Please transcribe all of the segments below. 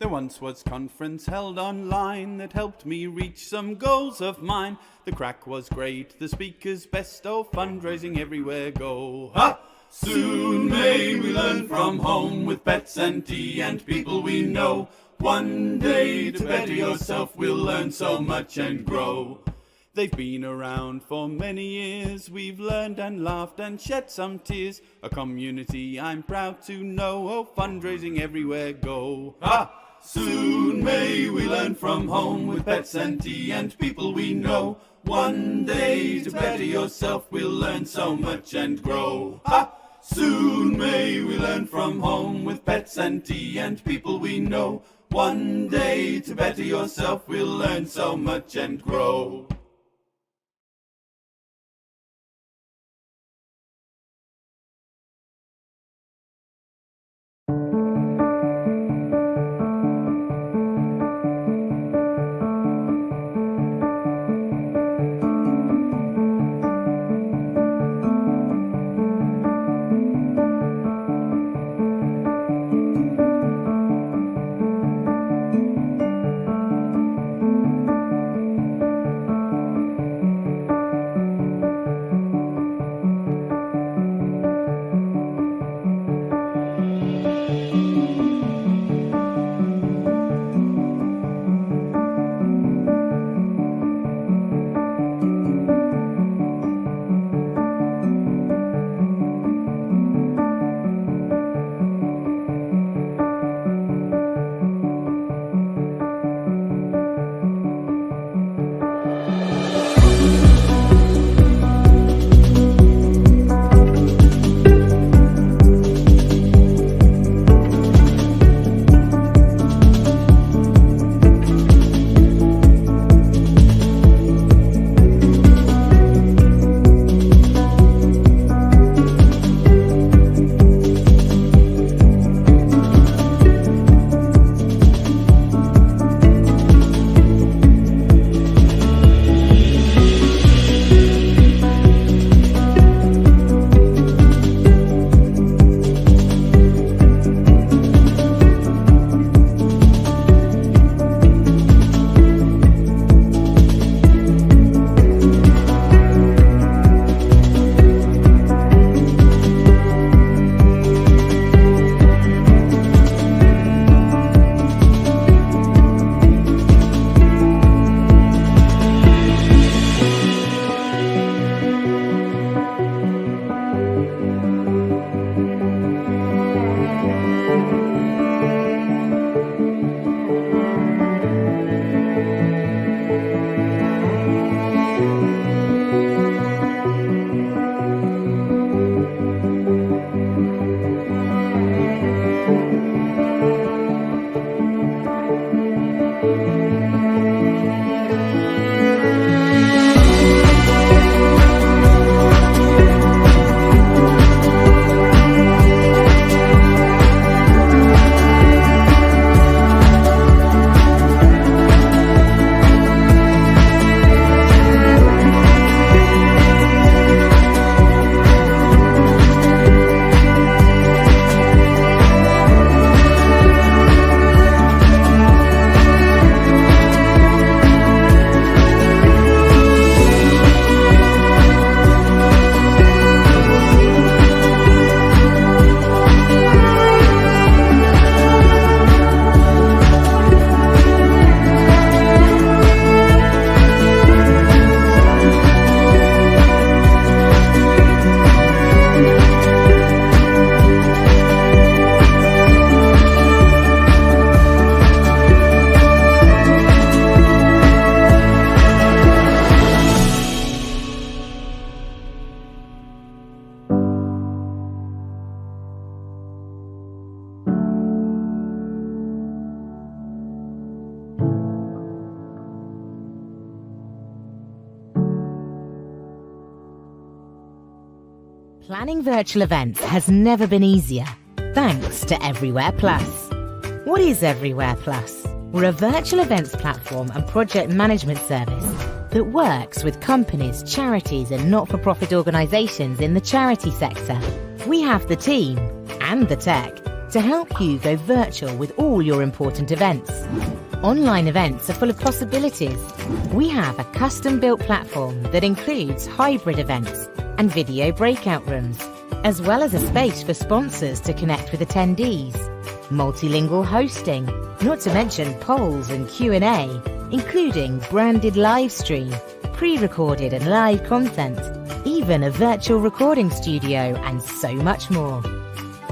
There once was conference held online that helped me reach some goals of mine. The crack was great, the speakers best, oh fundraising everywhere go. Ha! Soon may we learn from home with pets and tea and people we know. One day to better yourself we'll learn so much and grow. They've been around for many years, we've learned and laughed and shed some tears. A community I'm proud to know, oh fundraising everywhere go. Ha! Soon may we learn from home with pets and tea and people we know. One day to better yourself we'll learn so much and grow. Ha! Soon may we learn from home with pets and tea and people we know. One day to better yourself we'll learn so much and grow. Planning virtual events has never been easier, thanks to Everywhere Plus. What is Everywhere Plus? We're a virtual events platform and project management service that works with companies, charities and not-for-profit organisations in the charity sector. We have the team and the tech to help you go virtual with all your important events. Online events are full of possibilities. We have a custom-built platform that includes hybrid events and video breakout rooms, as well as a space for sponsors to connect with attendees, multilingual hosting, not to mention polls and Q&A, including branded live stream, pre-recorded and live content, even a virtual recording studio, and so much more.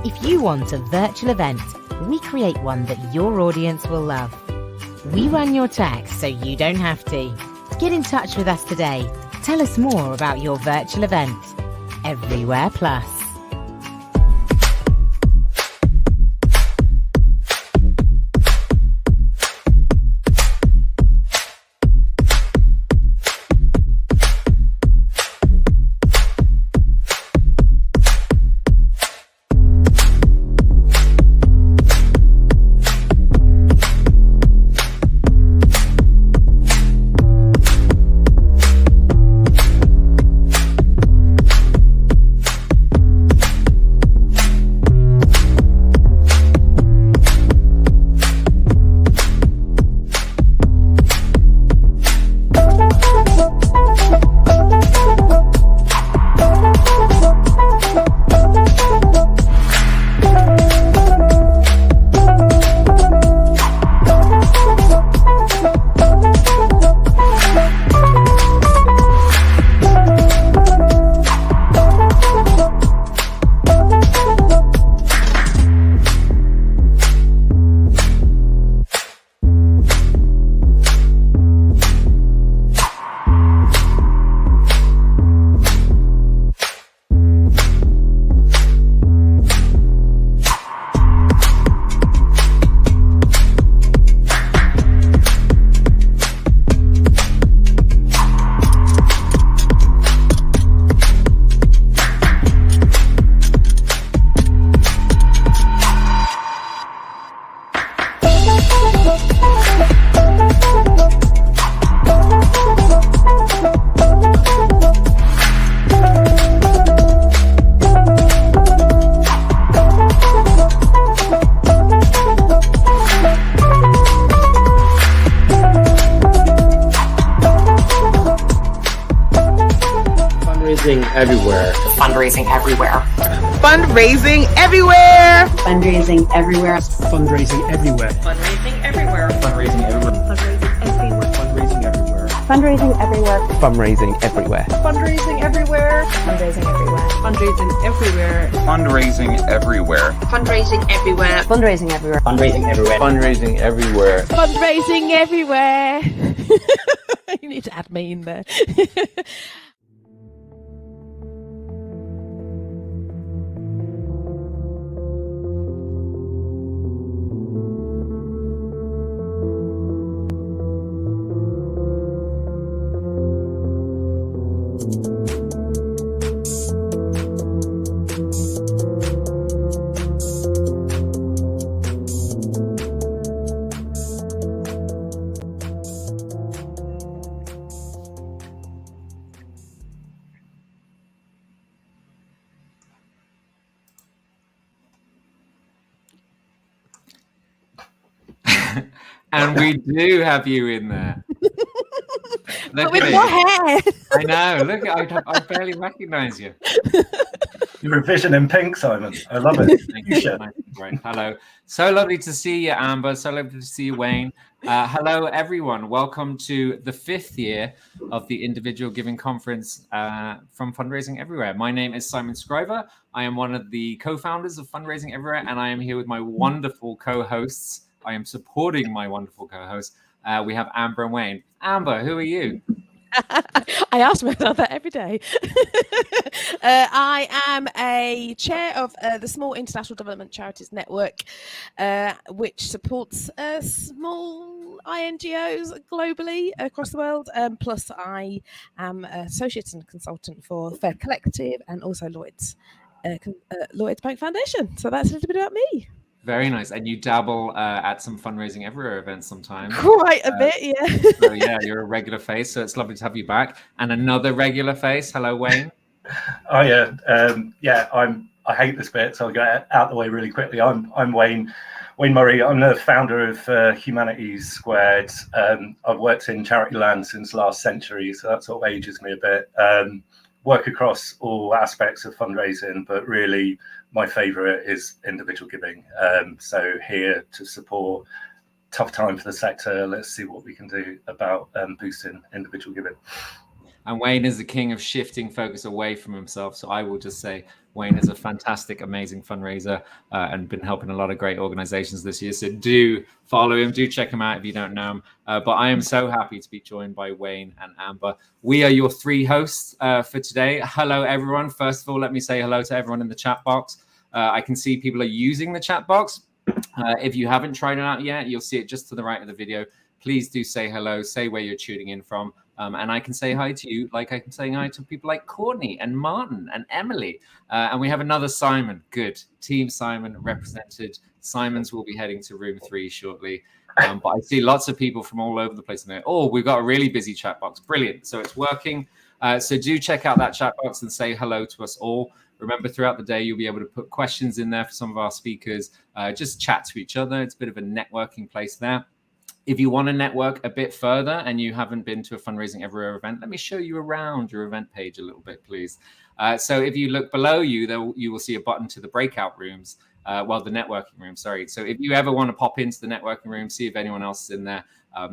If you want a virtual event, we create one that your audience will love. We run your tech so you don't have to. Get in touch with us today. Tell us more about your virtual event. Everywhere Plus. Everywhere. Fundraising everywhere. Fundraising everywhere. Fundraising everywhere. Fundraising everywhere. Fundraising everywhere. Fundraising everywhere. Fundraising everywhere. Fundraising everywhere. Fundraising everywhere. Fundraising everywhere. Fundraising everywhere. Fundraising everywhere. Fundraising everywhere. Fundraising everywhere. Fundraising everywhere. Fundraising everywhere. Fundraising everywhere. Fundraising everywhere. You need to add me in there. And we do have you in there. But with your hair. I know. Look, I barely recognise you. Your vision in pink, Simon. I love it. Thank you. Right. Hello. So lovely to see you, Amber. So lovely to see you, Wayne. Hello, everyone. Welcome to the 5th year of the Individual Giving Conference from Fundraising Everywhere. My name is Simon Scriver. I am one of the co-founders of Fundraising Everywhere, and I am here with my wonderful co-hosts. I am supporting my wonderful co-hosts. We have Amber and Wayne. Amber, who are you? I ask myself that every day. I am a chair of the Small International Development Charities Network, which supports small INGOs globally across the world. Plus, I am associate and consultant for Fair Collective and also Lloyd's Bank Foundation. So that's a little bit about me. Very nice. And you dabble at some Fundraising Everywhere events sometimes. Quite a bit, yeah. So yeah, you're a regular face. So it's lovely to have you back. And another regular face. Hello, Wayne. Oh yeah, I'm I hate this bit, so I'll get it out the way really quickly. I'm Wayne Murray. I'm the founder of Humanities Squared. I've worked in charity land since last century, so that sort of ages me a bit. Work across all aspects of fundraising, but really my favourite is individual giving. So here to support. Tough time for the sector. Let's see what we can do about boosting individual giving. And Wayne is the king of shifting focus away from himself. So I will just say Wayne is a fantastic, amazing fundraiser and been helping a lot of great organizations this year. So do follow him. Do check him out if you don't know him. But I am so happy to be joined by Wayne and Amber. We are your three hosts for today. Hello, everyone. First of all, let me say hello to everyone in the chat box. I can see people are using the chat box. If you haven't tried it out yet, you'll see it just to the right of the video. Please do say hello, say where you're tuning in from. And I can say hi to you like I can say hi to people like Courtney and Martin and Emily. And we have another Simon. Good. Team Simon represented. Simons will be heading to room 3 shortly. But I see lots of people from all over the place in there. Oh, we've got a really busy chat box. Brilliant. So it's working. So do check out that chat box and say hello to us all. Remember, throughout the day, you'll be able to put questions in there for some of our speakers. Just chat to each other. It's a bit of a networking place there. If you want to network a bit further and you haven't been to a Fundraising Everywhere event, let me show you around your event page a little bit, please. So if you look below you, you will see a button to the breakout rooms. Well, the networking room, sorry. So if you ever want to pop into the networking room, see if anyone else is in there,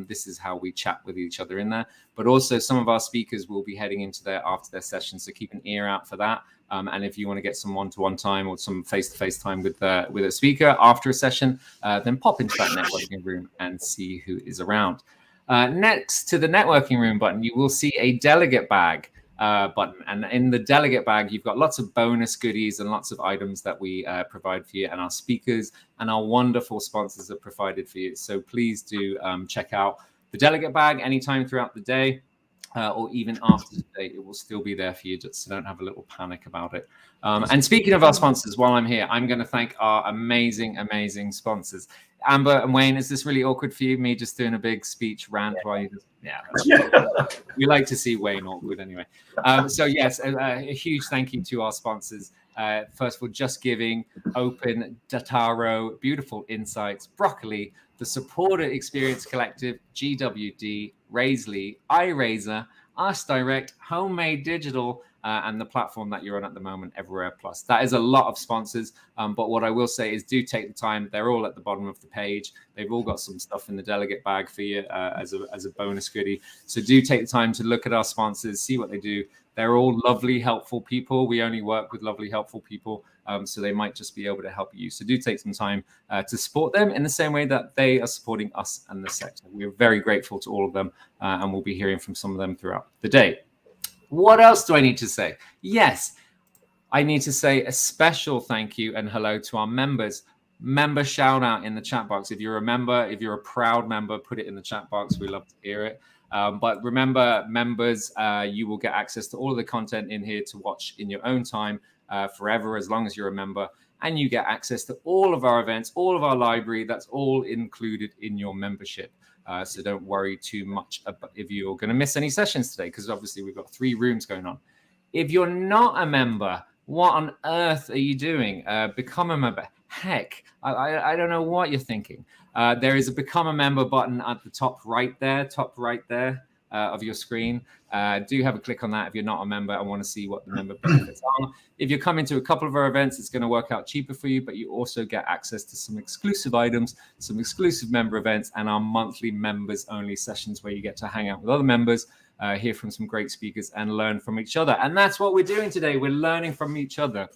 this is how we chat with each other in there. But also some of our speakers will be heading into there after their session, so keep an ear out for that. And if you want to get some one-to-one time or some face-to-face time with a speaker after a session, then pop into that networking room and see who is around. Next to the networking room button, you will see a delegate bag button. And in the delegate bag, you've got lots of bonus goodies and lots of items that we provide for you, and our speakers and our wonderful sponsors are provided for you. So please do check out the delegate bag anytime throughout the day. Or even after today, it will still be there for you, just so don't have a little panic about it. And speaking of our sponsors, while I'm here, I'm going to thank our amazing, amazing sponsors. Amber and Wayne, is this really awkward for you, me just doing a big speech rant while you just... Yeah, we like to see Wayne awkward anyway. So yes, a huge thank you to our sponsors. First of all, Just Giving, Open, Dataro, Beautiful Insights, Broccoli, the Supporter Experience Collective, GWD, Raisley, iRaiser, Ask Direct, Homemade Digital, and the platform that you're on at the moment, Everywhere Plus. That is a lot of sponsors, but what I will say is do take the time. They're all at the bottom of the page. They've all got some stuff in the delegate bag for you as a bonus goodie. So do take the time to look at our sponsors, see what they do. They're all lovely, helpful people. We only work with lovely, helpful people, so they might just be able to help you. So do take some time to support them in the same way that they are supporting us and the sector. We're very grateful to all of them, and we'll be hearing from some of them throughout the day. What else do I need to say? Yes, I need to say a special thank you and hello to our members. Member shout out in the chat box. If you're a member, if you're a proud member, put it in the chat box. We love to hear it. But remember, members, you will get access to all of the content in here to watch in your own time forever, as long as you're a member. And you get access to all of our events, all of our library. That's all included in your membership. So don't worry too much about if you're going to miss any sessions today, because obviously we've got 3 rooms going on. If you're not a member, what on earth are you doing? Become a member. Heck, I don't know what you're thinking. There is a Become a Member button at the top right there of your screen. Do have a click on that if you're not a member and want to see what the member benefits are. If you're coming to a couple of our events, it's going to work out cheaper for you, but you also get access to some exclusive items, some exclusive member events, and our monthly members only sessions where you get to hang out with other members, hear from some great speakers, and learn from each other. And that's what we're doing today. We're learning from each other.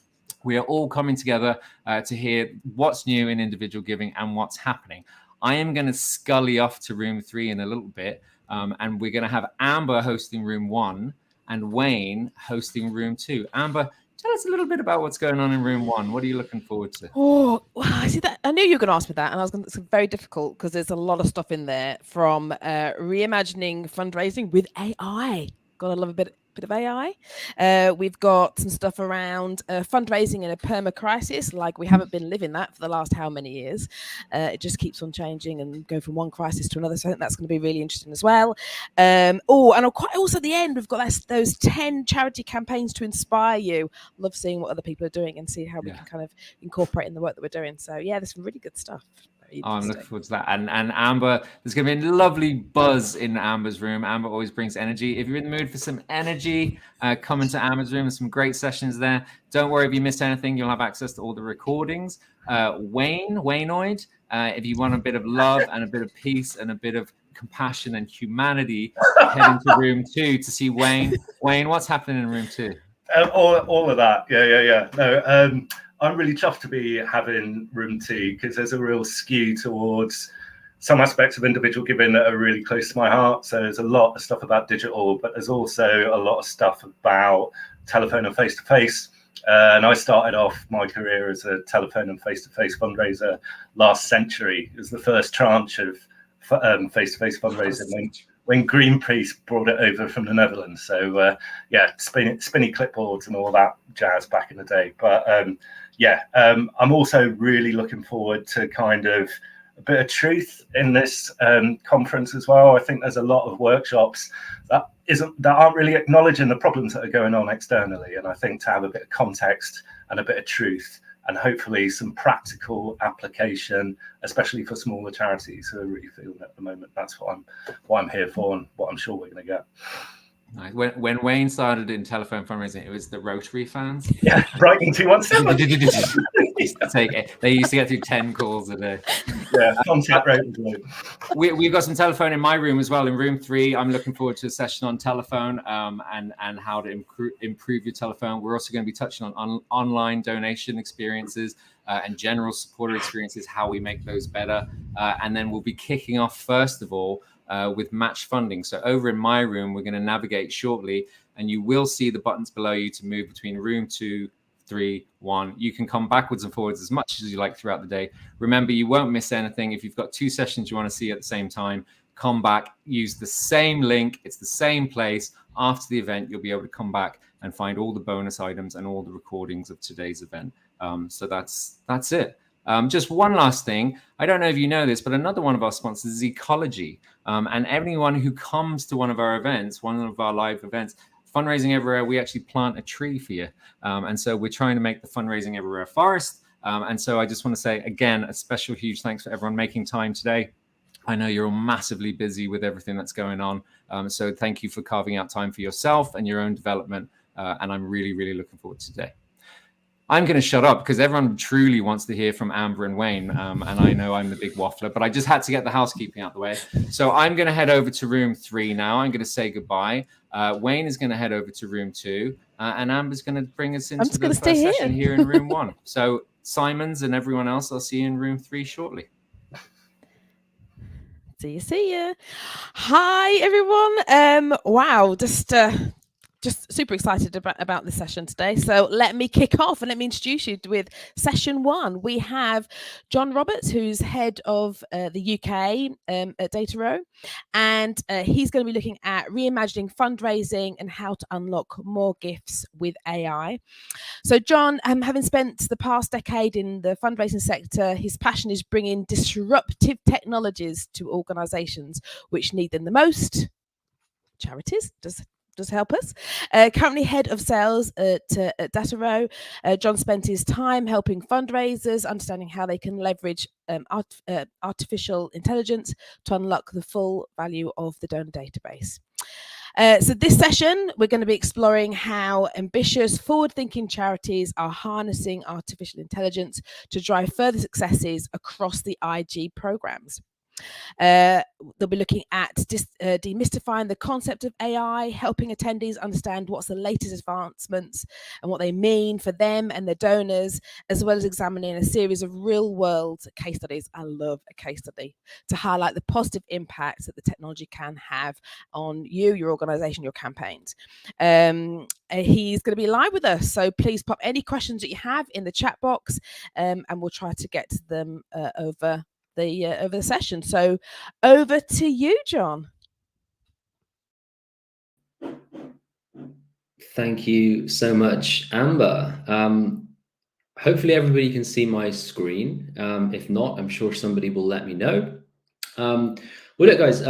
We are all coming together to hear what's new in individual giving and what's happening. I am going to scully off to room 3 in a little bit, and we're going to have Amber hosting room 1 and Wayne hosting room 2. Amber, tell us a little bit about what's going on in room 1. What are you looking forward to? Oh, I see that. I knew you were going to ask me that, and it's very difficult because there's a lot of stuff in there, from reimagining fundraising with AI. Gotta love a bit bit of AI. We've got some stuff around fundraising in a perma crisis, like we haven't been living that for the last how many years. It just keeps on changing and go from one crisis to another. So I think that's going to be really interesting as well. And quite also at the end, we've got those 10 charity campaigns to inspire you. Love seeing what other people are doing and see how we can kind of incorporate in the work that we're doing. So yeah, there's some really good stuff. I'm looking forward to that. And Amber, there's going to be a lovely buzz in Amber's room. Amber always brings energy. If you're in the mood for some energy, come into Amber's room. There's some great sessions there. Don't worry if you missed anything. You'll have access to all the recordings. Waynoid, if you want a bit of love and a bit of peace and a bit of compassion and humanity, head into room 2 to see Wayne. Wayne, what's happening in room 2? All of that. Yeah. No, I'm really chuffed to be having room 2 because there's a real skew towards some aspects of individual giving that are really close to my heart. So there's a lot of stuff about digital, but there's also a lot of stuff about telephone and face-to-face. And I started off my career as a telephone and face-to-face fundraiser last century. It was the first tranche of face-to-face fundraising when Greenpeace brought it over from the Netherlands. So spinny clipboards and all that jazz back in the day. But I'm also really looking forward to kind of a bit of truth in this conference as well. I think there's a lot of workshops that aren't really acknowledging the problems that are going on externally. And I think to have a bit of context and a bit of truth and hopefully some practical application, especially for smaller charities who are really feeling it at the moment. That's what I'm here for and what I'm sure we're going to get. Nice. When Wayne started in telephone fundraising, it was the Rotary fans. Yeah, Brighton 217. They used to get through 10 calls a day. Yeah, contact rate was low. We've got some telephone in my room as well. In room 3, I'm looking forward to a session on telephone and how to improve your telephone. We're also going to be touching on online donation experiences and general supporter experiences, how we make those better. And then we'll be kicking off, first of all, with match funding. So over in my room, we're going to navigate shortly, and you will see the buttons below you to move between room 2, 3, 1. You can come backwards and forwards as much as you like throughout the day. Remember, you won't miss anything. If you've got 2 sessions you want to see at the same time, come back, use the same link. It's the same place. After the event, you'll be able to come back and find all the bonus items and all the recordings of today's event. So that's it. Just one last thing. I don't know if you know this, but another one of our sponsors is Ecology. And everyone who comes to one of our events, one of our live events, Fundraising Everywhere, we actually plant a tree for you. And so we're trying to make the Fundraising Everywhere forest. And so I just want to say, again, a special huge thanks for everyone making time today. I know you're all massively busy with everything that's going on. So thank you for carving out time for yourself and your own development. And I'm really, really looking forward to today. I'm going to shut up because everyone truly wants to hear from Amber and Wayne. And I know I'm the big waffler, but I just had to get the housekeeping out the way. So I'm going to head over to room 3 now. I'm going to say goodbye. Wayne is going to head over to room 2. And Amber's going to bring us into the first session here in room 1. So Simons and everyone else, I'll see you in room 3 shortly. See you. Hi, everyone. Wow, just super excited about this session today. So let me kick off and let me introduce you with session 1. We have John Roberts, who's head of the UK at Dataro, and he's going to be looking at reimagining fundraising and how to unlock more gifts with AI. So John, having spent the past decade in the fundraising sector, his passion is bringing disruptive technologies to organisations which need them the most. Charities, does help us. Currently head of sales at Dataro, John spent his time helping fundraisers, understanding how they can leverage artificial intelligence to unlock the full value of the donor database. So this session, we're going to be exploring how ambitious, forward-thinking charities are harnessing artificial intelligence to drive further successes across the IG programs. They'll be looking at demystifying the concept of AI, helping attendees understand what's the latest advancements and what they mean for them and their donors, as well as examining a series of real-world case studies. I love a case study to highlight the positive impacts that the technology can have on you, your organisation, your campaigns. He's going to be live with us, so please pop any questions that you have in the chat box, and we'll try to get to them over the session. So over to you, John. Thank you so much, Amber. Hopefully everybody can see my screen. If not, I'm sure somebody will let me know. Well, look, guys,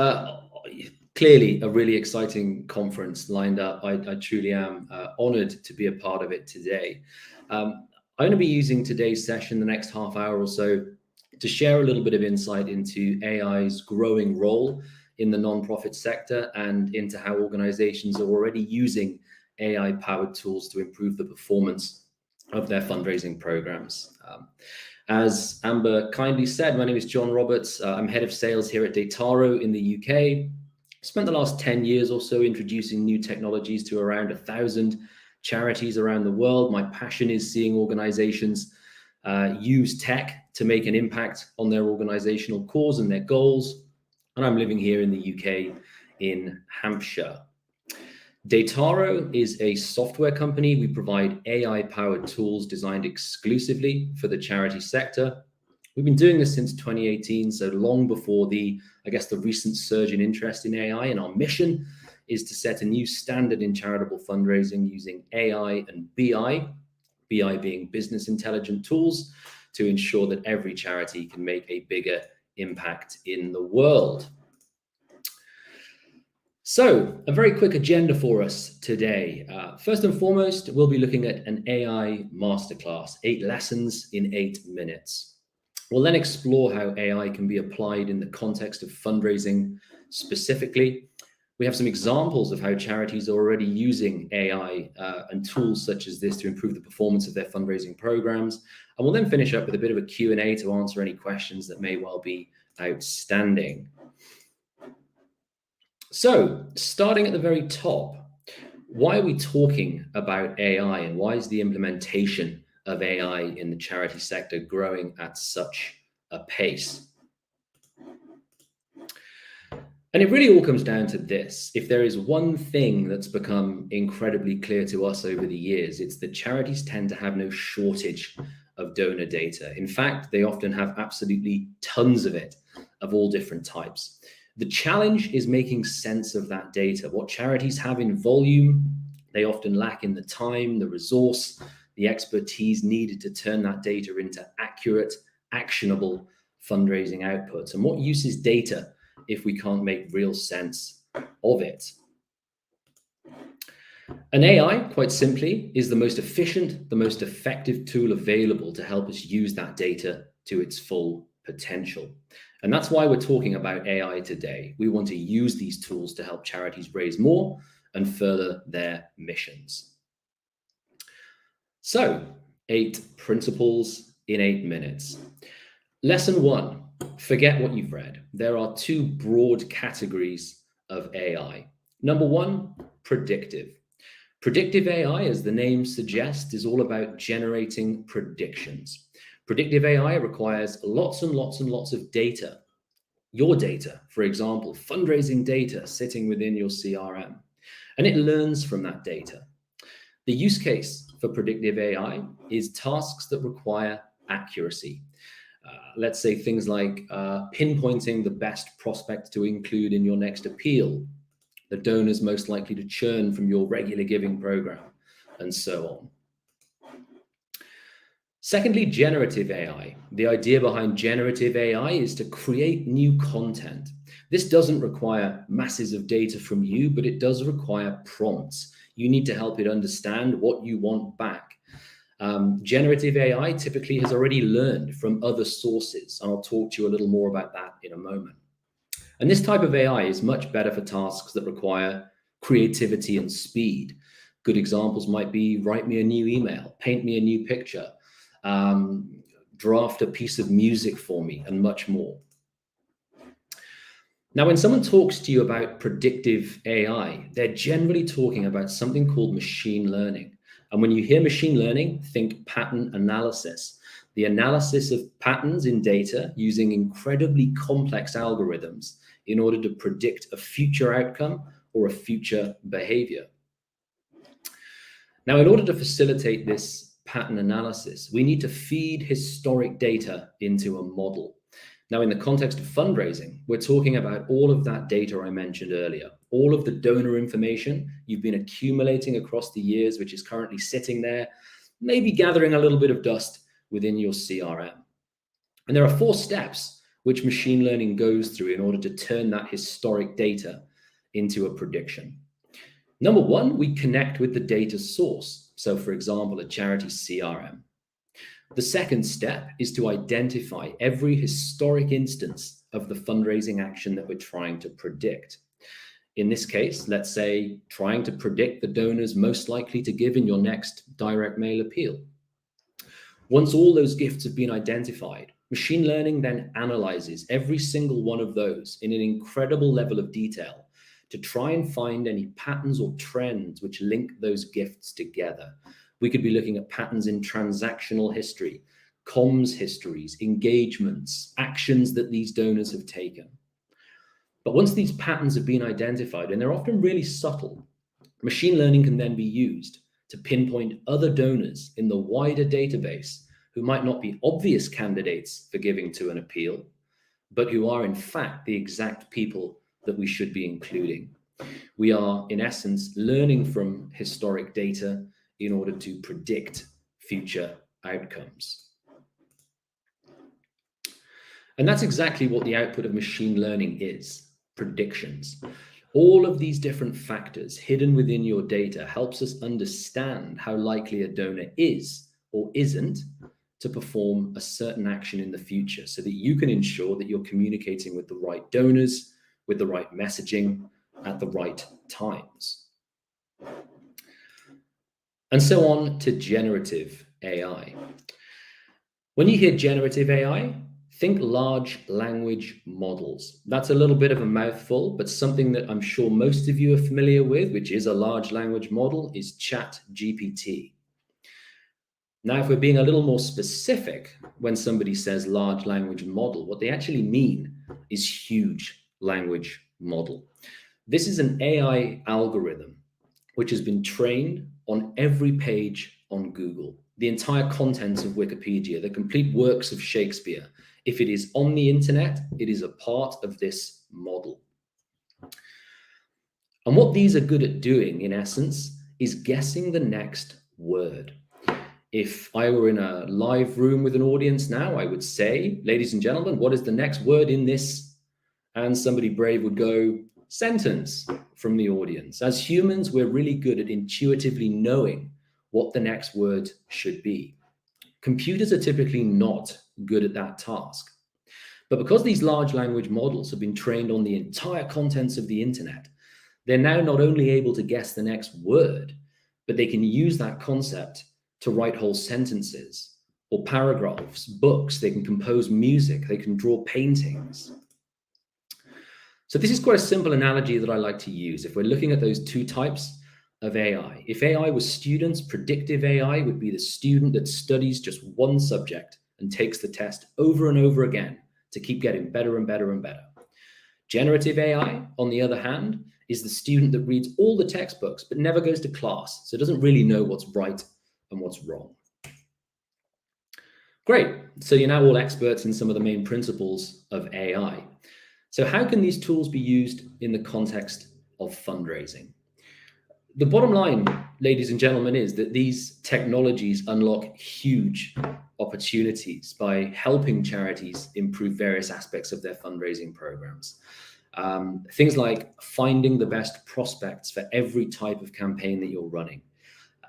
clearly a really exciting conference lined up. I truly am honored to be a part of it today. I'm going to be using today's session, the next half hour or so, to share a little bit of insight into AI's growing role in the nonprofit sector and into how organizations are already using AI-powered tools to improve the performance of their fundraising programs. As Amber kindly said, my name is John Roberts. I'm head of sales here at Dataro in the UK. Spent the last 10 years or so introducing new technologies to around 1,000 charities around the world. My passion is seeing organizations use tech to make an impact on their organizational cause and their goals. And I'm living here in the UK in Hampshire. Dataro is a software company. We provide AI-powered tools designed exclusively for the charity sector. We've been doing this since 2018, so long before the recent surge in interest in AI. And our mission is to set a new standard in charitable fundraising using AI and BI being business intelligent tools, to ensure that every charity can make a bigger impact in the world. So, a very quick agenda for us today. First and foremost, we'll be looking at an AI masterclass, 8 lessons in 8 minutes. We'll then explore how AI can be applied in the context of fundraising specifically. We have some examples of how charities are already using AI and tools such as this to improve the performance of their fundraising programs. And we'll then finish up with a bit of a Q&A to answer any questions that may well be outstanding. So, starting at the very top, why are we talking about AI and why is the implementation of AI in the charity sector growing at such a pace? And it really all comes down to this. If there is one thing that's become incredibly clear to us over the years, it's that charities tend to have no shortage of donor data. In fact, they often have absolutely tons of it, of all different types. The challenge is making sense of that data. What charities have in volume, they often lack in the time, the resource, the expertise needed to turn that data into accurate, actionable fundraising outputs. And what use is data if we can't make real sense of it? An AI, quite simply, is the most efficient, the most effective tool available to help us use that data to its full potential. And that's why we're talking about AI today. We want to use these tools to help charities raise more and further their missions. So, 8 principles in 8 minutes. Lesson 1, forget what you've read. There are 2 broad categories of AI. Number 1, predictive. Predictive AI, as the name suggests, is all about generating predictions. Predictive AI requires lots and lots and lots of data. Your data, for example, fundraising data sitting within your CRM. And it learns from that data. The use case for predictive AI is tasks that require accuracy. Let's say things like pinpointing the best prospect to include in your next appeal, the donors most likely to churn from your regular giving program, and so on. Secondly, generative AI. The idea behind generative AI is to create new content. This doesn't require masses of data from you, but it does require prompts. You need to help it understand what you want back. Generative AI typically has already learned from other sources, and I'll talk to you a little more about that in a moment. And this type of AI is much better for tasks that require creativity and speed. Good examples might be write me a new email, paint me a new picture, draft a piece of music for me, and much more. Now, when someone talks to you about predictive AI, they're generally talking about something called machine learning. And when you hear machine learning, think pattern analysis. The analysis of patterns in data using incredibly complex algorithms in order to predict a future outcome or a future behavior. Now, in order to facilitate this pattern analysis, we need to feed historic data into a model. Now, in the context of fundraising, we're talking about all of that data I mentioned earlier, all of the donor information you've been accumulating across the years, which is currently sitting there, maybe gathering a little bit of dust within your CRM. And there are 4 steps which machine learning goes through in order to turn that historic data into a prediction. Number 1, we connect with the data source. So for example, a charity CRM. The second step is to identify every historic instance of the fundraising action that we're trying to predict. In this case, let's say trying to predict the donors most likely to give in your next direct mail appeal. Once all those gifts have been identified, machine learning then analyzes every single one of those in an incredible level of detail to try and find any patterns or trends which link those gifts together. We could be looking at patterns in transactional history, comms histories, engagements, actions that these donors have taken. But once these patterns have been identified, and they're often really subtle, machine learning can then be used to pinpoint other donors in the wider database who might not be obvious candidates for giving to an appeal, but who are in fact the exact people that we should be including. We are, in essence, learning from historic data in order to predict future outcomes. And that's exactly what the output of machine learning is, predictions. All of these different factors hidden within your data helps us understand how likely a donor is or isn't to perform a certain action in the future, so that you can ensure that you're communicating with the right donors, with the right messaging at the right times. And so on to generative AI. When you hear generative AI, think large language models. That's a little bit of a mouthful, but something that I'm sure most of you are familiar with, which is a large language model, is ChatGPT. Now, if we're being a little more specific, when somebody says large language model, what they actually mean is huge language model. This is an AI algorithm which has been trained on every page on Google, the entire contents of Wikipedia, the complete works of Shakespeare. If it is on the internet, it is a part of this model. And what these are good at doing, in essence, is guessing the next word. If I were in a live room with an audience now, I would say, ladies and gentlemen, what is the next word in this? And somebody brave would go, sentence, from the audience. As humans, we're really good at intuitively knowing what the next word should be. Computers are typically not good at that task. But because these large language models have been trained on the entire contents of the internet, they're now not only able to guess the next word, but they can use that concept to write whole sentences or paragraphs, books. They can compose music, they can draw paintings. So this is quite a simple analogy that I like to use. If we're looking at those 2 types of AI, if AI was students, predictive AI would be the student that studies just one subject and takes the test over and over again to keep getting better and better and better. Generative AI, on the other hand, is the student that reads all the textbooks but never goes to class, so doesn't really know what's right and what's wrong. Great, so you're now all experts in some of the main principles of AI. So how can these tools be used in the context of fundraising? The bottom line, ladies and gentlemen, is that these technologies unlock huge opportunities by helping charities improve various aspects of their fundraising programs. Things like finding the best prospects for every type of campaign that you're running,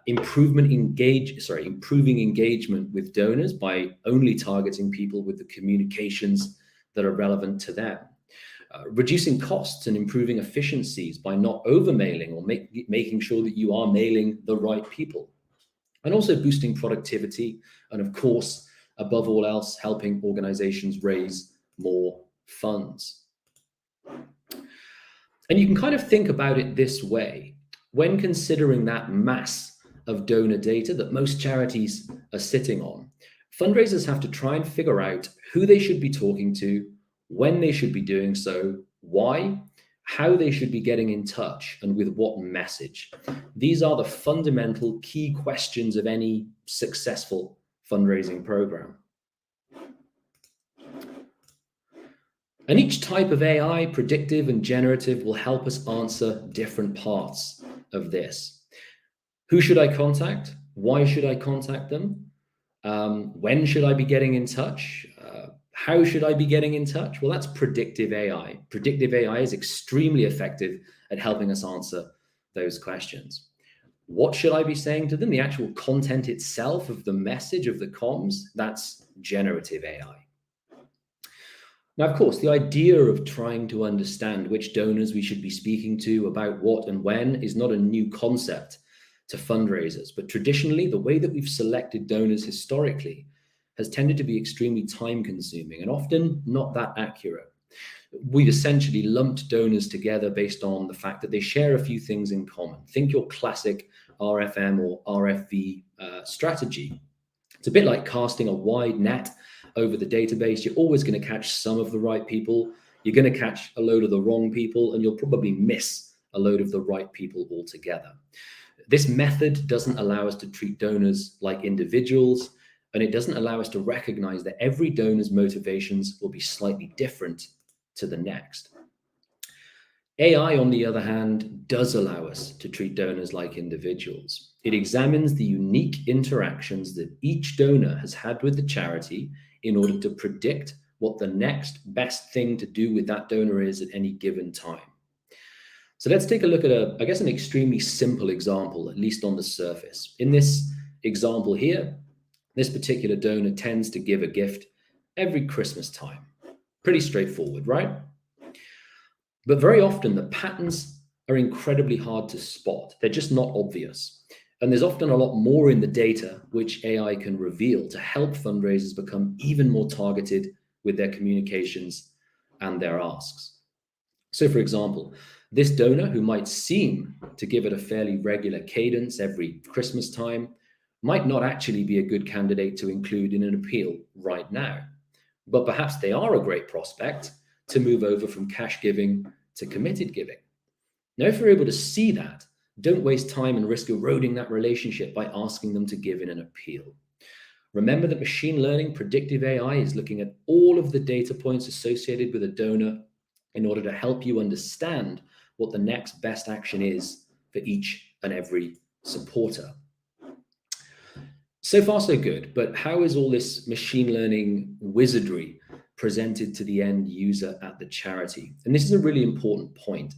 improving engagement with donors by only targeting people with the communications that are relevant to them. Reducing costs and improving efficiencies by not over-mailing or making sure that you are mailing the right people. And also boosting productivity and, of course, above all else, helping organizations raise more funds. And you can kind of think about it this way. When considering that mass of donor data that most charities are sitting on, fundraisers have to try and figure out who they should be talking to, when they should be doing so, why, how they should be getting in touch, and with what message. These are the fundamental key questions of any successful fundraising program. And each type of AI, predictive and generative, will help us answer different parts of this. Who should I contact? Why should I contact them? When should I be getting in touch? How should I be getting in touch? Well, that's predictive AI. Predictive AI is extremely effective at helping us answer those questions. What should I be saying to them? The actual content itself of the message of the comms, that's generative AI. Now, of course, the idea of trying to understand which donors we should be speaking to about what and when is not a new concept to fundraisers, but traditionally, the way that we've selected donors historically has tended to be extremely time consuming and often not that accurate. We've essentially lumped donors together based on the fact that they share a few things in common. Think your classic RFM or RFV strategy. It's a bit like casting a wide net over the database. You're always going to catch some of the right people. You're going to catch a load of the wrong people, and you'll probably miss a load of the right people altogether. This method doesn't allow us to treat donors like individuals, and it doesn't allow us to recognize that every donor's motivations will be slightly different to the next. AI, on the other hand, does allow us to treat donors like individuals. It examines the unique interactions that each donor has had with the charity in order to predict what the next best thing to do with that donor is at any given time. So let's take a look at an extremely simple example, at least on the surface. In this example here, this particular donor tends to give a gift every Christmas time. Pretty straightforward, right? But very often the patterns are incredibly hard to spot. They're just not obvious. And there's often a lot more in the data which AI can reveal to help fundraisers become even more targeted with their communications and their asks. So for example, this donor, who might seem to give it a fairly regular cadence every Christmas time, might not actually be a good candidate to include in an appeal right now. But perhaps they are a great prospect to move over from cash giving to committed giving. Now, if you're able to see that, don't waste time and risk eroding that relationship by asking them to give in an appeal. Remember that machine learning predictive AI is looking at all of the data points associated with a donor in order to help you understand what the next best action is for each and every supporter. So far, so good, but how is all this machine learning wizardry presented to the end user at the charity? And this is a really important point.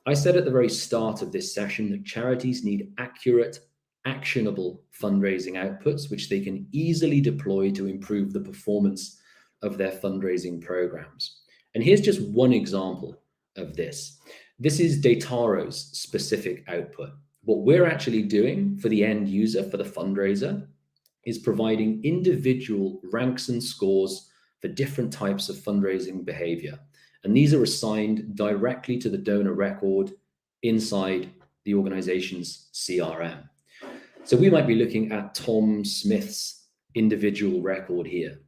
I said at the very start of this session that charities need accurate, actionable fundraising outputs, which they can easily deploy to improve the performance of their fundraising programs. And here's just one example of this. This is Dataro's specific output. What we're actually doing for the end user, for the fundraiser, is providing individual ranks and scores for different types of fundraising behavior. And these are assigned directly to the donor record inside the organization's CRM. So we might be looking at Tom Smith's individual record here.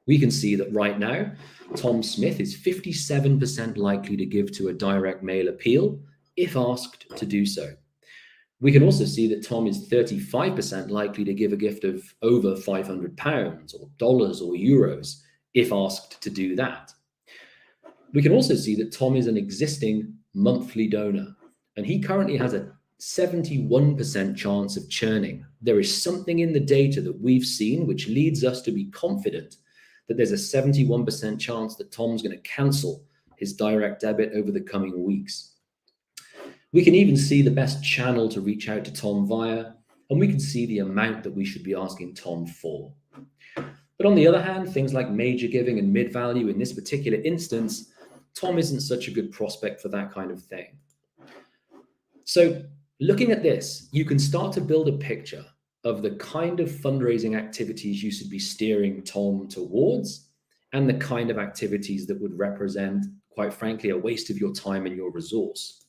We can see that right now, Tom Smith is 57% likely to give to a direct mail appeal if asked to do so. We can also see that Tom is 35% likely to give a gift of over £500 or dollars or euros if asked to do that. We can also see that Tom is an existing monthly donor, and he currently has a 71% chance of churning. There is something in the data that we've seen which leads us to be confident that there's a 71% chance that Tom's going to cancel his direct debit over the coming weeks. We can even see the best channel to reach out to Tom via, and we can see the amount that we should be asking Tom for. But on the other hand, things like major giving and mid-value, in this particular instance, Tom isn't such a good prospect for that kind of thing. So looking at this, you can start to build a picture of the kind of fundraising activities you should be steering Tom towards, and the kind of activities that would represent, quite frankly, a waste of your time and your resource.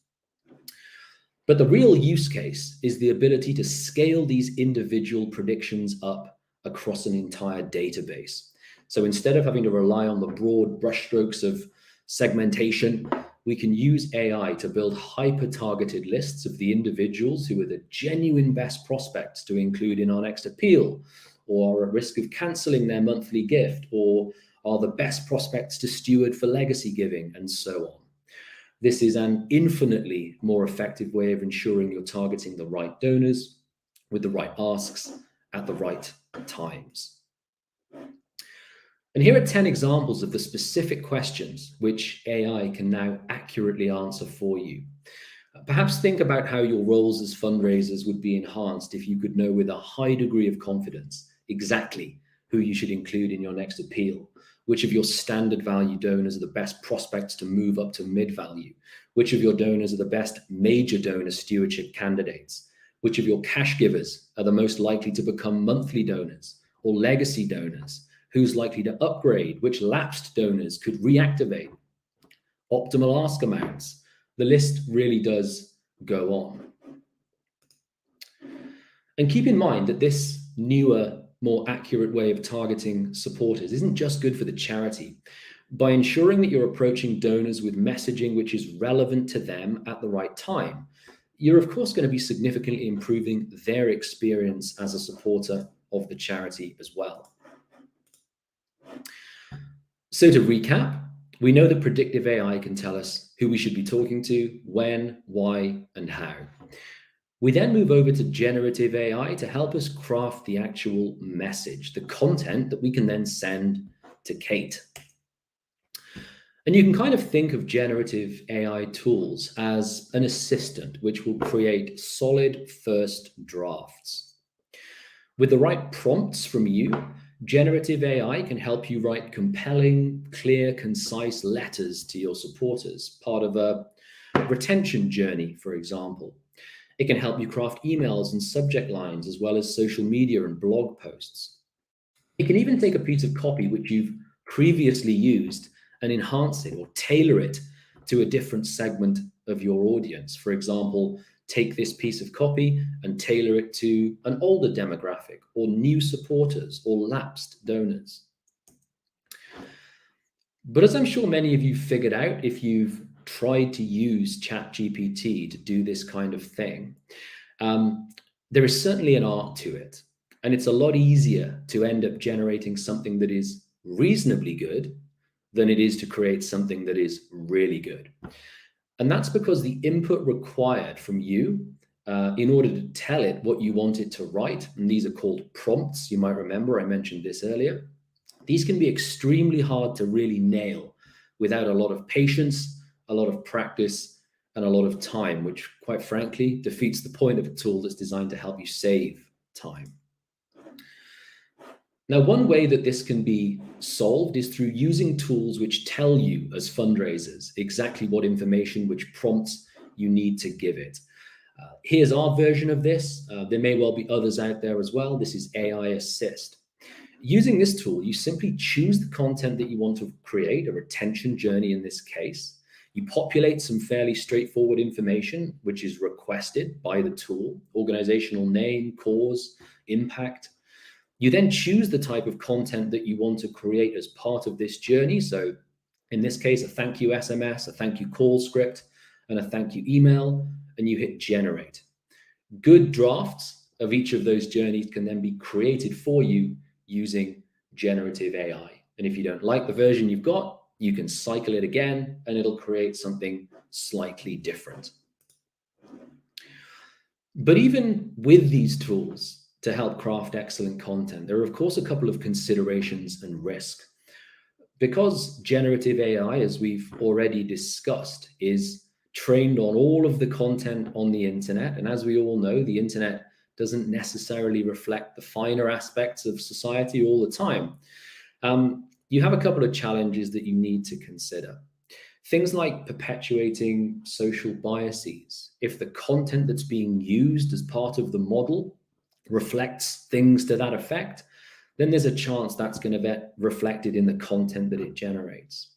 But the real use case is the ability to scale these individual predictions up across an entire database. So instead of having to rely on the broad brushstrokes of segmentation, we can use AI to build hyper-targeted lists of the individuals who are the genuine best prospects to include in our next appeal, or are at risk of canceling their monthly gift, or are the best prospects to steward for legacy giving, and so on. This is an infinitely more effective way of ensuring you're targeting the right donors with the right asks at the right times. And here are 10 examples of the specific questions which AI can now accurately answer for you. Perhaps think about how your roles as fundraisers would be enhanced if you could know with a high degree of confidence exactly who you should include in your next appeal, which of your standard value donors are the best prospects to move up to mid-value, which of your donors are the best major donor stewardship candidates, which of your cash givers are the most likely to become monthly donors or legacy donors, who's likely to upgrade, which lapsed donors could reactivate, optimal ask amounts. The list really does go on. And keep in mind that this newer, more accurate way of targeting supporters isn't just good for the charity. By ensuring that you're approaching donors with messaging which is relevant to them at the right time, you're of course going to be significantly improving their experience as a supporter of the charity as well. So to recap, we know that predictive AI can tell us who we should be talking to, when, why, and how. We then move over to generative AI to help us craft the actual message, the content that we can then send to Kate. And you can kind of think of generative AI tools as an assistant which will create solid first drafts. With the right prompts from you, generative AI can help you write compelling, clear, concise letters to your supporters, part of a retention journey, for example. It can help you craft emails and subject lines, as well as social media and blog posts. It can even take a piece of copy which you've previously used and enhance it or tailor it to a different segment of your audience. For example, take this piece of copy and tailor it to an older demographic or new supporters or lapsed donors. But as I'm sure many of you figured out, if you've tried to use ChatGPT to do this kind of thing, there is certainly an art to it. And it's a lot easier to end up generating something that is reasonably good than it is to create something that is really good. And that's because the input required from you in order to tell it what you want it to write, and these are called prompts, you might remember I mentioned this earlier, these can be extremely hard to really nail without a lot of patience, a lot of practice, and a lot of time, which quite frankly defeats the point of a tool that's designed to help you save time. Now, one way that this can be solved is through using tools which tell you as fundraisers exactly what information, which prompts you need to give it. Here's our version of this. There may well be others out there as well. This is AI Assist. Using this tool, you simply choose the content that you want to create, a retention journey in this case. You populate some fairly straightforward information, which is requested by the tool: organizational name, cause, impact. You then choose the type of content that you want to create as part of this journey. So in this case, a thank you SMS, a thank you call script, and a thank you email, and you hit generate. Good drafts of each of those journeys can then be created for you using generative AI. And if you don't like the version you've got, you can cycle it again and it'll create something slightly different. But even with these tools to help craft excellent content, there are of course a couple of considerations and risk. Because generative AI, as we've already discussed, is trained on all of the content on the internet, and as we all know, the internet doesn't necessarily reflect the finer aspects of society all the time. You have a couple of challenges that you need to consider. Things like perpetuating social biases. If the content that's being used as part of the model reflects things to that effect, then there's a chance that's going to get reflected in the content that it generates.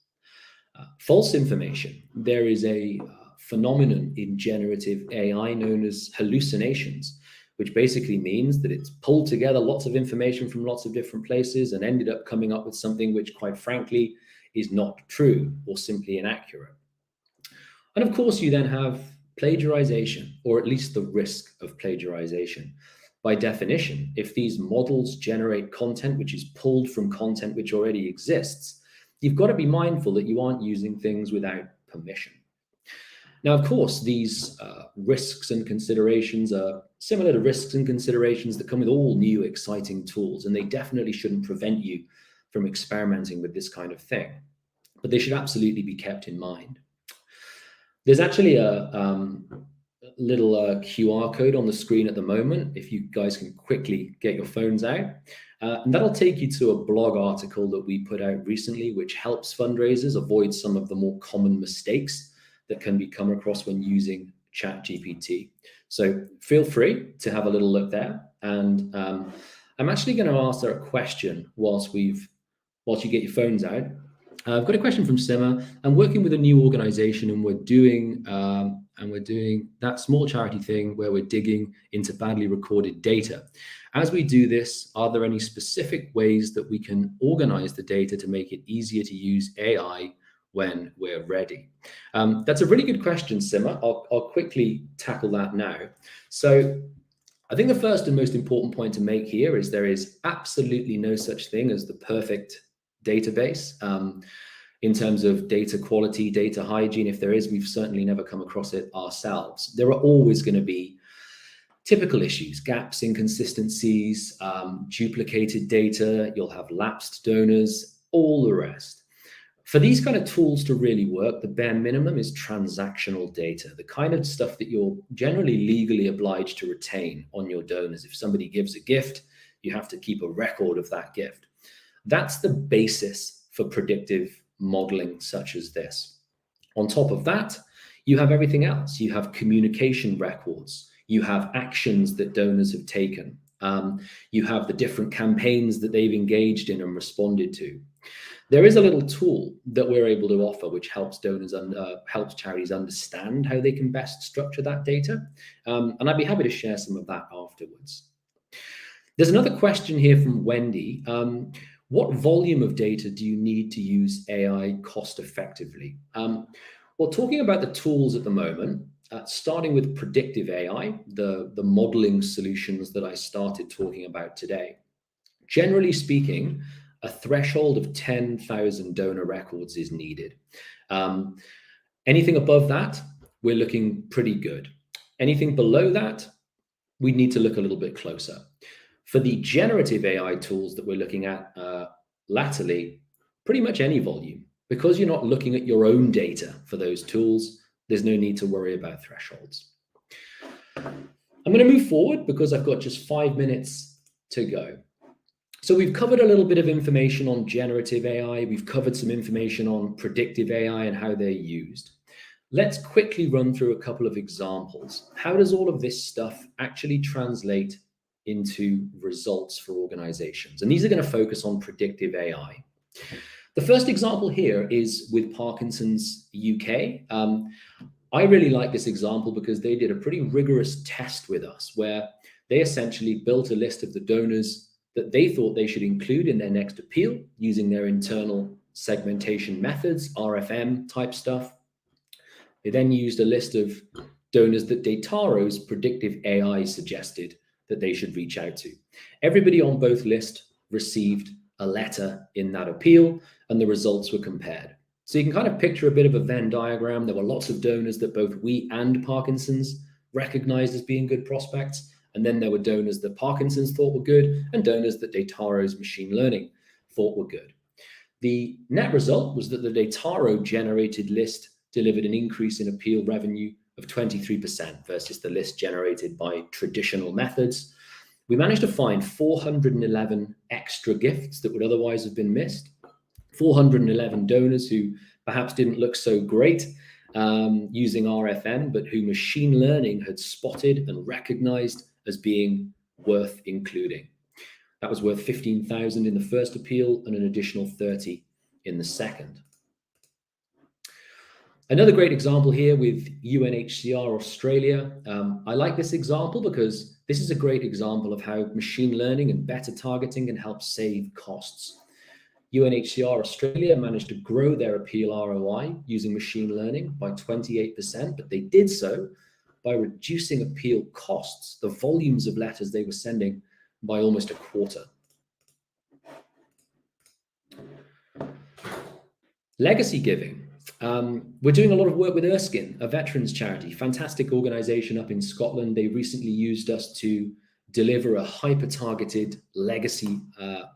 False information. There is a phenomenon in generative AI known as hallucinations, which basically means that it's pulled together lots of information from lots of different places and ended up coming up with something which, quite frankly, is not true or simply inaccurate. And of course, you then have plagiarization, or at least the risk of plagiarization. by definition, if these models generate content which is pulled from content which already exists, you've got to be mindful that you aren't using things without permission. Now, of course, these risks and considerations are similar to risks and considerations that come with all new exciting tools, and they definitely shouldn't prevent you from experimenting with this kind of thing, but they should absolutely be kept in mind. There's actually a little QR code on the screen at the moment, if you guys can quickly get your phones out. And that'll take you to a blog article that we put out recently, which helps fundraisers avoid some of the more common mistakes that can be come across when using ChatGPT. So feel free to have a little look there. And I'm actually going to ask a question whilst you get your phones out. I've got a question from Simmer. I'm working with a new organization, and we're doing that small charity thing where we're digging into badly recorded data. As we do this, are there any specific ways that we can organize the data to make it easier to use AI when we're ready? That's a really good question, Simmer. I'll quickly tackle that now. So I think the first and most important point to make here is there is absolutely no such thing as the perfect database. In terms of data quality, data hygiene, if there is, we've certainly never come across it ourselves. There are always going to be typical issues, gaps, inconsistencies, duplicated data, you'll have lapsed donors, all the rest. For these kind of tools to really work, the bare minimum is transactional data, the kind of stuff that you're generally legally obliged to retain on your donors. If somebody gives a gift, you have to keep a record of that gift. That's the basis for predictive modeling such as this. On top of that, you have everything else. You have communication records. You have actions that donors have taken. You have the different campaigns that they've engaged in and responded to. There is a little tool that we're able to offer which helps donors and helps charities understand how they can best structure that data. And I'd be happy to share some of that afterwards. There's another question here from Wendy. What volume of data do you need to use AI cost effectively? Well, talking about the tools at the moment, starting with predictive AI, the modeling solutions that I started talking about today. Generally speaking, a threshold of 10,000 donor records is needed. Anything above that, we're looking pretty good. Anything below that, we need to look a little bit closer. For the generative AI tools that we're looking at latterly, pretty much any volume. Because you're not looking at your own data for those tools, there's no need to worry about thresholds. I'm going to move forward because I've got just 5 minutes to go. So we've covered a little bit of information on generative AI. We've covered some information on predictive AI and how they're used. Let's quickly run through a couple of examples. How does all of this stuff actually translate into results for organizations? And these are going to focus on predictive AI. The first example here is with Parkinson's UK. I really like this example because they did a pretty rigorous test with us where they essentially built a list of the donors that they thought they should include in their next appeal using their internal segmentation methods, RFM type stuff. They then used a list of donors that Dataro's predictive AI suggested that they should reach out to. Everybody on both lists received a letter in that appeal, and the results were compared. So you can kind of picture a bit of a Venn diagram. There were lots of donors that both we and Parkinson's recognized as being good prospects, and then there were donors that Parkinson's thought were good, and donors that Dataro's machine learning thought were good. The net result was that the Dataro generated list delivered an increase in appeal revenue of 23% versus the list generated by traditional methods. We managed to find 411 extra gifts that would otherwise have been missed, 411 donors who perhaps didn't look so great using RFM, but who machine learning had spotted and recognized as being worth including. That was worth 15,000 in the first appeal and an additional 30 in the second. Another great example here with UNHCR Australia. I like this example because this is a great example of how machine learning and better targeting can help save costs. UNHCR Australia managed to grow their appeal ROI using machine learning by 28%, but they did so by reducing appeal costs, the volumes of letters they were sending, by almost a quarter. Legacy giving. We're doing a lot of work with Erskine, a veterans charity, fantastic organization up in Scotland. They recently used us to deliver a hyper-targeted legacy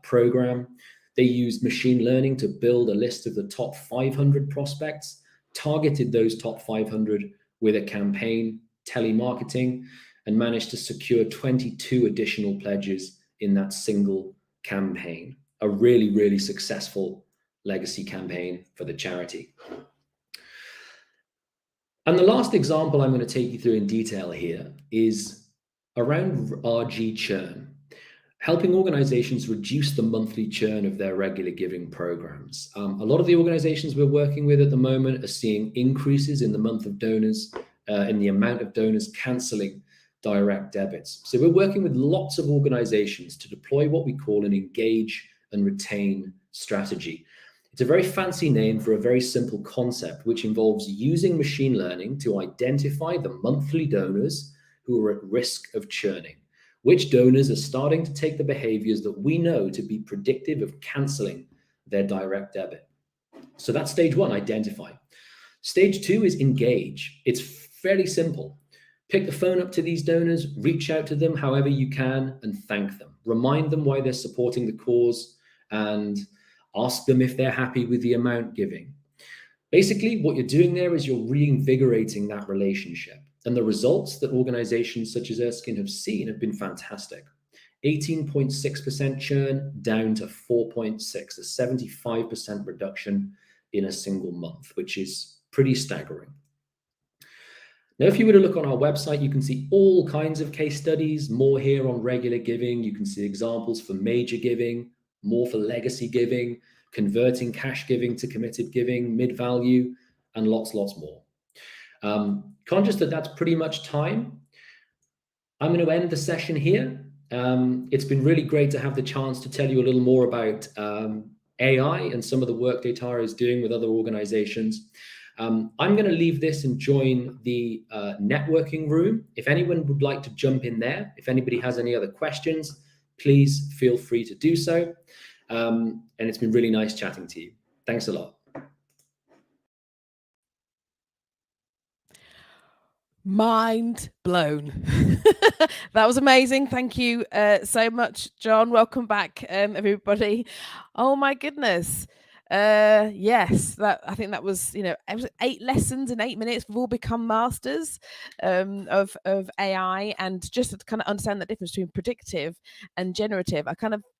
program. They used machine learning to build a list of the top 500 prospects, targeted those top 500 with a campaign, telemarketing, and managed to secure 22 additional pledges in that single campaign. A really, really successful legacy campaign for the charity. And the last example I'm going to take you through in detail here is around RG churn, helping organizations reduce the monthly churn of their regular giving programs. A lot of the organizations we're working with at the moment are seeing increases in the month of donors, in the amount of donors canceling direct debits. So we're working with lots of organizations to deploy what we call an engage and retain strategy. It's a very fancy name for a very simple concept, which involves using machine learning to identify the monthly donors who are at risk of churning. Which donors are starting to take the behaviors that we know to be predictive of canceling their direct debit. So that's stage one, identify. Stage two is engage. It's fairly simple. Pick the phone up to these donors, reach out to them however you can, and thank them. Remind them why they're supporting the cause, and ask them if they're happy with the amount giving. Basically, what you're doing there is you're reinvigorating that relationship. And the results that organizations such as Erskine have seen have been fantastic. 18.6% churn down to 4.6, a 75% reduction in a single month, which is pretty staggering. Now, if you were to look on our website, you can see all kinds of case studies, more here on regular giving. You can see examples for major giving, more for legacy giving, converting cash giving to committed giving, mid-value, and lots more. Conscious that that's pretty much time, I'm going to end the session here. It's been really great to have the chance to tell you a little more about AI and some of the work Daytara is doing with other organizations. I'm going to leave this and join the networking room. If anyone would like to jump in there, if anybody has any other questions, please feel free to do so. And it's been really nice chatting to you. Thanks a lot. Mind blown. That was amazing. Thank you so much, John. Welcome back, everybody. Oh my goodness. Yes, I think that was, 8 lessons in 8 minutes. We've all become masters of AI, and just to kind of understand the difference between predictive and generative.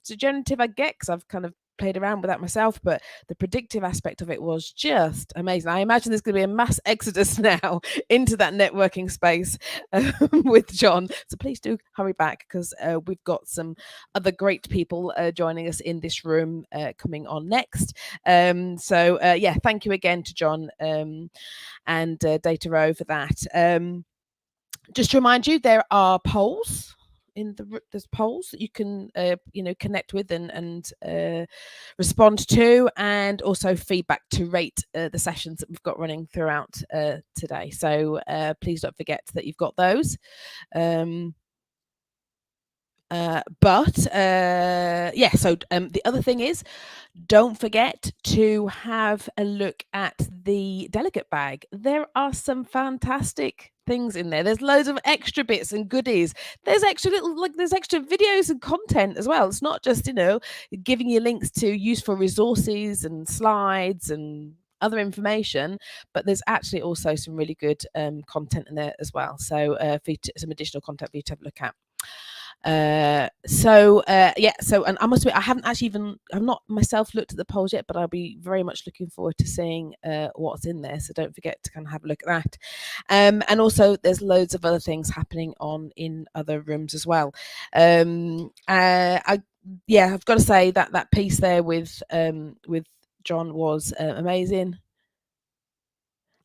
So generative I get, because I've kind of played around with that myself, but the predictive aspect of it was just amazing. I imagine there's going to be a mass exodus now into that networking space with John. So please do hurry back, because we've got some other great people joining us in this room coming on next. Yeah, thank you again to John and Daytara for that. Just to remind you, there are polls. There's polls that you can connect with and respond to, and also feedback to rate the sessions that we've got running throughout today. So please don't forget that you've got those. The other thing is, don't forget to have a look at the delegate bag. There are some fantastic things in there. There's loads of extra bits and goodies. There's extra there's extra videos and content as well. It's not just, giving you links to useful resources and slides and other information, but there's actually also some really good content in there as well. So some additional content for you to have a look at. And I must admit, I've not myself looked at the polls yet, but I'll be very much looking forward to seeing what's in there. So don't forget to kind of have a look at that. And also there's loads of other things happening in other rooms as well. I've got to say that piece there with John was amazing.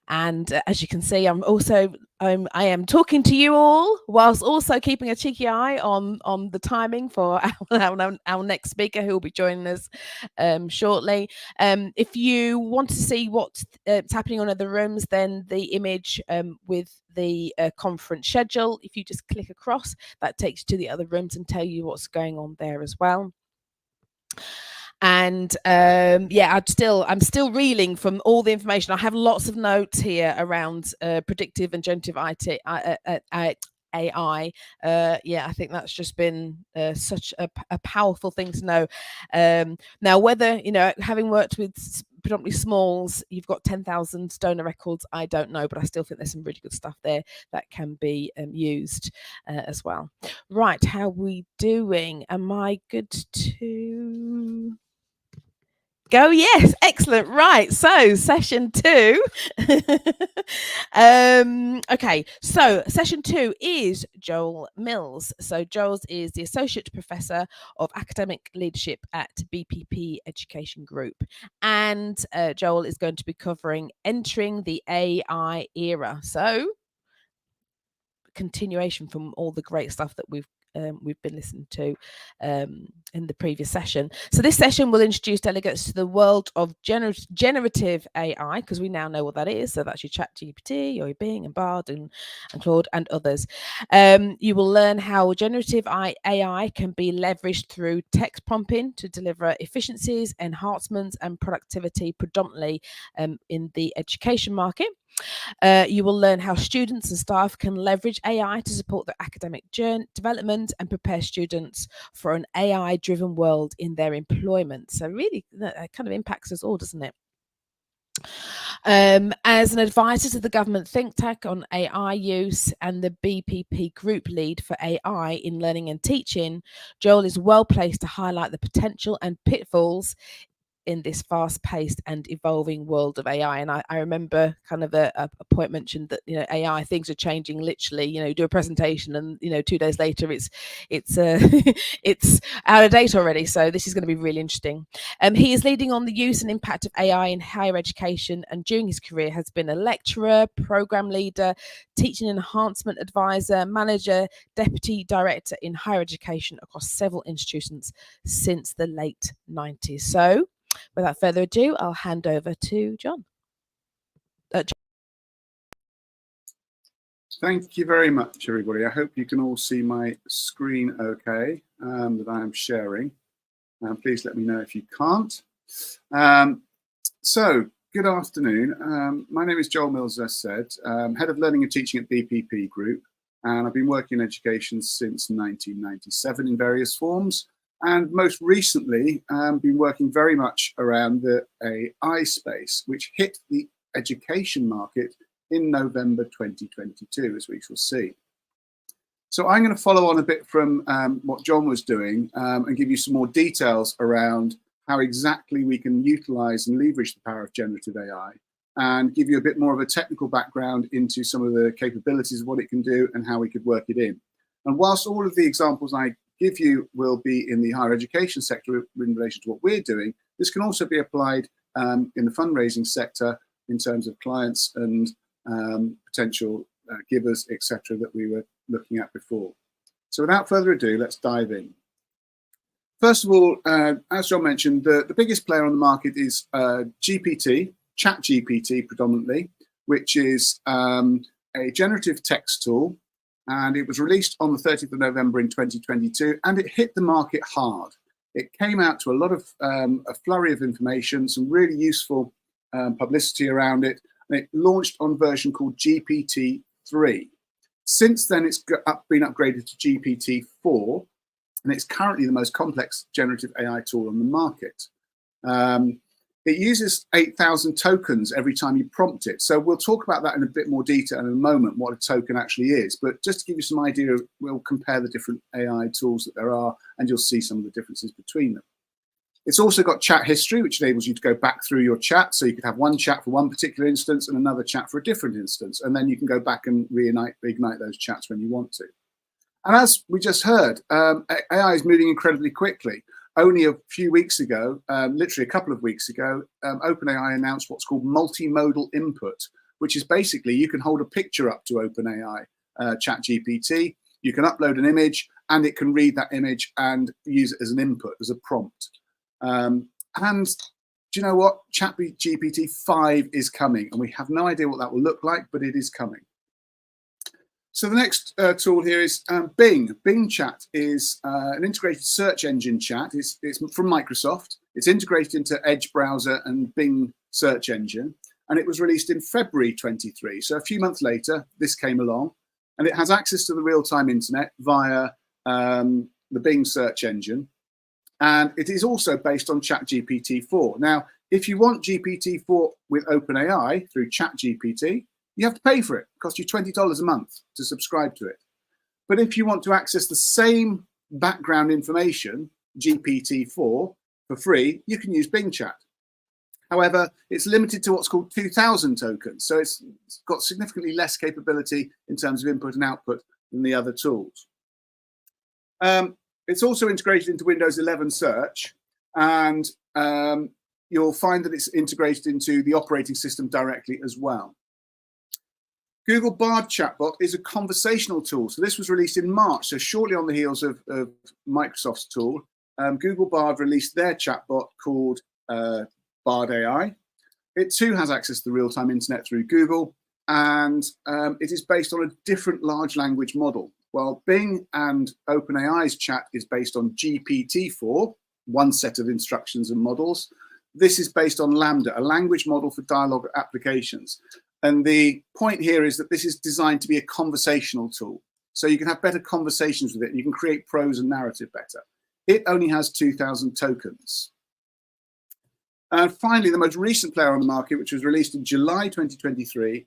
And as you can see, I'm also I am talking to you all whilst also keeping a cheeky eye on the timing for our next speaker who will be joining us shortly. If you want to see what's happening on other rooms, then the image with the conference schedule, if you just click across, that takes you to the other rooms and tell you what's going on there as well. And yeah, I'm still reeling from all the information. I have lots of notes here around predictive and generative AI. Yeah, I think that's just been such a powerful thing to know. Now, whether, you know, having worked with predominantly smalls, you've got 10,000 donor records, I don't know, but I still think there's some really good stuff there that can be used as well. Right, how are we doing? Am I good to go? Yes, excellent. Right, so session 2. Okay, so session 2 is Joel Mills. So Joel is the Associate Professor of Academic Leadership at BPP Education Group. And Joel is going to be covering entering the AI era. So continuation from all the great stuff that we've been listening to in the previous session. So this session will introduce delegates to the world of generative AI, because we now know what that is. So that's your ChatGPT, your Bing and Bard and Claude and others. You will learn how generative AI can be leveraged through text prompting to deliver efficiencies, enhancements and productivity predominantly in the education market. You will learn how students and staff can leverage AI to support their academic development and prepare students for an AI-driven world in their employment. So really, that kind of impacts us all, doesn't it? As an advisor to the government think tank on AI use and the BPP group lead for AI in learning and teaching, Joel is well placed to highlight the potential and pitfalls in this fast-paced and evolving world of AI. And I remember kind of a point mentioned that, you know, AI, things are changing literally. You know, you do a presentation and, you know, 2 days later it's it's out of date already. So this is going to be really interesting. He is leading on the use and impact of AI in higher education, and during his career has been a lecturer, program leader, teaching enhancement advisor, manager, deputy director in higher education across several institutions since the late 90s. So without further ado, I'll hand over to John. Thank you very much, everybody. I hope you can all see my screen okay, that I am sharing. Please let me know if you can't. So, good afternoon. My name is Joel Mills, as I said, Head of Learning and Teaching at BPP Group, and I've been working in education since 1997 in various forms. And most recently, been working very much around the AI space, which hit the education market in November 2022, as we shall see. So I'm going to follow on a bit from what John was doing and give you some more details around how exactly we can utilize and leverage the power of generative AI, and give you a bit more of a technical background into some of the capabilities of what it can do and how we could work it in. And whilst all of the examples I give you will be in the higher education sector in relation to what we're doing, this can also be applied in the fundraising sector in terms of clients and potential givers, etc., that we were looking at before. So without further ado, let's dive in. First of all, as John mentioned, the biggest player on the market is GPT, ChatGPT predominantly, which is a generative text tool. And it was released on the 30th of November in 2022, and it hit the market hard. It came out to a lot of a flurry of information, some really useful publicity around it, and it launched on a version called GPT-3. Since then, it's been upgraded to GPT-4, and it's currently the most complex generative AI tool on the market. It uses 8,000 tokens every time you prompt it. So we'll talk about that in a bit more detail in a moment, what a token actually is. But just to give you some idea, we'll compare the different AI tools that there are, and you'll see some of the differences between them. It's also got chat history, which enables you to go back through your chat. So you could have one chat for one particular instance and another chat for a different instance. And then you can go back and reignite those chats when you want to. And as we just heard, AI is moving incredibly quickly. Only a few weeks ago, literally a couple of weeks ago, OpenAI announced what's called multimodal input, which is basically you can hold a picture up to OpenAI ChatGPT, you can upload an image, and it can read that image and use it as an input, as a prompt. And do you know what? ChatGPT 5 is coming, and we have no idea what that will look like, but it is coming. So the next tool here is Bing. Bing Chat is an integrated search engine chat. It's from Microsoft. It's integrated into Edge browser and Bing search engine, and it was released in February 23. So a few months later, this came along, and it has access to the real-time internet via the Bing search engine. And it is also based on ChatGPT-4. Now, if you want GPT-4 with OpenAI through ChatGPT, you have to pay for it. It costs you $20 a month to subscribe to it. But if you want to access the same background information, GPT-4, for free, you can use Bing Chat. However, it's limited to what's called 2000 tokens. So it's got significantly less capability in terms of input and output than the other tools. It's also integrated into Windows 11 Search, and you'll find that it's integrated into the operating system directly as well. Google Bard chatbot is a conversational tool. So this was released in March, so shortly on the heels of Microsoft's tool. Google Bard released their chatbot called Bard AI. It too has access to the real-time internet through Google, and it is based on a different large language model. While Bing and OpenAI's chat is based on GPT-4, one set of instructions and models, this is based on Lambda, a language model for dialogue applications. And the point here is that this is designed to be a conversational tool. So you can have better conversations with it. You can create prose and narrative better. It only has 2000 tokens. And finally, the most recent player on the market, which was released in July 2023,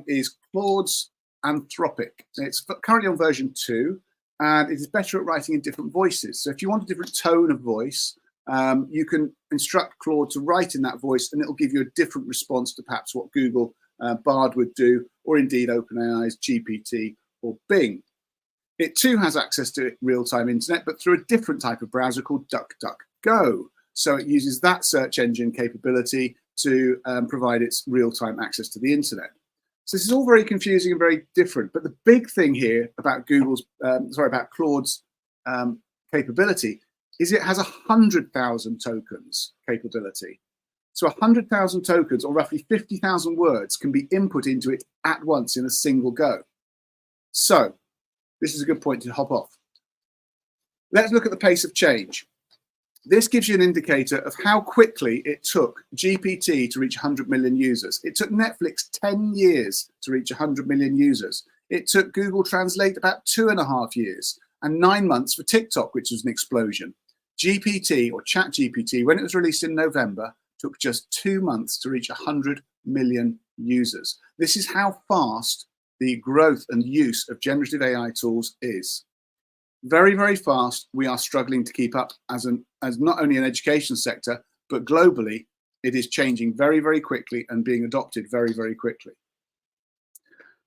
is Claude's Anthropic. It's currently on version 2, and it is better at writing in different voices. So if you want a different tone of voice, you can instruct Claude to write in that voice, and it'll give you a different response to perhaps what Google Bard would do, or indeed OpenAI's GPT or Bing. It too has access to real-time internet, but through a different type of browser called DuckDuckGo. So it uses that search engine capability to provide its real-time access to the internet. So this is all very confusing and very different. But the big thing here about about Claude's capability is it has 100,000 tokens capability. So 100,000 tokens, or roughly 50,000 words, can be input into it at once in a single go. So this is a good point to hop off. Let's look at the pace of change. This gives you an indicator of how quickly it took GPT to reach 100 million users. It took Netflix 10 years to reach 100 million users. It took Google Translate about 2.5 years, and 9 months for TikTok, which was an explosion. GPT, or ChatGPT, when it was released in November, took just 2 months to reach 100 million users. This is how fast the growth and use of generative AI tools is. Very, very fast. We are struggling to keep up as not only an education sector, but globally, it is changing very, very quickly and being adopted very, very quickly.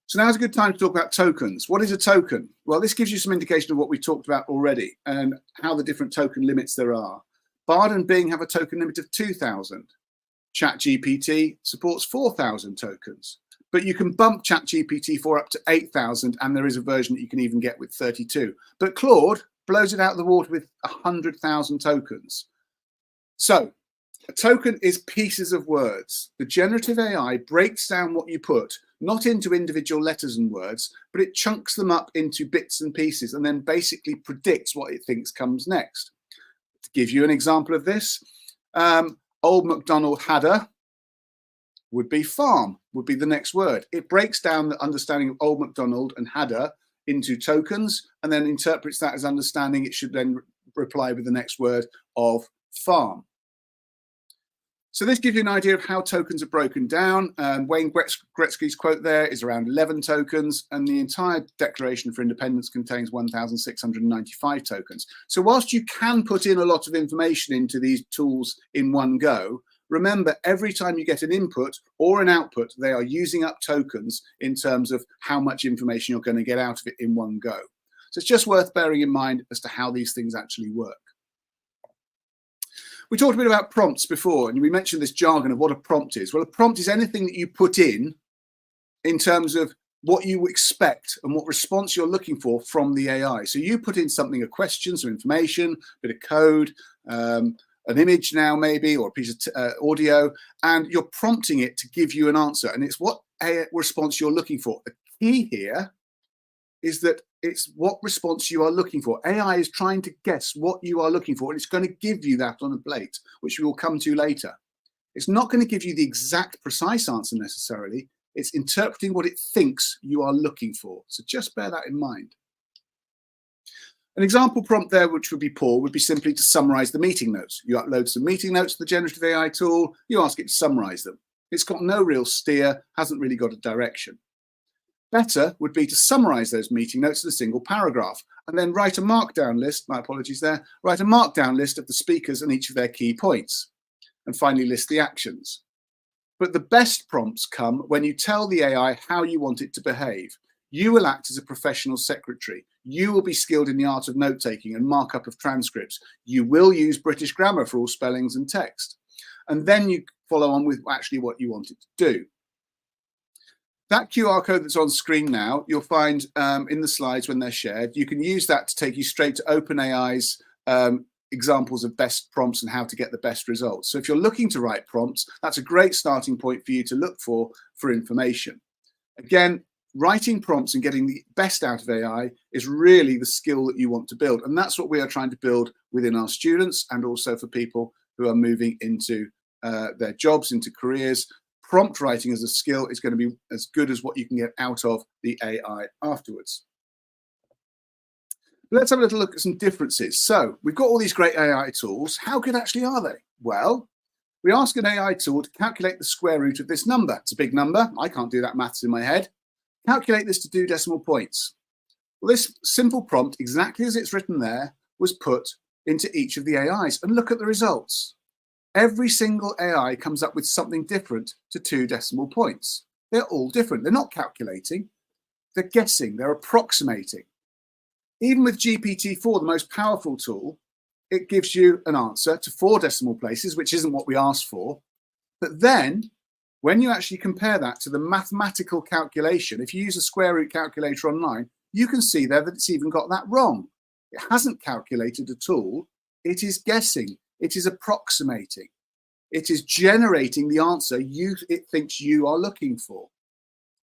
So now's a good time to talk about tokens. What is a token? Well, this gives you some indication of what we talked about already and how the different token limits there are. Bard and Bing have a token limit of 2,000. ChatGPT supports 4,000 tokens. But you can bump ChatGPT-4 up to 8,000, and there is a version that you can even get with 32. But Claude blows it out of the water with 100,000 tokens. So a token is pieces of words. The generative AI breaks down what you put, not into individual letters and words, but it chunks them up into bits and pieces and then basically predicts what it thinks comes next. To give you an example of this, Old MacDonald had a would be farm, would be the next word. It breaks down the understanding of Old MacDonald and hadder into tokens and then interprets that as understanding. It should then reply with the next word of farm. So this gives you an idea of how tokens are broken down. Wayne Gretzky's quote there is around 11 tokens, and the entire Declaration for Independence contains 1,695 tokens. So whilst you can put in a lot of information into these tools in one go, remember, every time you get an input or an output, they are using up tokens in terms of how much information you're going to get out of it in one go. So it's just worth bearing in mind as to how these things actually work. We talked a bit about prompts before, and we mentioned this jargon of what a prompt is. Well, a prompt is anything that you put in in terms of what you expect and what response you're looking for from the AI. So you put in something, a question, some information, a bit of code, an image now maybe, or a piece of audio, and you're prompting it to give you an answer. And it's what response you're looking for. The key here is that it's what response you are looking for. AI is trying to guess what you are looking for, and it's going to give you that on a plate, which we will come to later. It's not going to give you the exact precise answer necessarily. It's interpreting what it thinks you are looking for. So just bear that in mind. An example prompt there, which would be poor, would be simply to summarize the meeting notes. You upload some meeting notes to the generative AI tool, you ask it to summarize them. It's got no real steer, hasn't really got a direction. Better would be to summarize those meeting notes in a single paragraph and then write a markdown list, my apologies there, write a markdown list of the speakers and each of their key points, and finally list the actions. But the best prompts come when you tell the AI how you want it to behave. You will act as a professional secretary. You will be skilled in the art of note-taking and markup of transcripts. You will use British grammar for all spellings and text. And then you follow on with actually what you want it to do. That QR code that's on screen now, you'll find in the slides when they're shared. You can use that to take you straight to OpenAI's examples of best prompts and how to get the best results. So if you're looking to write prompts, that's a great starting point for you to look for information. Again, writing prompts and getting the best out of AI is really the skill that you want to build. And that's what we are trying to build within our students and also for people who are moving into their jobs, into careers. Prompt writing as a skill is going to be as good as what you can get out of the AI afterwards. Let's have a little look at some differences. So we've got all these great AI tools. How good actually are they? Well, we ask an AI tool to calculate the square root of this number. It's a big number. I can't do that maths in my head. Calculate this to 2 decimal points. Well, this simple prompt, exactly as it's written there, was put into each of the AIs, and look at the results. Every single AI comes up with something different to 2 decimal points. They're all different. They're not calculating. They're guessing. They're approximating. Even with GPT-4, the most powerful tool, it gives you an answer to 4 decimal places, which isn't what we asked for. But then, when you actually compare that to the mathematical calculation, if you use a square root calculator online, you can see there that it's even got that wrong. It hasn't calculated at all. It is guessing. It is approximating. It is generating the answer it thinks you are looking for.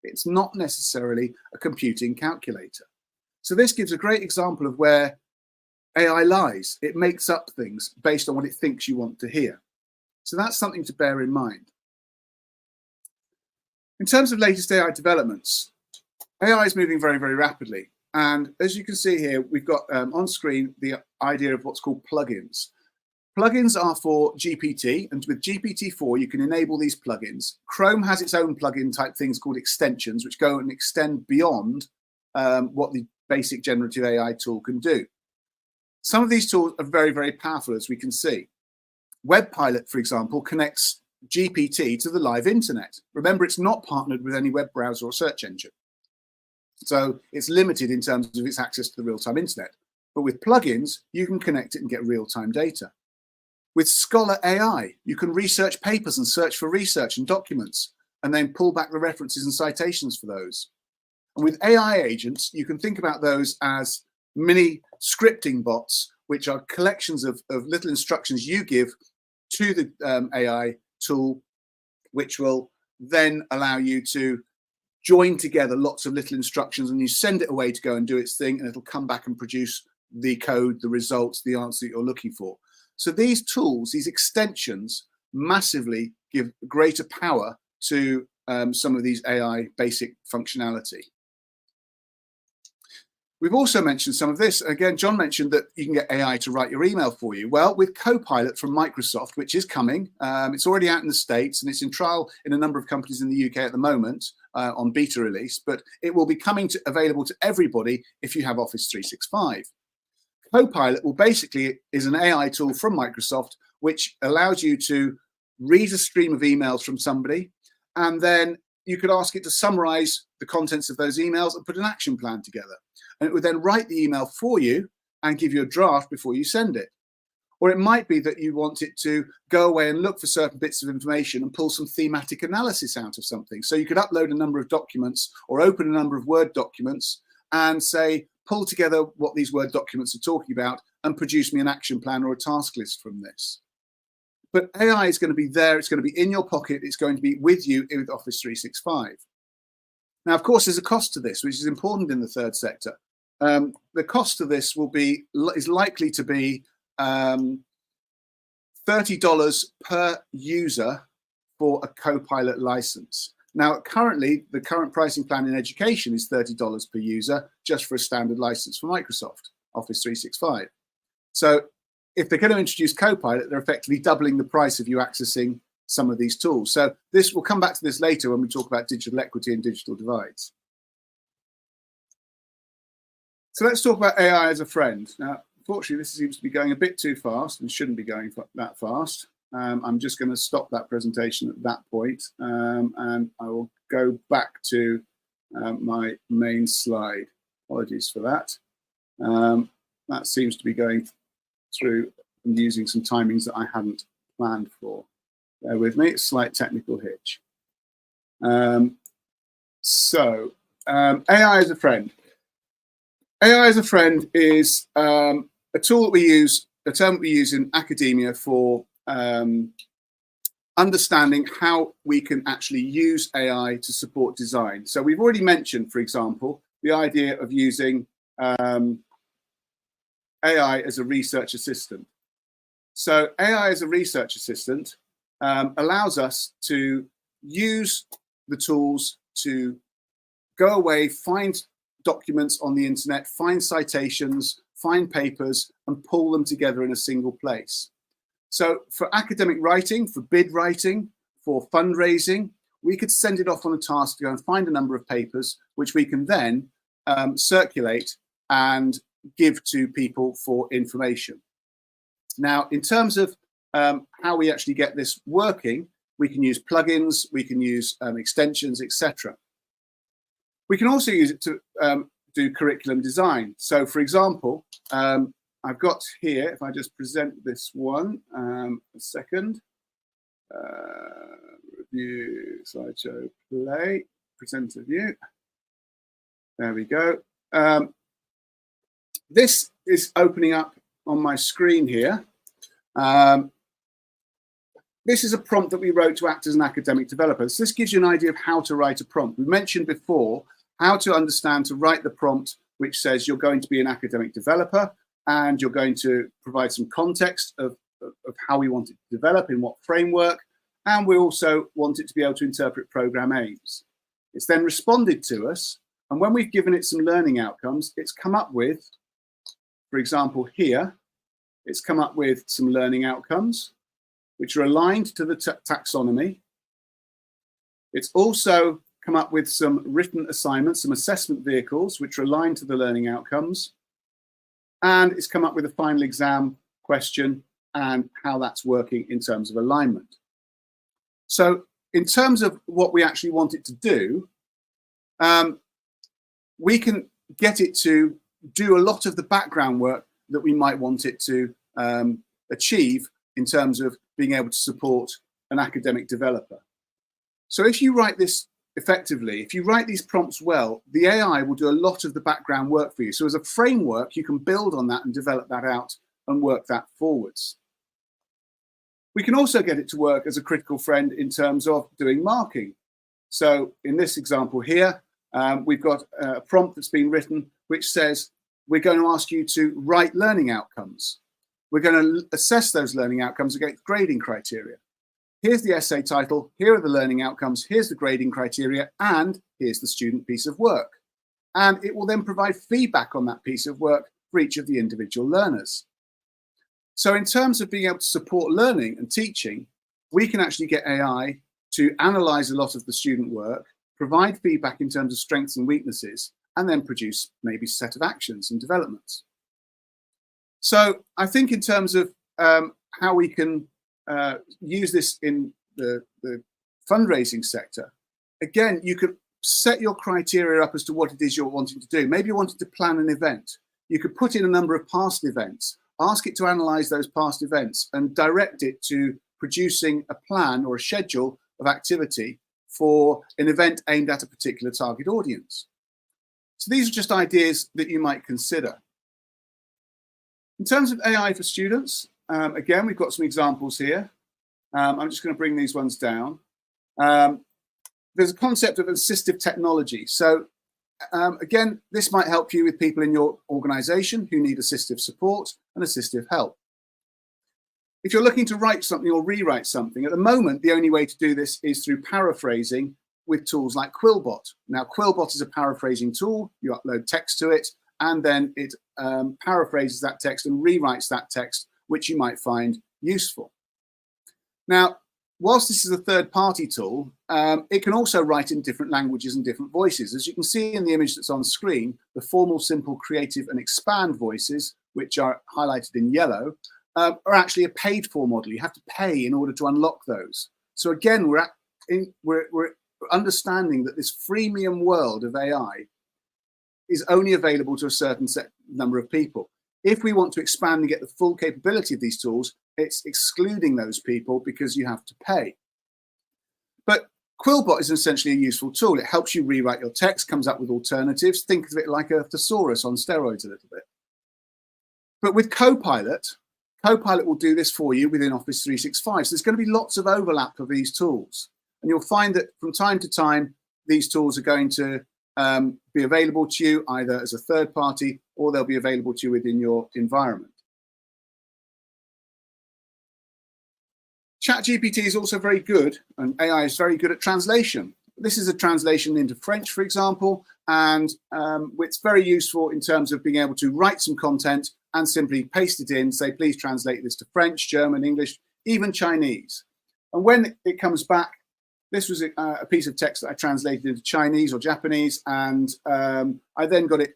It's not necessarily a computing calculator. So this gives a great example of where AI lies. It makes up things based on what it thinks you want to hear. So that's something to bear in mind. In terms of latest AI developments, AI is moving very, very rapidly. And as you can see here, we've got on screen the idea of what's called plugins. Plugins are for GPT, and with GPT-4, you can enable these plugins. Chrome has its own plugin type things called extensions, which go and extend beyond what the basic generative AI tool can do. Some of these tools are very, very powerful, as we can see. WebPilot, for example, connects GPT to the live internet. Remember, it's not partnered with any web browser or search engine. So it's limited in terms of its access to the real-time internet. But with plugins, you can connect it and get real-time data. With Scholar AI, you can research papers and search for research and documents, and then pull back the references and citations for those. And with AI agents, you can think about those as mini scripting bots, which are collections of little instructions you give to the AI tool, which will then allow you to join together lots of little instructions, and you send it away to go and do its thing, and it'll come back and produce the code, the results, the answer that you're looking for. So these tools, these extensions, massively give greater power to some of these AI basic functionality. We've also mentioned some of this. Again, John mentioned that you can get AI to write your email for you. Well, with Copilot from Microsoft, which is coming, it's already out in the States and it's in trial in a number of companies in the UK at the moment on beta release, but it will be coming available to everybody if you have Office 365. Copilot will basically is an AI tool from Microsoft, which allows you to read a stream of emails from somebody, and then you could ask it to summarize the contents of those emails and put an action plan together. And it would then write the email for you and give you a draft before you send it. Or it might be that you want it to go away and look for certain bits of information and pull some thematic analysis out of something. So you could upload a number of documents or open a number of Word documents and say, pull together what these Word documents are talking about and produce me an action plan or a task list from this. But AI is going to be there. It's going to be in your pocket. It's going to be with you with Office 365. Now, of course, there's a cost to this, which is important in the third sector. The cost of this is likely to be $30 per user for a Copilot license. Now, currently, the current pricing plan in education is $30 per user just for a standard license for Microsoft Office 365. So if they're going to introduce Copilot, they're effectively doubling the price of you accessing some of these tools. So this, we'll come back to this later when we talk about digital equity and digital divides. So let's talk about AI as a friend. Now, unfortunately, this seems to be going a bit too fast and shouldn't be going that fast. I'm just going to stop that presentation at that point, and I will go back to my main slide. Apologies for that. That seems to be going through and using some timings that I hadn't planned for. Bear with me, slight technical hitch. AI as a friend. AI as a friend is a tool that we use, a term that we use in academia for understanding how we can actually use AI to support design. So we've already mentioned, for example, the idea of using AI as a research assistant. So AI as a research assistant allows us to use the tools to go away, find documents on the internet, find citations, find papers, and pull them together in a single place. So for academic writing, for bid writing, for fundraising, we could send it off on a task to go and find a number of papers, which we can then circulate and give to people for information. Now, in terms of how we actually get this working, we can use plugins, we can use extensions, etc. We can also use it to do curriculum design. So, for example, I've got here, if I just present this one, a second, review, slideshow, play, presenter view. There we go. This is opening up on my screen here. This is a prompt that we wrote to act as an academic developer. So this gives you an idea of how to write a prompt. We mentioned before how to understand to write the prompt which says you're going to be an academic developer and you're going to provide some context of how we want it to develop, in what framework, and we also want it to be able to interpret program aims. It's then responded to us, and when we've given it some learning outcomes, it's come up with, for example, here, it's come up with some learning outcomes which are aligned to the taxonomy. It's also come up with some written assignments, some assessment vehicles which are aligned to the learning outcomes. And it's come up with a final exam question and how that's working in terms of alignment. So in terms of what we actually want it to do, we can get it to do a lot of the background work that we might want it to achieve in terms of being able to support an academic developer. So if you write this effectively, if you write these prompts well, the AI will do a lot of the background work for you. So as a framework, you can build on that and develop that out and work that forwards. We can also get it to work as a critical friend in terms of doing marking. So in this example here, we've got a prompt that's been written which says, we're going to ask you to write learning outcomes. We're going to assess those learning outcomes against grading criteria. Here's the essay title, here are the learning outcomes, here's the grading criteria, and here's the student piece of work. And it will then provide feedback on that piece of work for each of the individual learners. So in terms of being able to support learning and teaching, we can actually get AI to analyze a lot of the student work, provide feedback in terms of strengths and weaknesses, and then produce maybe a set of actions and developments. So I think in terms of how we can use this in the fundraising sector, again, you could set your criteria up as to what it is you're wanting to do. Maybe you're wanting to plan an event. You could put in a number of past events, ask it to analyze those past events and direct it to producing a plan or a schedule of activity for an event aimed at a particular target audience. So these are just ideas that you might consider. In terms of AI for students, again, we've got some examples here. I'm just going to bring these ones down. There's a concept of assistive technology. So again, this might help you with people in your organization who need assistive support and assistive help. If you're looking to write something or rewrite something, at the moment, the only way to do this is through paraphrasing with tools like Quillbot. Now, Quillbot is a paraphrasing tool. You upload text to it, and then it paraphrases that text and rewrites that text, which you might find useful. Now, whilst this is a third-party tool, it can also write in different languages and different voices. As you can see in the image that's on screen, the formal, simple, creative, and expand voices, which are highlighted in yellow, are actually a paid-for model. You have to pay in order to unlock those. So again, we're understanding that this freemium world of AI is only available to a certain number of people. If we want to expand and get the full capability of these tools, it's excluding those people because you have to pay. But Quillbot is essentially a useful tool. It helps you rewrite your text, comes up with alternatives. Think of it like a thesaurus on steroids a little bit. But with Copilot, Copilot will do this for you within Office 365. So there's going to be lots of overlap of these tools. And you'll find that from time to time, these tools are going to be available to you either as a third party or they'll be available to you within your environment. ChatGPT is also very good, and AI is very good at translation. This is a translation into French, for example, and it's very useful in terms of being able to write some content and simply paste it in, say, please translate this to French, German, English, even Chinese. And when it comes back, this was a piece of text that I translated into Chinese or Japanese, and I then got it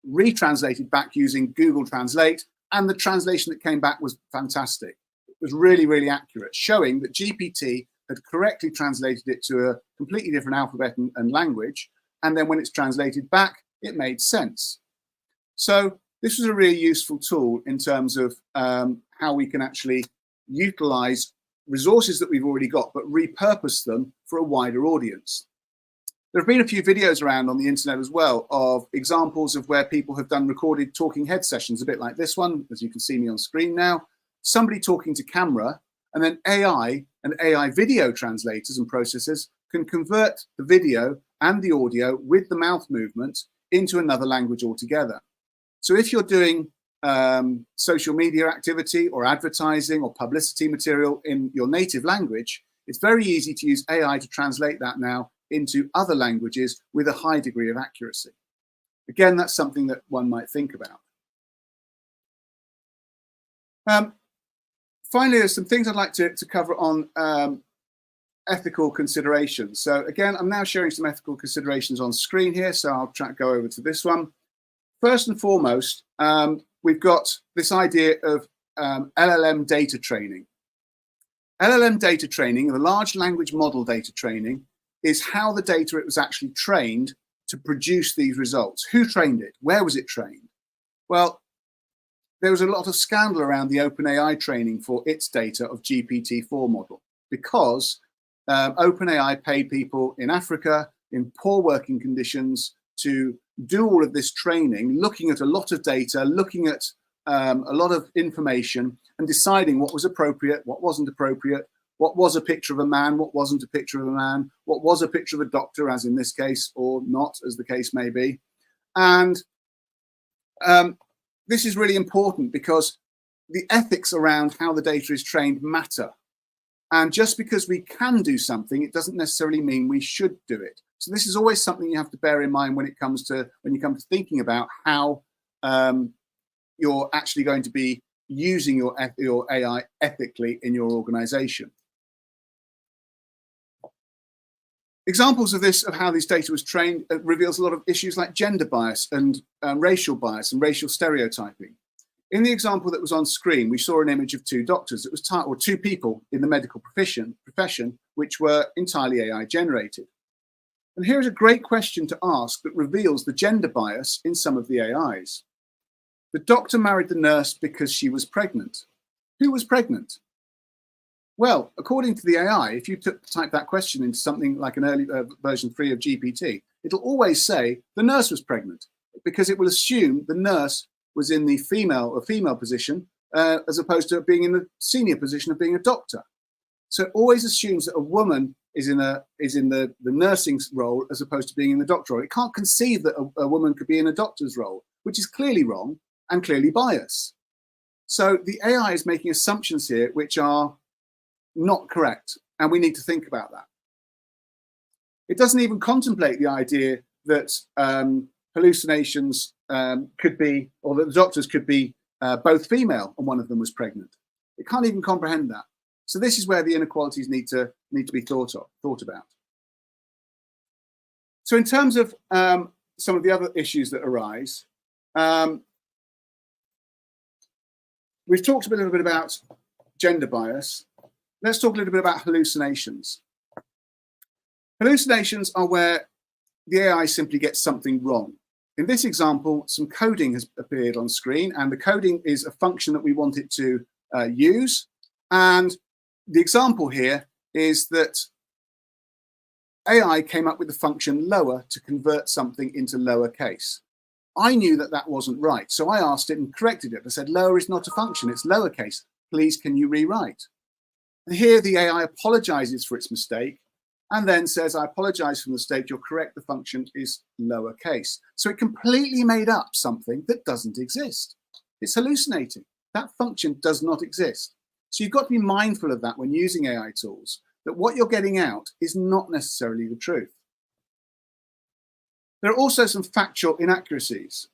retranslated back using Google Translate, and the translation that came back was fantastic. It was really, really accurate, showing that GPT had correctly translated it to a completely different alphabet and language, and then when it's translated back, it made sense. So this was a really useful tool in terms of how we can actually utilize resources that we've already got, but repurpose them for a wider audience. There have been a few videos around on the internet as well of examples of where people have done recorded talking head sessions, a bit like this one, as you can see me on screen now, somebody talking to camera, and then AI and AI video translators and processors can convert the video and the audio with the mouth movement into another language altogether. So if you're doing social media activity or advertising or publicity material in your native language, it's very easy to use AI to translate that now into other languages with a high degree of accuracy. Again, that's something that one might think about. Finally, there's some things I'd like to cover on ethical considerations. So again, I'm now sharing some ethical considerations on screen here, so I'll try to go over to this one. First and foremost, we've got this idea of LLM data training. LLM data training, the large language model data training, is how the data it was actually trained to produce these results. Who trained it? Where was it trained? Well, there was a lot of scandal around the OpenAI training for its data of GPT-4 model because OpenAI paid people in Africa in poor working conditions to do all of this training, looking at a lot of data, looking at a lot of information and deciding what was appropriate, what wasn't appropriate, what was a picture of a man, what wasn't a picture of a man, what was a picture of a doctor, as in this case, or not, as the case may be. And this is really important because the ethics around how the data is trained matter. And just because we can do something, it doesn't necessarily mean we should do it. So this is always something you have to bear in mind when you come to thinking about how you're actually going to be using your AI ethically in your organization. Examples of this, of how this data was trained, reveals a lot of issues like gender bias and racial bias and racial stereotyping. In the example that was on screen, we saw an image of two doctors. It was or two people in the medical profession, which were entirely AI generated. And here's a great question to ask that reveals the gender bias in some of the AIs. The doctor married the nurse because she was pregnant. Who was pregnant? Well, according to the AI, if you type that question into something like an early version 3 of GPT, it'll always say the nurse was pregnant, because it will assume the nurse was in the female position as opposed to being in the senior position of being a doctor. So it always assumes that a woman is in the nursing role as opposed to being in the doctor role. It can't conceive that a woman could be in a doctor's role, which is clearly wrong and clearly biased. So the AI is making assumptions here which are not correct, and we need to think about that. It doesn't even contemplate the idea that hallucinations could be, or that the doctors could be both female and one of them was pregnant. It can't even comprehend that. So this is where the inequalities need to be thought about. So in terms of some of the other issues that arise, we've talked a little bit about gender bias. Let's talk a little bit about hallucinations. Hallucinations are where the AI simply gets something wrong. In this example, some coding has appeared on screen, and the coding is a function that we want it to use. And the example here is that AI came up with the function lower to convert something into lowercase. I knew that that wasn't right, so I asked it and corrected it. I said, lower is not a function, it's lowercase. Please, can you rewrite? And here the AI apologizes for its mistake and then says, I apologize for the mistake, you're correct, the function is lowercase. So it completely made up something that doesn't exist. It's hallucinating. That function does not exist. So you've got to be mindful of that when using AI tools, that what you're getting out is not necessarily the truth. There are also some factual inaccuracies.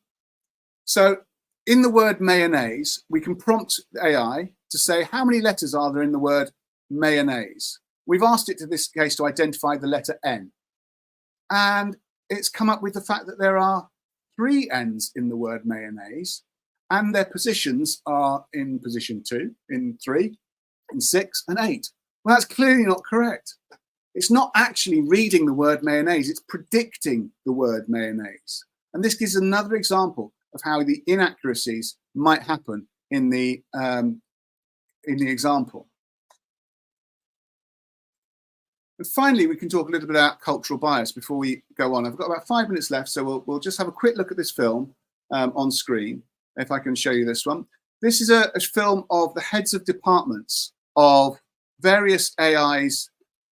So in the word mayonnaise, we can prompt AI to say how many letters are there in the word mayonnaise. We've asked it to this case to identify the letter N. And it's come up with the fact that there are 3 N's in the word mayonnaise, and their positions are in position 2, in 3, in 6, and 8. Well, that's clearly not correct. It's not actually reading the word mayonnaise, it's predicting the word mayonnaise. And this gives another example of how the inaccuracies might happen in the example. And finally, we can talk a little bit about cultural bias before we go on. I've got about 5 minutes left, so we'll just have a quick look at this film on screen, if I can show you this one. This is a film of the heads of departments of various AIs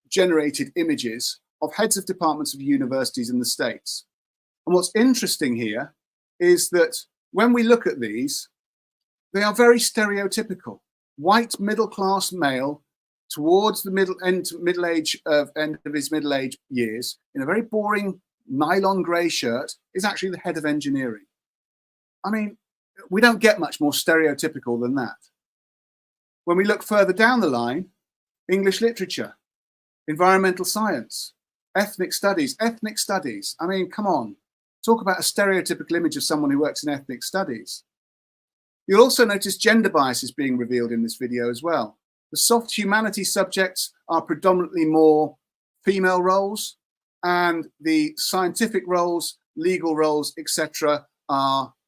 generated images of heads of departments of universities in the States. And what's interesting here is that when we look at these, they are very stereotypical. White middle-class male towards the end of his middle age years in a very boring nylon grey shirt is actually the head of engineering. I mean, we don't get much more stereotypical than that. When we look further down the line, English literature, environmental science, ethnic studies. I mean, come on, talk about a stereotypical image of someone who works in ethnic studies. You'll also notice gender bias is being revealed in this video as well. The soft humanities subjects are predominantly more female roles, and the scientific roles, legal roles, etc.,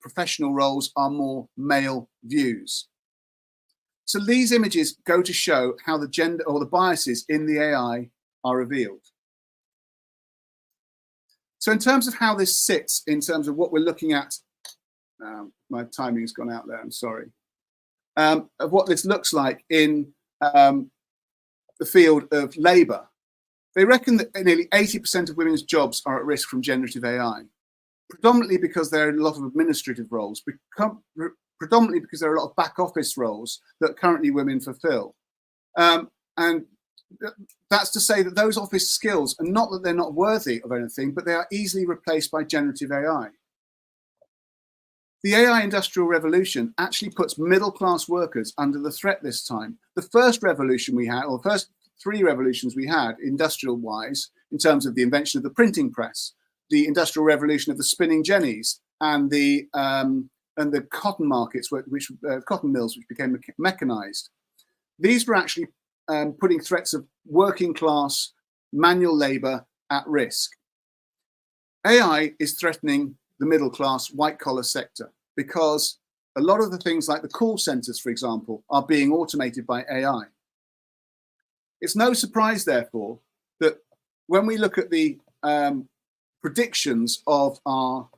professional roles are more male views. So these images go to show how the gender or the biases in the AI are revealed. So in terms of how this sits, in terms of what we're looking at, my timing has gone out there, I'm sorry, of what this looks like in the field of labour. They reckon that nearly 80% of women's jobs are at risk from generative AI, predominantly because there are a lot of administrative roles, predominantly because there are a lot of back office roles that currently women fulfill. And that's to say that those office skills are not that they're not worthy of anything, but they are easily replaced by generative AI. The AI industrial revolution actually puts middle-class workers under the threat this time. The first revolution we had, or the first 3 revolutions we had industrial-wise, in terms of the invention of the printing press, the industrial revolution of the spinning jennies, and the cotton markets, cotton mills, which became mechanized. These were actually putting threats of working-class manual labor at risk. AI is threatening the middle-class white-collar sector because a lot of the things like the call centers, for example, are being automated by AI. It's no surprise, therefore, that when we look at the predictions of our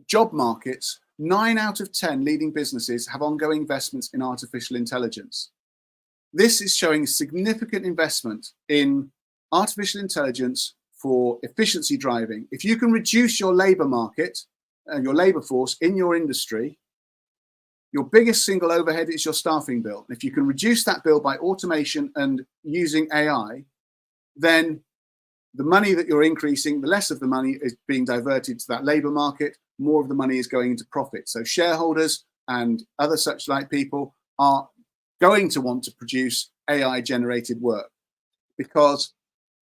job markets, 9 out of 10 leading businesses have ongoing investments in artificial intelligence. This is showing significant investment in artificial intelligence for efficiency driving. If you can reduce your labor market and your labor force in your industry, your biggest single overhead is your staffing bill. If you can reduce that bill by automation and using AI, then the money that you're increasing, the less of the money is being diverted to that labor market, more of the money is going into profit. So shareholders and other such like people are going to want to produce AI generated work because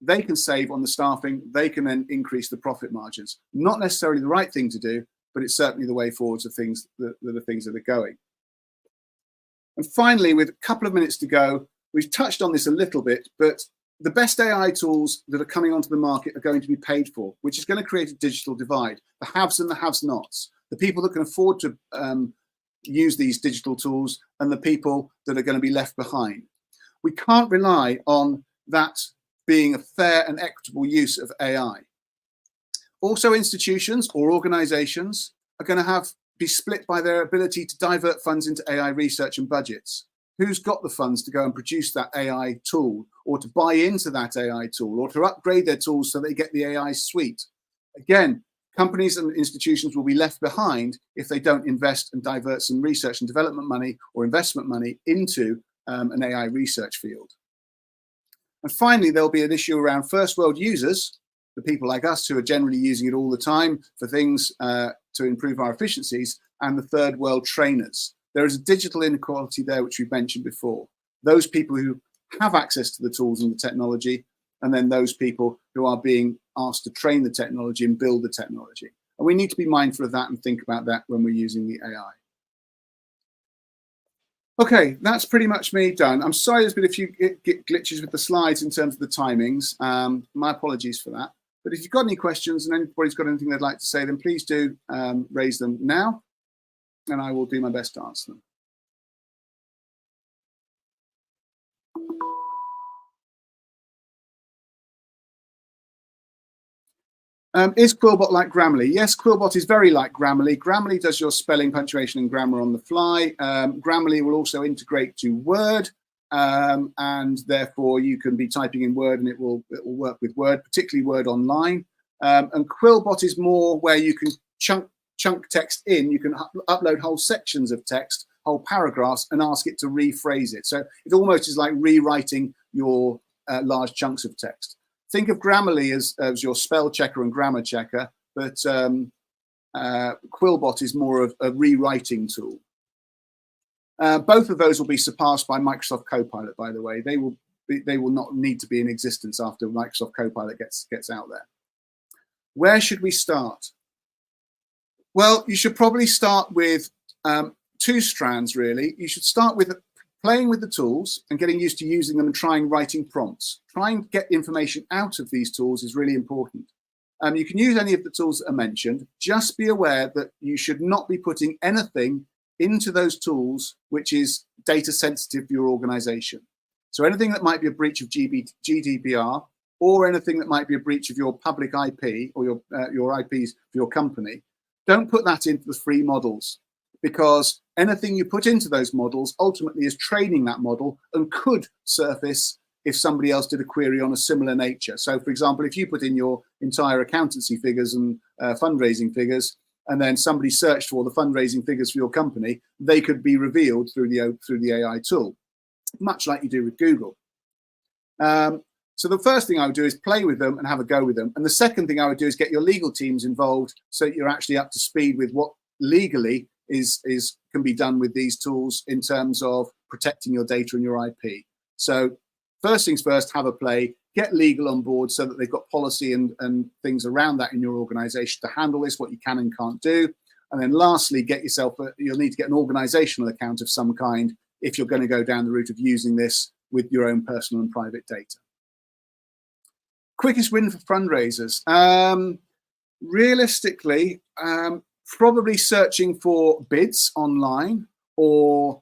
they can save on the staffing, they can then increase the profit margins. Not necessarily the right thing to do, but it's certainly the way forward to things that are things that are going. And finally, with a couple of minutes to go, we've touched on this a little bit, but the best AI tools that are coming onto the market are going to be paid for, which is going to create a digital divide. The haves and the have-nots, the people that can afford to use these digital tools and the people that are going to be left behind. We can't rely on that being a fair and equitable use of AI. Also, institutions or organizations are going to be split by their ability to divert funds into AI research and budgets. Who's got the funds to go and produce that AI tool or to buy into that AI tool or to upgrade their tools so they get the AI suite? Again, companies and institutions will be left behind if they don't invest and divert some research and development money or investment money into an AI research field. And finally, there'll be an issue around first world users, the people like us who are generally using it all the time for things to improve our efficiencies, and the third world trainers. There is a digital inequality there, which we've mentioned before. Those people who have access to the tools and the technology, and then those people who are being asked to train the technology and build the technology. And we need to be mindful of that and think about that when we're using the AI. Okay, that's pretty much me done. I'm sorry there's been a few glitches with the slides in terms of the timings. My apologies for that. But if you've got any questions and anybody's got anything they'd like to say, then please do raise them now, and I will do my best to answer them. Is Quillbot like Grammarly? Yes, Quillbot is very like Grammarly. Grammarly does your spelling, punctuation, and grammar on the fly. Grammarly will also integrate to Word, and therefore you can be typing in Word and it will work with Word, particularly Word Online. And Quillbot is more where you can chunk text in. You can upload whole sections of text, whole paragraphs, and ask it to rephrase it. So it almost is like rewriting your large chunks of text. Think of Grammarly as your spell checker and grammar checker, but Quillbot is more of a rewriting tool. Both of those will be surpassed by Microsoft Copilot, by the way. They will not need to be in existence after Microsoft Copilot gets out there. Where should we start? Well, you should probably start with two strands, really. You should start with playing with the tools and getting used to using them and trying writing prompts. Trying to get information out of these tools is really important. You can use any of the tools that are mentioned. Just be aware that you should not be putting anything into those tools which is data sensitive for your organization. So anything that might be a breach of GDPR or anything that might be a breach of your public IP or your IPs for your company, don't put that into the free models, because anything you put into those models ultimately is training that model and could surface if somebody else did a query on a similar nature. So, for example, if you put in your entire accountancy figures and fundraising figures, and then somebody searched for the fundraising figures for your company, they could be revealed through the AI tool, much like you do with Google. So the first thing I would do is play with them and have a go with them. And the second thing I would do is get your legal teams involved so that you're actually up to speed with what legally can be done with these tools in terms of protecting your data and your IP. So first things first, have a play, get legal on board so that they've got policy and things around that in your organization to handle this, what you can and can't do. And then lastly, you'll need to get an organizational account of some kind if you're going to go down the route of using this with your own personal and private data. Quickest win for fundraisers. Realistically, probably searching for bids online or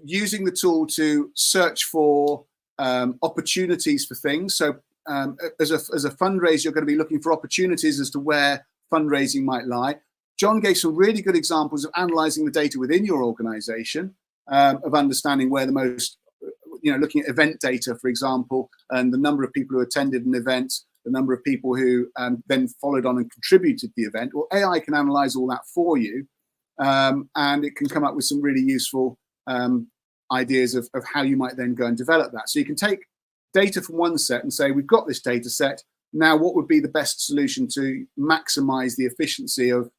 using the tool to search for opportunities for things. So as a fundraiser, you're going to be looking for opportunities as to where fundraising might lie. John gave some really good examples of analysing the data within your organisation, of understanding where the most, looking at event data, for example, and the number of people who attended an event, the number of people who then followed on and contributed to the event. Well, AI can analyse all that for you, and it can come up with some really useful ideas of how you might then go and develop that. So you can take data from one set and say, we've got this data set. Now, what would be the best solution to maximise the efficiency of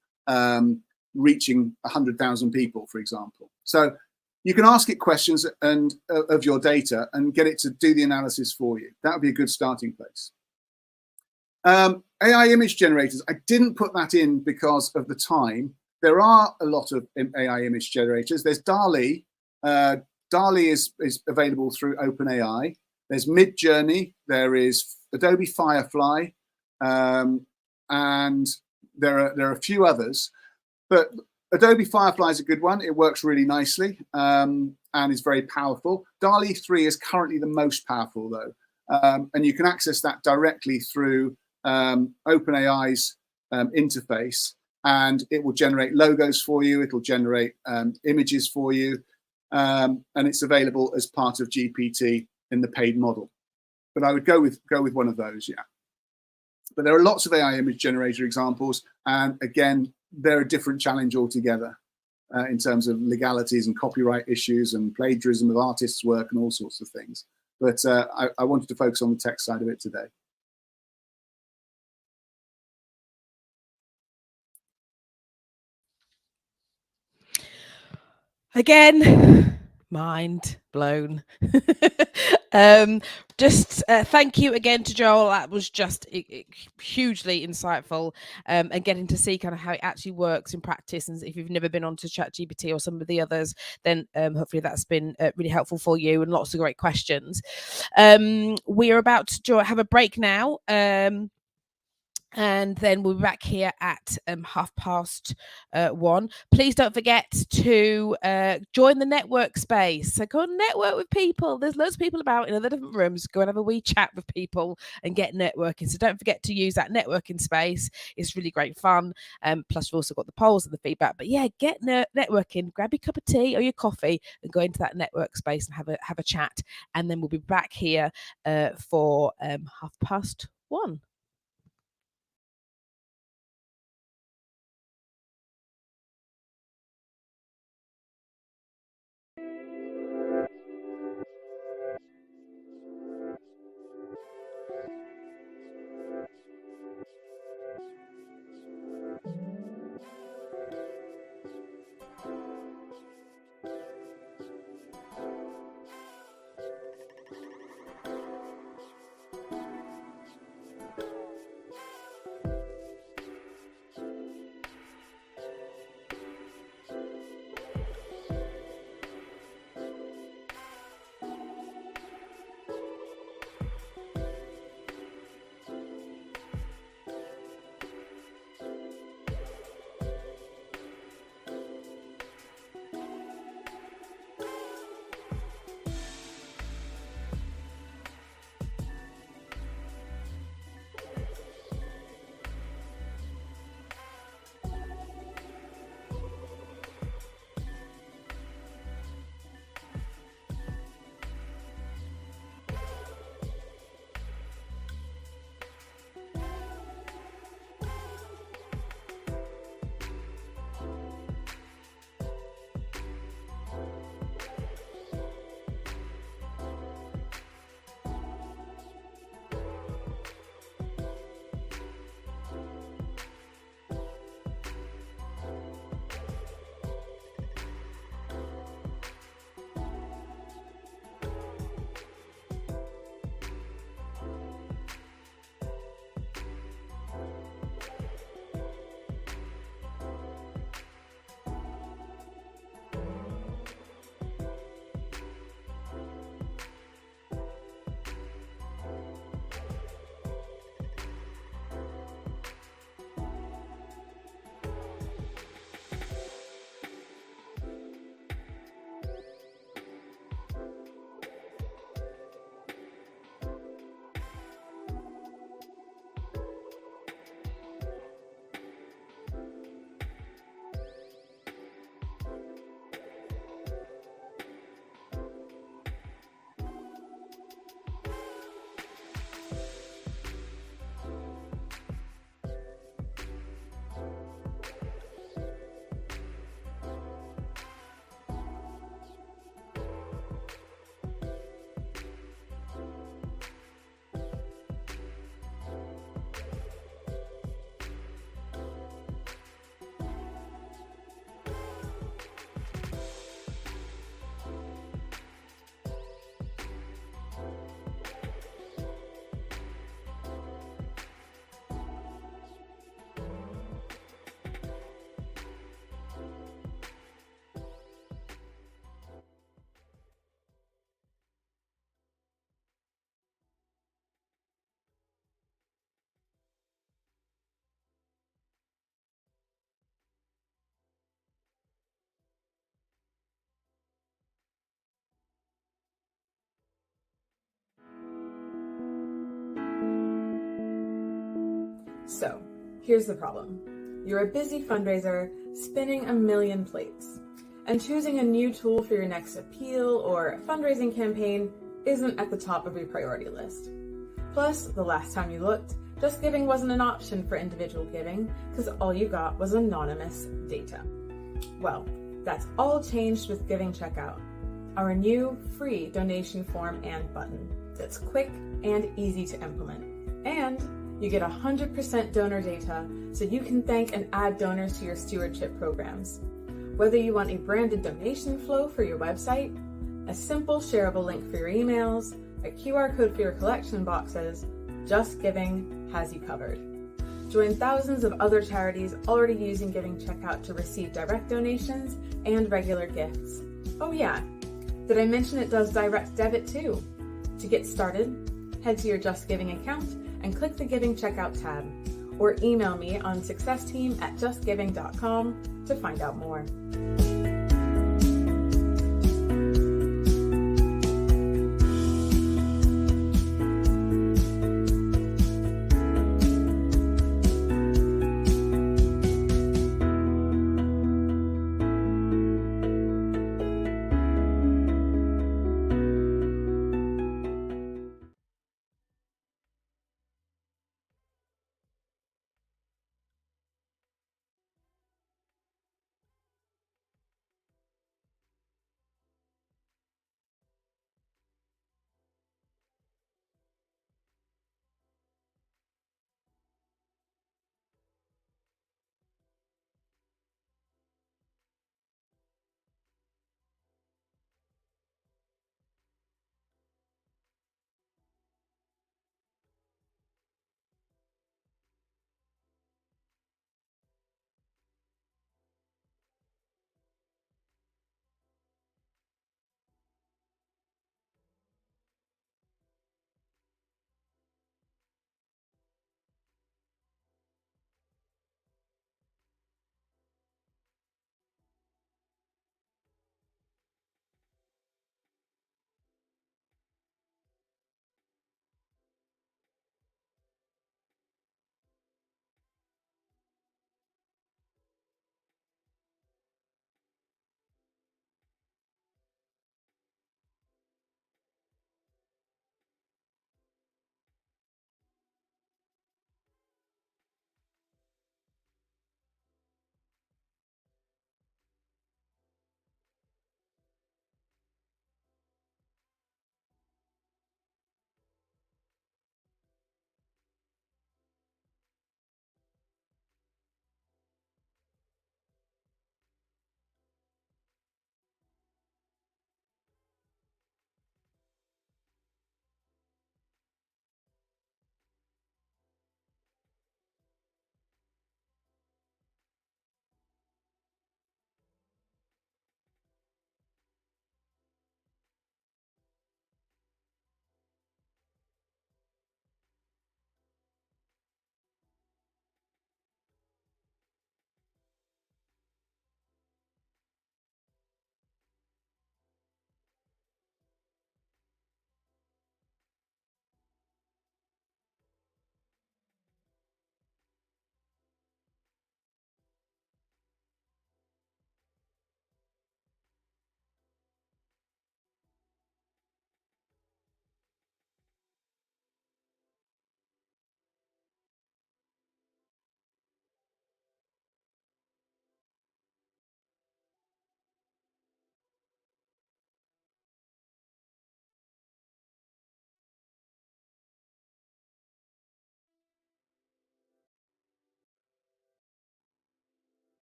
reaching 100,000 people, for example? So you can ask it questions of your data and get it to do the analysis for you. That would be a good starting place. AI image generators, I didn't put that in because of the time. There are a lot of AI image generators. There's DALL-E. DALL-E is available through OpenAI. There's Midjourney. There is Adobe Firefly, and there are a few others. But Adobe Firefly is a good one. It works really nicely and is very powerful. DALL-E 3 is currently the most powerful, though, and you can access that directly through OpenAI's interface, and it will generate logos for you. It'll generate images for you, and it's available as part of GPT in the paid model. But I would go with one of those, yeah. But there are lots of AI image generator examples, and again, they're a different challenge altogether in terms of legalities and copyright issues and plagiarism of artists' work and all sorts of things. But I wanted to focus on the tech side of it today. Again, mind blown. Just thank you again to Joel. That was just hugely insightful, and getting to see kind of how it actually works in practice. And if you've never been onto ChatGPT or some of the others, then hopefully that's been really helpful for you, and lots of great questions. We are about to have a break now. And then we'll be back here at 1:30. Please don't forget to join the network space. So go and network with people. There's loads of people about in other different rooms. Go and have a wee chat with people and get networking. So don't forget to use that networking space. It's really great fun. Plus, we've also got the polls and the feedback. But yeah, get networking. Grab your cup of tea or your coffee and go into that network space and have a chat. And then we'll be back here for 1:30. So, here's the problem. You're a busy fundraiser spinning a million plates, and choosing a new tool for your next appeal or fundraising campaign isn't at the top of your priority list. Plus, the last time you looked, Just Giving wasn't an option for individual giving because all you got was anonymous data. Well, that's all changed with Giving Checkout, our new free donation form and button that's quick and easy to implement. And you get 100% donor data so you can thank and add donors to your stewardship programs. Whether you want a branded donation flow for your website, a simple shareable link for your emails, a QR code for your collection boxes, Just Giving has you covered. Join thousands of other charities already using Giving Checkout to receive direct donations and regular gifts. Oh yeah, did I mention it does direct debit too? To get started, head to your Just Giving account and click the Giving Checkout tab, or email me on successteam@justgiving.com to find out more.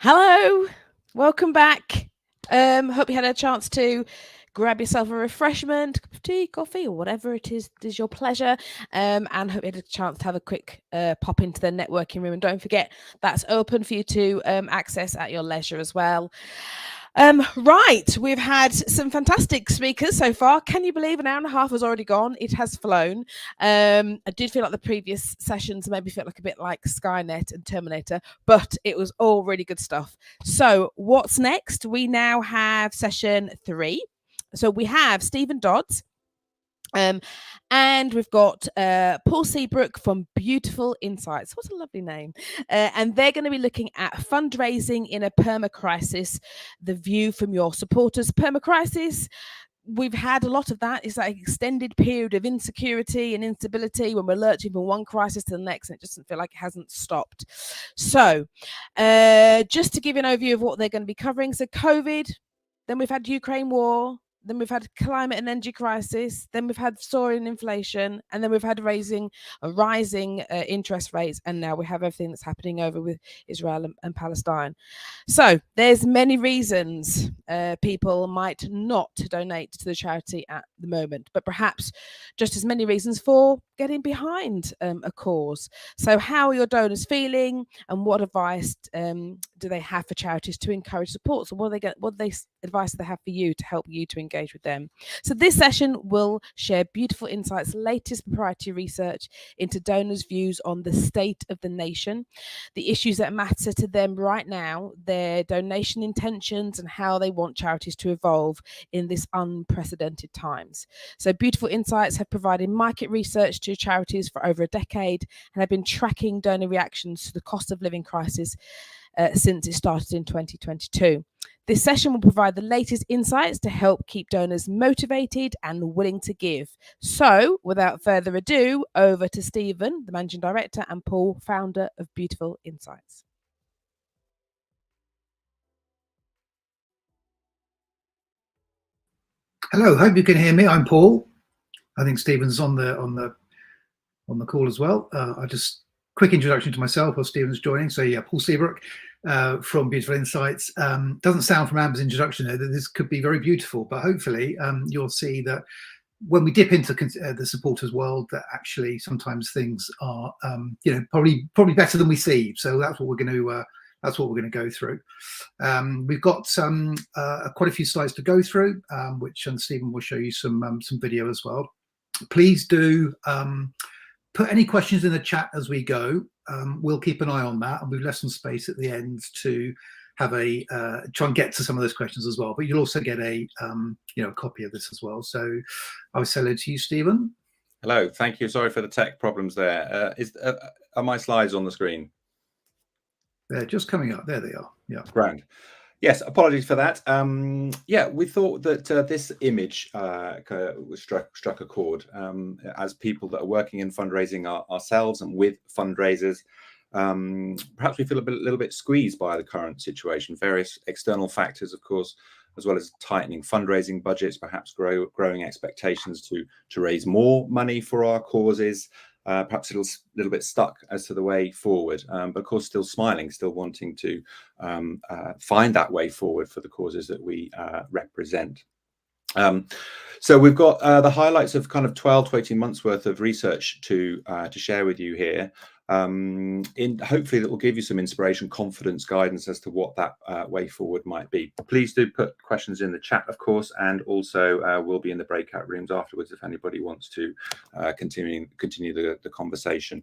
Hello, welcome back. Hope you had a chance to grab yourself a refreshment, cup of tea, coffee, or whatever it is your pleasure. And hope you had a chance to have a quick pop into the networking room. And don't forget, that's open for you to access at your leisure as well. Right, we've had some fantastic speakers so far. Can you believe an hour and a half has already gone? It has flown. I did feel like the previous sessions maybe felt like a bit like Skynet and Terminator, but it was all really good stuff. So what's next? We now have session 3. So we have Stephen Dodds. And we've got Paul Seabrook from Beautiful Insights. What a lovely name. And they're going to be looking at fundraising in a perma-crisis, the view from your supporters. Perma-crisis, we've had a lot of that. It's like extended period of insecurity and instability when we're lurching from one crisis to the next, and it doesn't feel like it hasn't stopped. So just to give you an overview of what they're going to be covering. So COVID, then we've had Ukraine war, then we've had climate and energy crisis, then we've had soaring inflation, and then we've had rising interest rates, and now we have everything that's happening over with Israel and Palestine. So there's many reasons people might not donate to the charity at the moment, but perhaps just as many reasons for getting behind a cause. So how are your donors feeling, and what advice do they have for charities to encourage support? So what advice do they have for you to help you to engage with them? So this session will share Beautiful Insights' latest proprietary research into donors' views on the state of the nation, the issues that matter to them right now, their donation intentions, and how they want charities to evolve in this unprecedented times. So Beautiful Insights have provided market research to charities for over a decade and have been tracking donor reactions to the cost of living crisis since it started in 2022. This session will provide the latest insights to help keep donors motivated and willing to give. So, without further ado, over to Stephen, the Managing Director, and Paul, founder of Beautiful Insights. Hello, hope you can hear me. I'm Paul. I think Stephen's on the call as well. I just quick introduction to myself while Stephen's joining. So yeah, Paul Seabrook from Beautiful Insights. Doesn't sound from Amber's introduction there that this could be very beautiful, but hopefully you'll see that when we dip into the supporters world, that actually sometimes things are probably better than we see. So that's what we're going to go through. We've got quite a few slides to go through, which Stephen will show you some video as well. Please do put any questions in the chat as we go. We'll keep an eye on that, and we've left some space at the end to have try and get to some of those questions as well. But you'll also get a copy of this as well. So I will say hello to you, Stephen. Hello, thank you. Sorry for the tech problems there. Are my slides on the screen? They're just coming up. There they are. Yeah. Grand. Yes, apologies for that. Yeah, we thought that this image struck a chord. As people that are working in fundraising ourselves and with fundraisers, perhaps we feel a little bit squeezed by the current situation. Various external factors, of course, as well as tightening fundraising budgets, perhaps growing expectations to raise more money for our causes. Perhaps a little bit stuck as to the way forward, but of course still smiling, still wanting to find that way forward for the causes that we represent. So we've got the highlights of kind of 12 to 18 months worth of research to share with you here. Hopefully that will give you some inspiration, confidence, guidance as to what that way forward might be. Please do put questions in the chat, of course, and also we'll be in the breakout rooms afterwards if anybody wants to continue the conversation.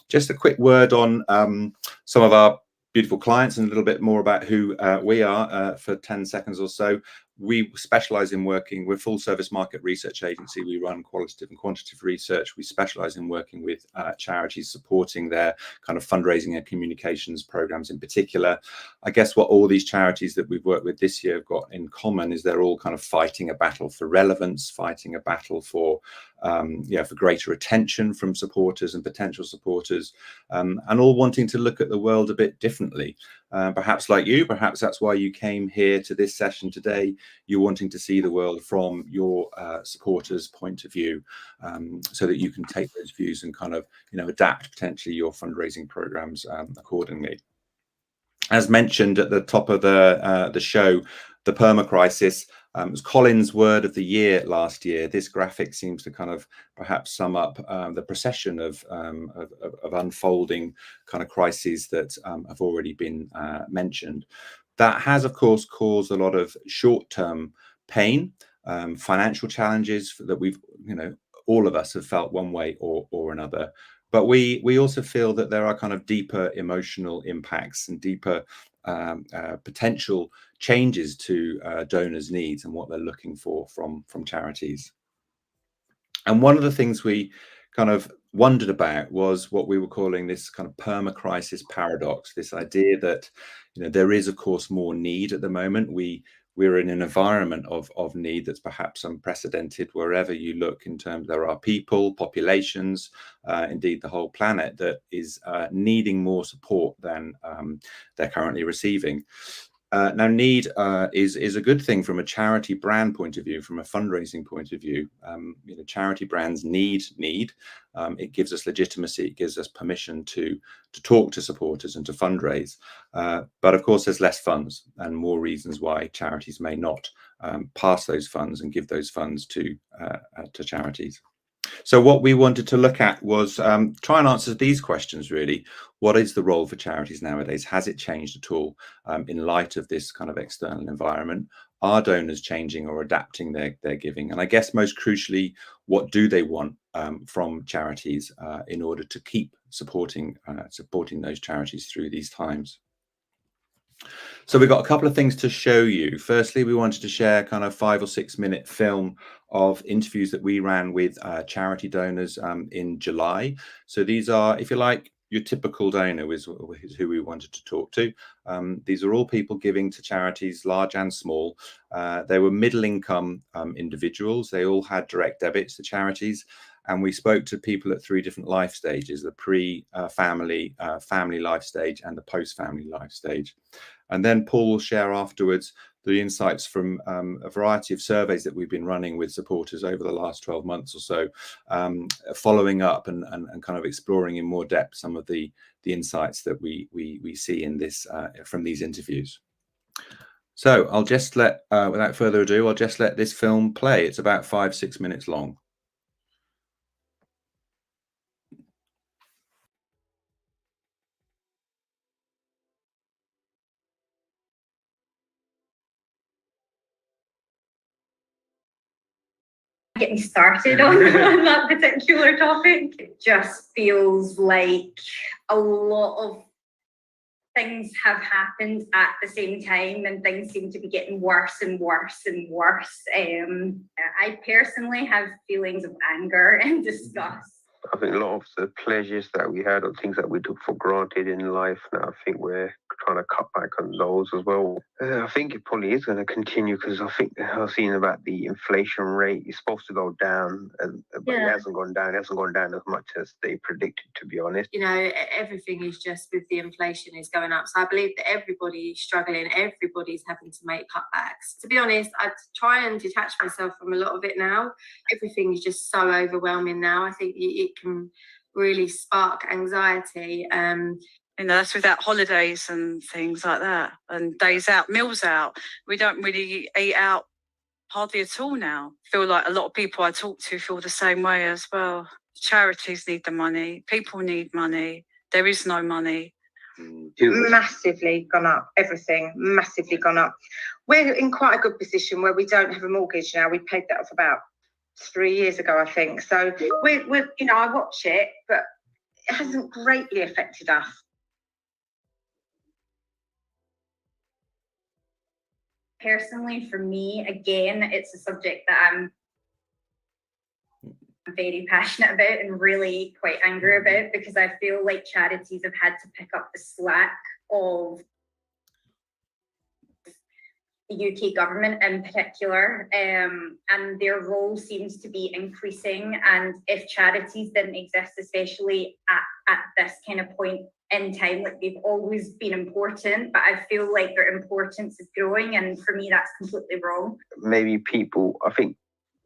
Just a quick word on some of our beautiful clients and a little bit more about who we are for 10 seconds or so. We specialize in working with full service market research agency. We run qualitative and quantitative research. We specialize in working with charities, supporting their kind of fundraising and communications programs in particular. I guess what all these charities that we've worked with this year have got in common is they're all kind of fighting a battle for relevance, fighting a battle for for greater attention from supporters and potential supporters, and all wanting to look at the world a bit differently. Perhaps like you, perhaps that's why you came here to this session today. You're wanting to see the world from your supporters' point of view, so that you can take those views and kind of adapt potentially your fundraising programs accordingly. as mentioned at the top of the show, the perma crisis was Colin's word of the year last year. This graphic seems to kind of perhaps sum up the procession of unfolding kind of crises that have already been mentioned. That has, of course, caused a lot of short-term pain, financial challenges that we've, all of us have felt one way or another. But we also feel that there are kind of deeper emotional impacts and deeper potential changes to donors' needs and what they're looking for from charities. And one of the things we kind of wondered about was what we were calling this kind of perma-crisis paradox, this idea that there is, of course, more need at the moment. We're in an environment of need that's perhaps unprecedented wherever you look. In terms, there are people, populations, indeed the whole planet that is needing more support than they're currently receiving. Now, need is a good thing from a charity brand point of view, from a fundraising point of view. Charity brands need. It gives us legitimacy. It gives us permission to talk to supporters and to fundraise. But of course, there's less funds and more reasons why charities may not pass those funds and give those funds to charities. So what we wanted to look at was try and answer these questions, really. What is the role for charities nowadays? Has it changed at all in light of this kind of external environment? Are donors changing or adapting their giving? And I guess most crucially, what do they want from charities in order to keep supporting those charities through these times? So we've got a couple of things to show you. Firstly, we wanted to share kind of 5 or 6 minute film of interviews that we ran with charity donors in July. So these are, if you like, your typical donor is who we wanted to talk to. These are all people giving to charities, large and small. They were middle income individuals. They all had direct debits to charities. And we spoke to people at 3 different life stages: the pre-family, family life stage, and the post-family life stage. And then Paul will share afterwards the insights from a variety of surveys that we've been running with supporters over the last 12 months or so, following up and kind of exploring in more depth some of the insights that we see in this from these interviews. So I'll just without further ado, I'll just let this film play. It's about 5-6 minutes long. Getting started on that particular topic. It just feels like a lot of things have happened at the same time, and things seem to be getting worse and worse and worse. I personally have feelings of anger and disgust. I think a lot of the pleasures that we had or things that we took for granted in life now, I think we're trying to cut back on those as well. I think it probably is going to continue, because I think I've seen about the inflation rate is supposed to go down, but it hasn't gone down. It hasn't gone down as much as they predicted, to be honest. Everything is just, with the inflation, is going up. So I believe that everybody's struggling. Everybody's having to make cutbacks. To be honest, I try and detach myself from a lot of it now. Everything is just so overwhelming now. I think it can really spark anxiety. That's without holidays and things like that, and days out, meals out. We don't really eat out hardly at all now. I feel like a lot of people I talk to feel the same way as well. Charities need the money. People need money. There is no money. Massively gone up. Everything massively gone up. We're in quite a good position where we don't have a mortgage now. We paid that off about 3 years ago, I think. So we're I watch it, but it hasn't greatly affected us. Personally, for me, again, it's a subject that I'm very passionate about and really quite angry about, because I feel like charities have had to pick up the slack of the UK government in particular, and their role seems to be increasing. And if charities didn't exist, especially at this kind of point in time, like, they've always been important, but I feel like their importance is growing, and for me that's completely wrong. Maybe people, I think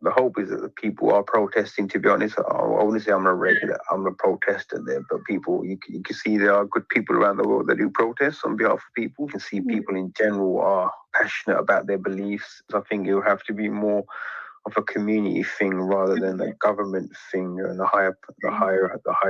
the hope is that the people are protesting. To be honest, I wouldn't say I'm a protester there, but people, you can see there are good people around the world that do protest on behalf of people. You can see people in general are passionate about their beliefs. I think it will have to be more of a community thing rather than a government thing, and the higher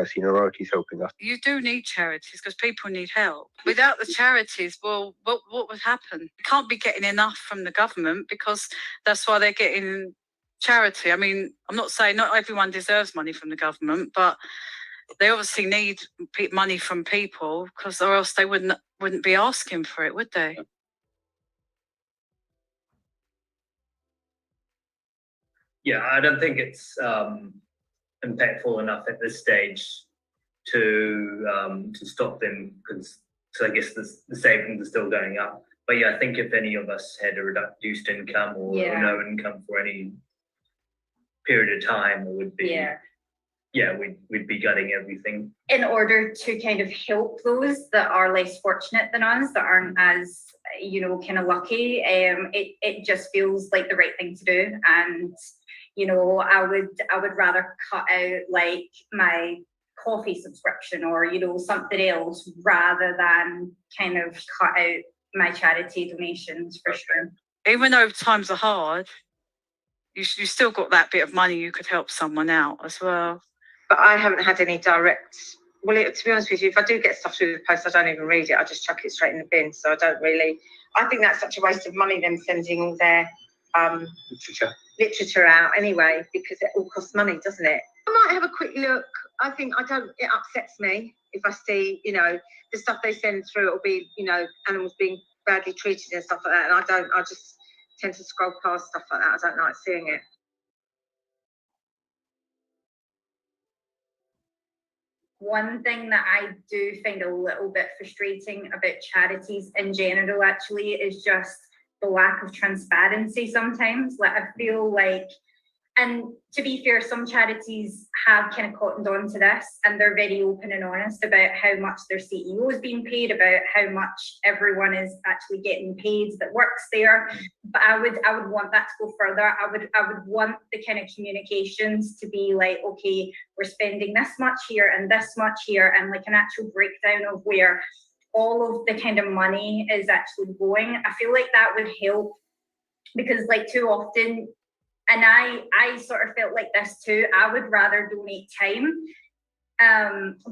seniority is helping us. You do need charities because people need help. Without the charities, well, what would happen? You can't be getting enough from the government because that's why they're getting charity. I mean, I'm not saying not everyone deserves money from the government, but they obviously need money from people because, or else they wouldn't be asking for it, would they? Yeah, I don't think it's impactful enough at this stage to stop them, because I guess the savings are still going up. But yeah, I think if any of us had a reduced income or no income for any period of time, it would be we'd be gutting everything. In order to kind of help those that are less fortunate than us, that aren't as, you know, kind of lucky, it just feels like the right thing to do. And you know, I would rather cut out like my coffee subscription or, you know, something else rather than kind of cut out my charity donations, for sure. Even though times are hard, you still got that bit of money you could help someone out as well. But I haven't had any direct. Well, to be honest with you, if I do get stuff through the post, I don't even read it. I just chuck it straight in the bin. So I don't really. I think that's such a waste of money, them sending all their literature out anyway, because it all costs money, doesn't it? I might have a quick look. I think it upsets me if I see, you know, the stuff they send through. It'll be, you know, animals being badly treated and stuff like that. And I just tend to scroll past stuff like that. I don't like seeing it. One thing that I do find a little bit frustrating about charities in general, actually, is just the lack of transparency sometimes. Like, I feel like, and to be fair, some charities have kind of cottoned on to this, and they're very open and honest about how much their CEO is being paid, about how much everyone is actually getting paid that works there. But I would want that to go further. I would want the kind of communications to be like, okay, we're spending this much here and this much here, and like an actual breakdown of where all of the kind of money is actually going. I feel like that would help, because like too often, and I sort of felt like this too, I would rather donate time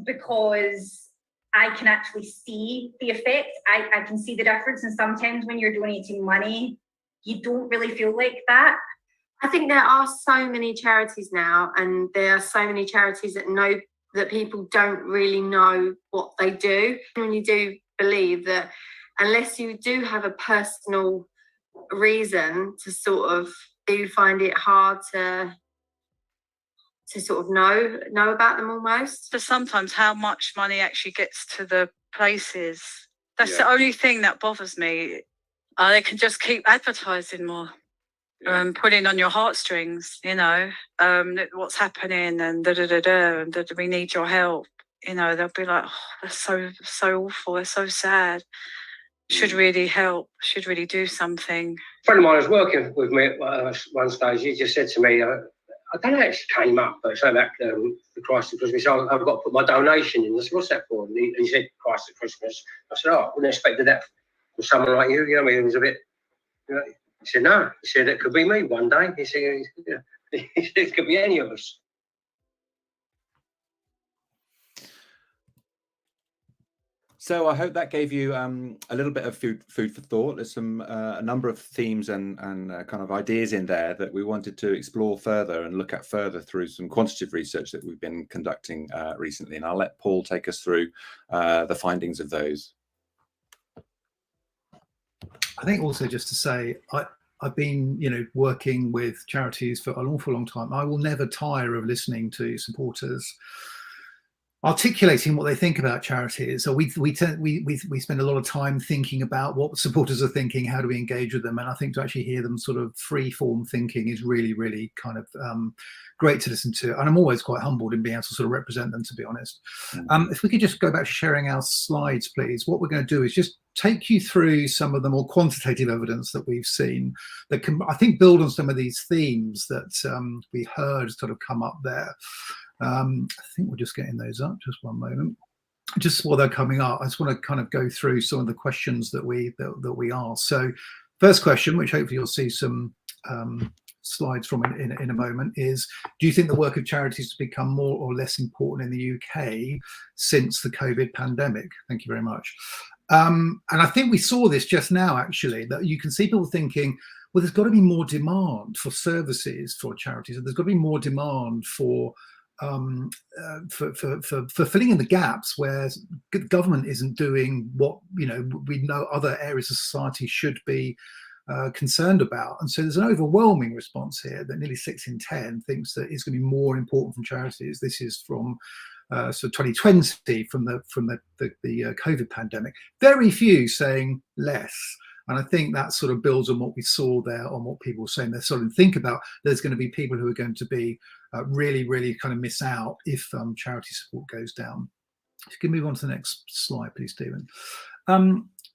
because I can actually see the effect. I can see the difference. And sometimes when you're donating money, you don't really feel like that. I think there are so many charities now, and there are so many charities that people don't really know what they do. I really do believe that unless you do have a personal reason to sort of, do find it hard to sort of know about them almost. So sometimes how much money actually gets to the places. That's the only thing that bothers me. They can just keep advertising more. Putting on your heartstrings, you know, what's happening and and we need your help. You know, they'll be like, oh, that's so awful, that's so sad. Should really help, should really do something. A friend of mine was working with me at one stage. He just said to me, I don't know how it came up, but something about the Christ at Christmas. I've got to put my donation in. I said, what's that for? And he said, Christ at Christmas. I said, oh, I wouldn't expect that from someone like you. You know what I mean? He was a bit, you know. He said, no. He said, it could be me one day. He said, it could be any of us. So I hope that gave you a little bit of food for thought. There's a number of themes and kind of ideas in there that we wanted to explore further and look at further through some quantitative research that we've been conducting recently. And I'll let Paul take us through the findings of those. I think also just to say, I've been, you know, working with charities for an awful long time. I will never tire of listening to supporters articulating what they think about charities. So we spend a lot of time thinking about what supporters are thinking, how do we engage with them, and I think to actually hear them sort of free form thinking is really, really kind of great to listen to, and I'm always quite humbled in being able to sort of represent them, to be honest. If we could just go back to sharing our slides, please. What we're going to do is just take you through some of the more quantitative evidence that we've seen that can, I think, build on some of these themes that we heard sort of come up there. I think we're just getting those up, just one moment. Just while they're coming up, I just want to kind of go through some of the questions that we asked. So first question, which hopefully you'll see some slides from in a moment, is do you think the work of charities has become more or less important in the UK since the COVID pandemic? Thank you very much. And I think we saw this just now, actually, that you can see people thinking, well, there's got to be more demand for services for charities, and there's got to be more demand for filling in the gaps where the government isn't doing what, you know, we know other areas of society should be concerned about. And so there's an overwhelming response here that nearly 6 in 10 thinks that it's going to be more important from charities. This is from so 2020, from the COVID pandemic. Very few saying less. And I think that sort of builds on what we saw there, on what people were saying. They're starting to think about there's going to be people who are going to be really kind of miss out if charity support goes down. If you can move on to the next slide, please, Stephen.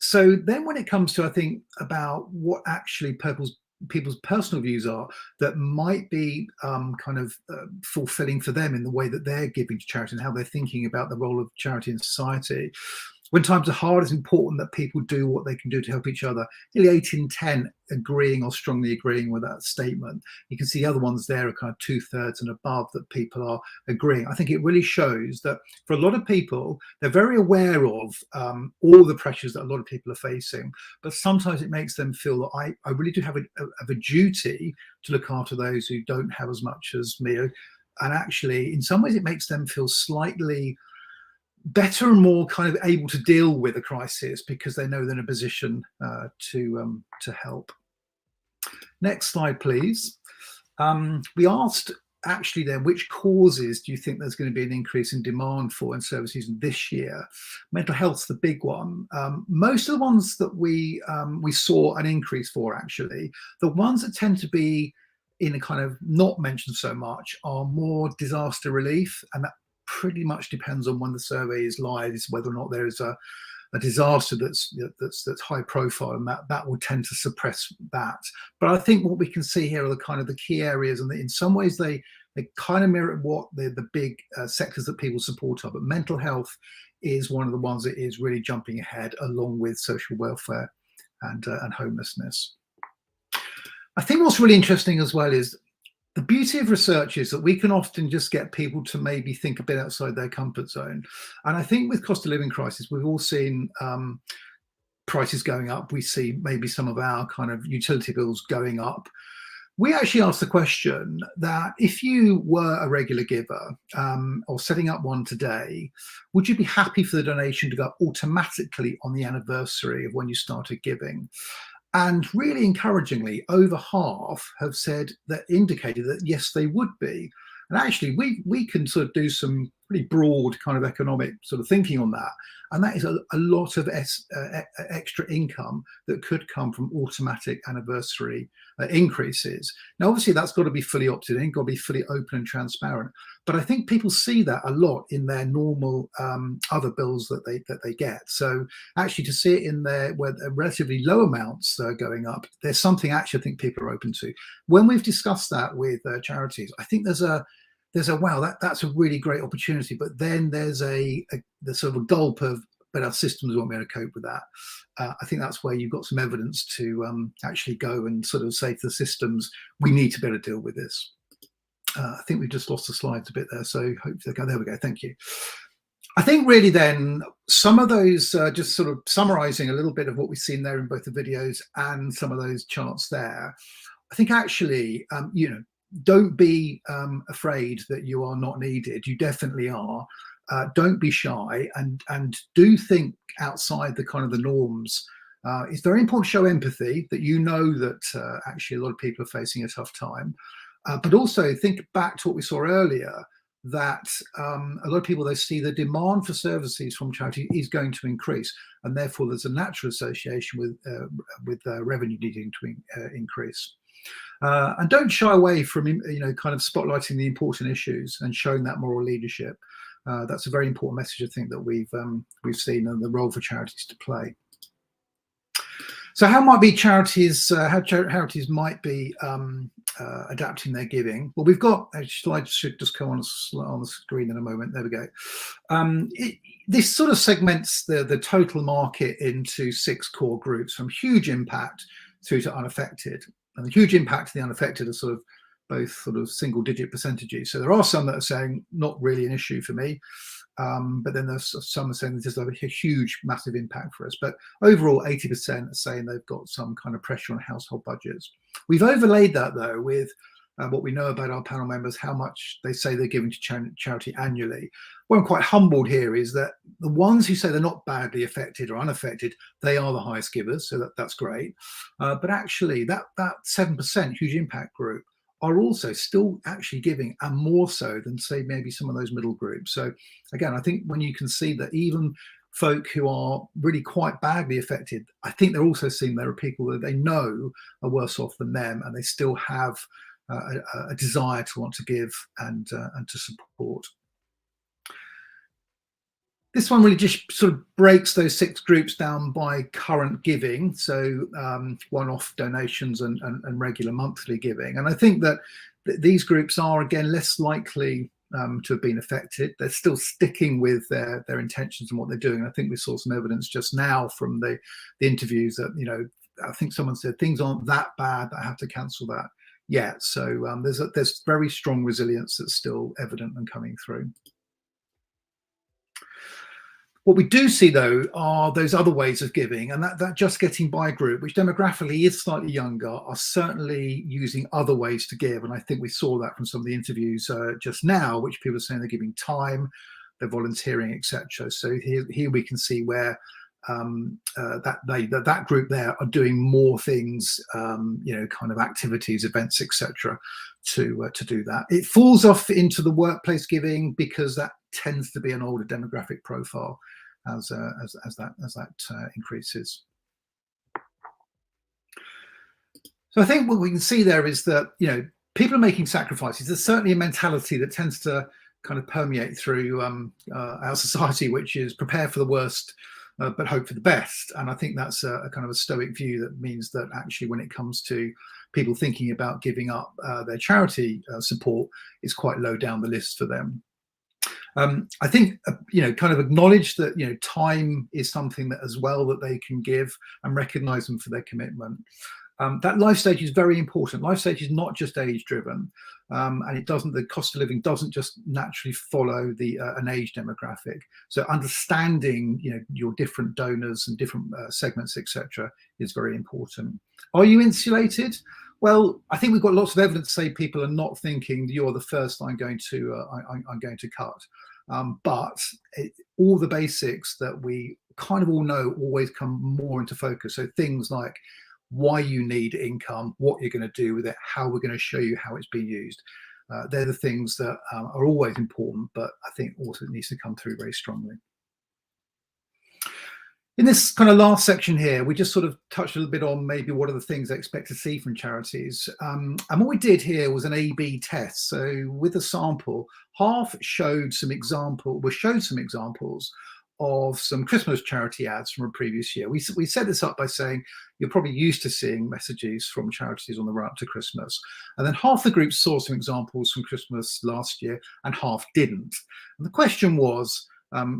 So then when it comes to, I think, about what actually people's personal views are that might be kind of fulfilling for them in the way that they're giving to charity and how they're thinking about the role of charity in society. When times are hard, it's important that people do what they can do to help each other. Nearly 8 in 10 agreeing or strongly agreeing with that statement. You can see the other ones there are kind of 2/3 and above that people are agreeing. I think it really shows that for a lot of people, they're very aware of all the pressures that a lot of people are facing, but sometimes it makes them feel that I really do have a duty to look after those who don't have as much as me. And actually, in some ways, it makes them feel slightly better and more kind of able to deal with a crisis because they know they're in a position to help. Next slide, please. We asked actually then, which causes do you think there's going to be an increase in demand for in services this year? Mental health's the big one. Most of the ones that we saw an increase for, actually, the ones that tend to be in a kind of not mentioned so much are more disaster relief, and that pretty much depends on when the survey is live, is whether or not there is a disaster that's high profile, and that will tend to suppress that. But I think what we can see here are the kind of the key areas, and in some ways they kind of mirror what the big sectors that people support are. But mental health is one of the ones that is really jumping ahead, along with social welfare and homelessness. I think what's really interesting as well is the beauty of research is that we can often just get people to maybe think a bit outside their comfort zone. And I think with cost of living crisis, we've all seen prices going up. We see maybe some of our kind of utility bills going up. We actually asked the question that if you were a regular giver or setting up one today, would you be happy for the donation to go automatically on the anniversary of when you started giving? And really encouragingly, over half have said that, indicated that yes, they would be. And actually, we can sort of do some pretty broad kind of economic sort of thinking on that. And that is a lot of extra income that could come from automatic anniversary increases. Now, obviously, that's got to be fully opted in, got to be fully open and transparent. But I think people see that a lot in their normal other bills that they get. So actually, to see it in there where relatively low amounts are going up, there's something actually I think people are open to. When we've discussed that with charities, I think there's a wow, that's a really great opportunity. But then there's the sort of a gulp of, but our systems won't be able to cope with that. I think that's where you've got some evidence to actually go and sort of say to the systems, we need to be able to deal with this. I think we've just lost the slides a bit there, so hopefully, there we go, thank you. I think really then, some of those, just sort of summarising a little bit of what we've seen there in both the videos and some of those charts there, I think actually, you know, don't be afraid that you are not needed. You definitely are. Don't be shy, and do think outside the kind of the norms. It's very important to show empathy, that you know that actually a lot of people are facing a tough time. But also think back to what we saw earlier, that a lot of people, they see the demand for services from charity is going to increase, and therefore there's a natural association with revenue needing to increase. And don't shy away from, you know, kind of spotlighting the important issues and showing that moral leadership. That's a very important message, I think, that we've seen, and the role for charities to play. So how might be charities, charities might be adapting their giving? Well, we've got, slides should just come on the screen in a moment. There we go. This sort of segments the total market into 6 core groups, from huge impact through to unaffected. And the huge impact to the unaffected are sort of both sort of single digit percentages. So there are some that are saying not really an issue for me. But then there's some are saying this is a huge, massive impact for us. But overall, 80% are saying they've got some kind of pressure on household budgets. We've overlaid that, though, with what we know about our panel members, how much they say they're giving to charity annually. What I'm quite humbled here is that the ones who say they're not badly affected or unaffected, they are the highest givers, so that's great. But actually, that 7% huge impact group are also still actually giving, and more so than, say, maybe some of those middle groups. So again, I think when you can see that even folk who are really quite badly affected, I think they're also seeing there are people that they know are worse off than them, and they still have a desire to want to give and to support. This one really just sort of breaks those 6 groups down by current giving, so one-off donations and regular monthly giving. And I think that these groups are, again, less likely to have been affected. They're still sticking with their intentions and what they're doing. I think we saw some evidence just now from the interviews that, you know, I think someone said things aren't that bad that I have to cancel that yet. So there's very strong resilience that's still evident and coming through. What we do see, though, are those other ways of giving, and that just getting by group, which demographically is slightly younger, are certainly using other ways to give. And I think we saw that from some of the interviews just now, which people are saying they're giving time, they're volunteering, etc. So here we can see where that group there are doing more things, you know, kind of activities, events, etc. to do that. It falls off into the workplace giving because that tends to be an older demographic profile as that increases. So I think what we can see there is that, you know, people are making sacrifices. There's certainly a mentality that tends to kind of permeate through our society, which is prepare for the worst but hope for the best. And I think that's a kind of a stoic view that means that actually when it comes to people thinking about giving up their charity support, it's quite low down the list for them. I think, you know, kind of acknowledge that, you know, time is something that as well that they can give, and recognize them for their commitment. That life stage is very important. Life stage is not just age driven, and it doesn't, the cost of living doesn't just naturally follow an age demographic. So understanding, you know, your different donors and different segments, etc., is very important. Are you insulated? Well, I think we've got lots of evidence to say people are not thinking you're the first I'm going to cut. But all the basics that we kind of all know always come more into focus. So things like why you need income, what you're going to do with it, how we're going to show you how it's being used. They're the things that are always important, but I think also it needs to come through very strongly. In this kind of last section here, we just sort of touched a little bit on maybe what are the things I expect to see from charities. And what we did here was an A/B test. So with a sample, half showed some examples of some Christmas charity ads from a previous year. We set this up by saying you're probably used to seeing messages from charities on the run up to Christmas. And then half the group saw some examples from Christmas last year and half didn't. And the question was,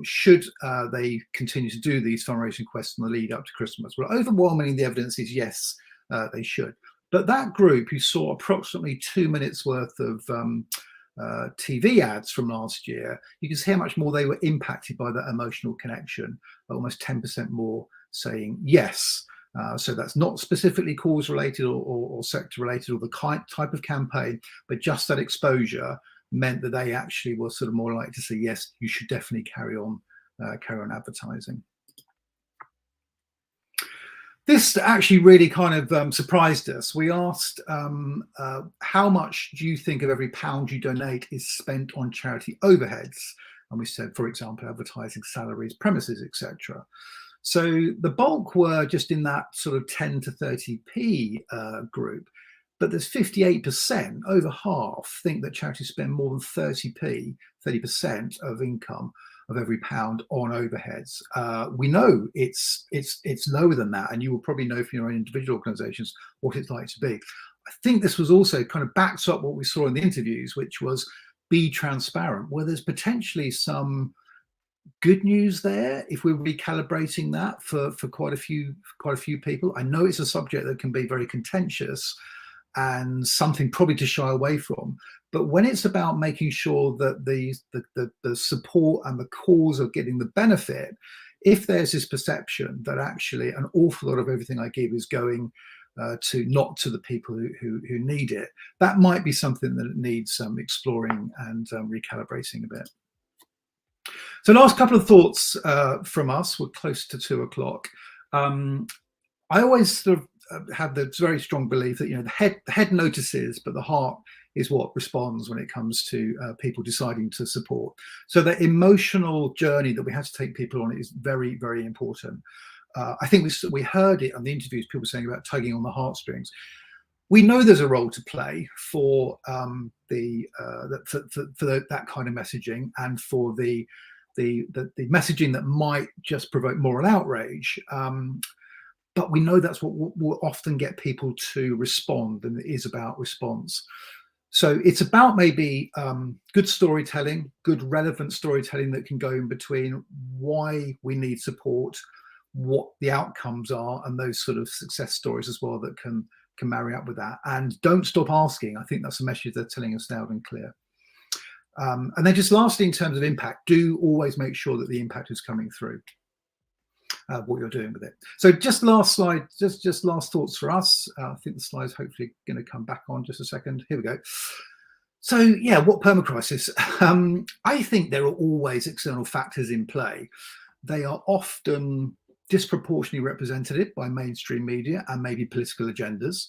should they continue to do these fundraising quests in the lead up to Christmas? Well, overwhelmingly, the evidence is yes, they should. But that group who saw approximately 2 minutes worth of TV ads from last year, you can see how much more they were impacted by that emotional connection, almost 10% more saying yes. So that's not specifically cause related or sector related or the type of campaign, but just that exposure meant that they actually were sort of more likely to say, yes, you should definitely carry on advertising. This actually really kind of surprised us. We asked, how much do you think of every pound you donate is spent on charity overheads? And we said, for example, advertising, salaries, premises, etc. So the bulk were just in that sort of 10 to 30p group. But there's 58%, over half, think that charities spend more than 30% of income of every pound on overheads. We know it's lower than that, and you will probably know from your own individual organisations what it's like to be. I think this was also kind of backs up what we saw in the interviews, which was be transparent, where there's potentially some good news there if we're recalibrating that for quite a few people. I know it's a subject that can be very contentious and something probably to shy away from, but when it's about making sure that the support and the cause of getting the benefit, if there's this perception that actually an awful lot of everything I give is going not to the people who need it, that might be something that needs exploring and recalibrating a bit. So last couple of thoughts from us. We're close to 2 o'clock. I always sort of have the very strong belief that, you know, the head notices, but the heart is what responds when it comes to people deciding to support. So the emotional journey that we have to take people on is very, very important. I think we heard it on the interviews, people saying about tugging on the heartstrings. We know there's a role to play for that kind of messaging, and for the messaging that might just provoke moral outrage. But we know that's what will often get people to respond, and it is about response. So it's about maybe good storytelling, good relevant storytelling that can go in between why we need support, what the outcomes are, and those sort of success stories as well that can marry up with that. And don't stop asking. I think that's a message they're telling us loud and clear. And then just lastly, in terms of impact, do always make sure that the impact is coming through. What you're doing with it. So just last slide, just last thoughts for us. I think the slide's hopefully going to come back on just a second. Here we go. So yeah, what permacrisis? I think there are always external factors in play. They are often disproportionately represented by mainstream media and maybe political agendas.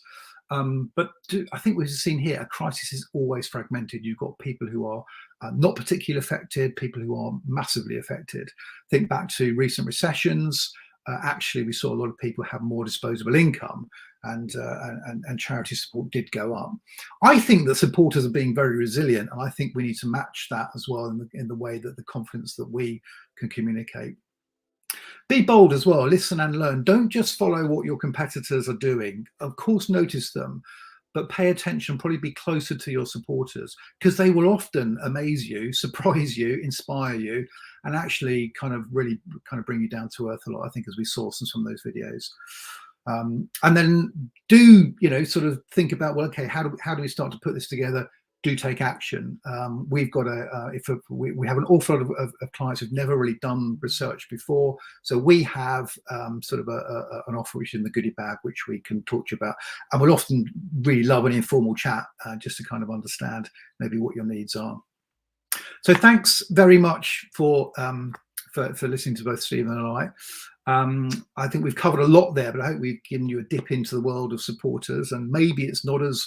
But I think we've seen here, a crisis is always fragmented. You've got people who are not particularly affected, people who are massively affected. Think back to recent recessions. Actually, we saw a lot of people have more disposable income, and charity support did go up. I think that supporters are being very resilient, and I think we need to match that as well in the way that the confidence that we can communicate. Be bold as well, listen and learn. Don't just follow what your competitors are doing. Of course, notice them, but pay attention, probably be closer to your supporters, because they will often amaze you, surprise you, inspire you, and actually kind of really bring you down to earth a lot, I think, as we saw from some of those videos. And then do, you know, sort of think about, well, okay, how do we start to put this together? Do take action. We've got we have an awful lot of clients who've never really done research before, so we have sort of an offer which is in the goodie bag, which we can talk to you about, and we'll often really love an informal chat just to kind of understand maybe what your needs are. So thanks very much for listening to both Stephen and I think we've covered a lot there, but I hope we've given you a dip into the world of supporters, and maybe it's not as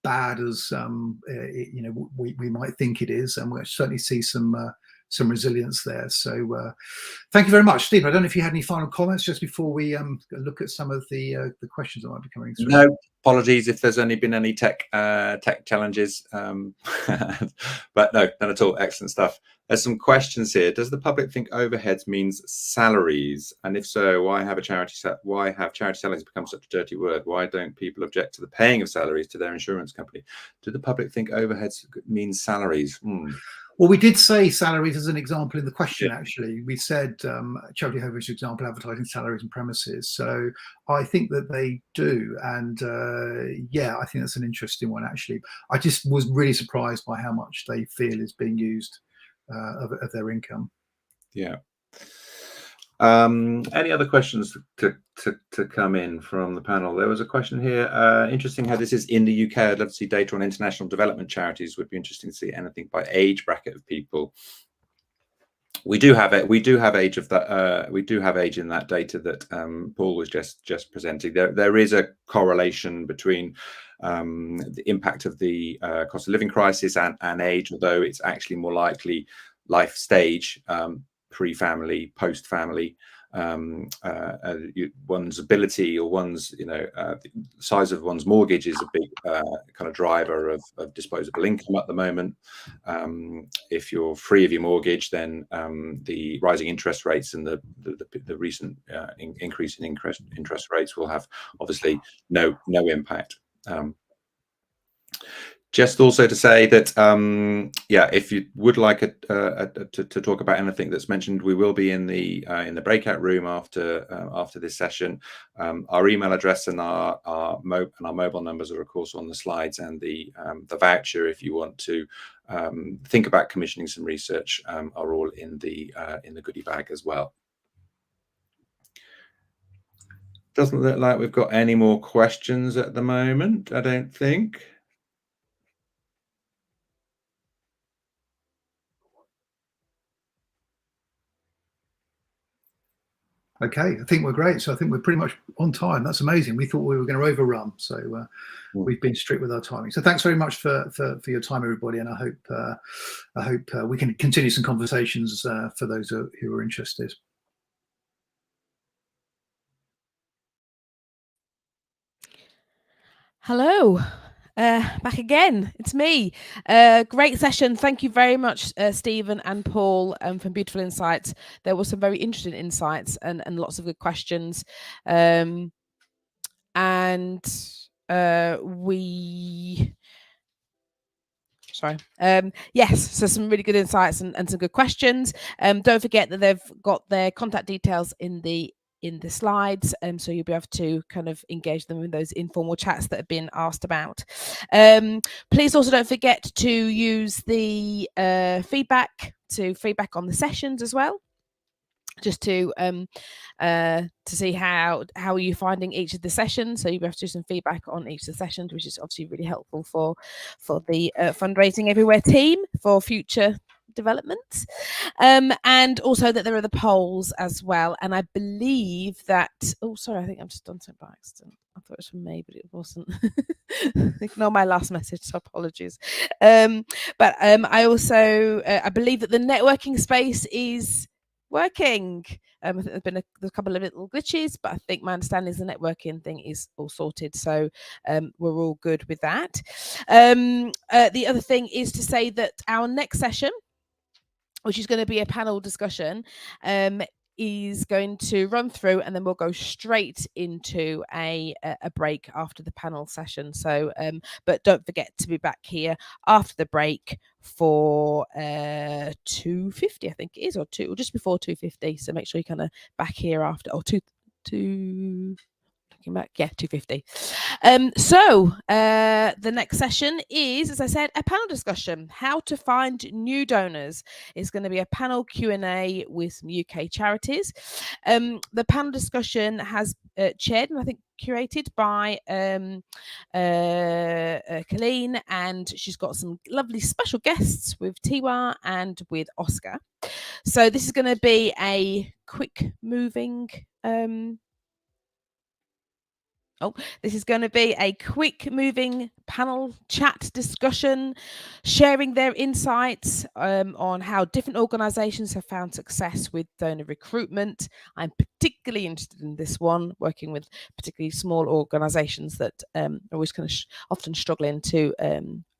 bad as you know, we might think it is, and we'll certainly see some resilience there. So thank you very much. Steve, I don't know if you had any final comments just before we look at some of the questions that might be coming through. No, apologies if there's only been any tech challenges, but no, none at all. Excellent stuff. There's some questions here. Does the public think overheads means salaries? And if so, why have charity salaries become such a dirty word? Why don't people object to the paying of salaries to their insurance company? Do the public think overheads means salaries? Well, we did say salaries as an example in the question, actually. We said charity overheads, example, advertising salaries and premises. So I think that they do. And yeah, I think that's an interesting one, actually. I just was really surprised by how much they feel is being used of their income. Yeah. Any other questions to come in from the panel? There was a question here. Interesting how this is in the UK. I'd love to see data on international development charities. Would be interesting to see anything by age bracket of people. We do have it. We do have age of that. We do have age in that data that Paul was just presenting. There is a correlation between the impact of the cost of living crisis and age, although it's actually more likely life stage, pre-family, post-family. one's ability or one's, the size of one's mortgage is a big kind of driver of disposable income at the moment. If you're free of your mortgage, then the rising interest rates and the recent increase in interest rates will have obviously no impact. Just also to say that, if you would like to talk about anything that's mentioned, we will be in the breakout room after this session. Our email address and our mobile numbers are of course on the slides, and the voucher if you want to think about commissioning some research are all in the goodie bag as well. Doesn't look like we've got any more questions at the moment, I don't think. Okay, I think we're great. So I think we're pretty much on time. That's amazing. We thought we were going to overrun, so we've been strict with our timing. So thanks very much for your time, everybody, and I hope we can continue some conversations for those who are interested. Hello. Back again. It's me. Great session. Thank you very much, Stephen and Paul, for beautiful insights. There were some very interesting insights and lots of good questions. Yes, so some really good insights and some good questions. Don't forget that they've got their contact details in the slides, so you'll be able to kind of engage them in those informal chats that have been asked about. Please also don't forget to use the feedback on the sessions as well, just to see how are you finding each of the sessions. So you have to do some feedback on each of the sessions, which is obviously really helpful for the Fundraising Everywhere team for future developments, and also that there are the polls as well. And I believe that, oh sorry, I think I've just done something by accident. I thought it was from me, but it wasn't. Ignore my last message, so apologies. But I also I believe that the networking space is working. I think there's been a couple of little glitches, but I think my understanding is the networking thing is all sorted, so we're all good with that. The other thing is to say that our next session, which is going to be a panel discussion, is going to run through, and then we'll go straight into a break after the panel session. So but don't forget to be back here after the break for 2:50, I think it is, or just before 2:50. So make sure you kind of back here after, or 2:50. So the next session is, as I said, a panel discussion, how to find new donors. It's going to be a panel Q&A with some UK charities. The panel discussion has chaired and I think curated by Colleen, and she's got some lovely special guests with Tiwa and with Oscar. So this is going to be a quick moving panel chat discussion, sharing their insights on how different organisations have found success with donor recruitment. I'm particularly interested in this one, working with particularly small organisations that are always kind of often struggling to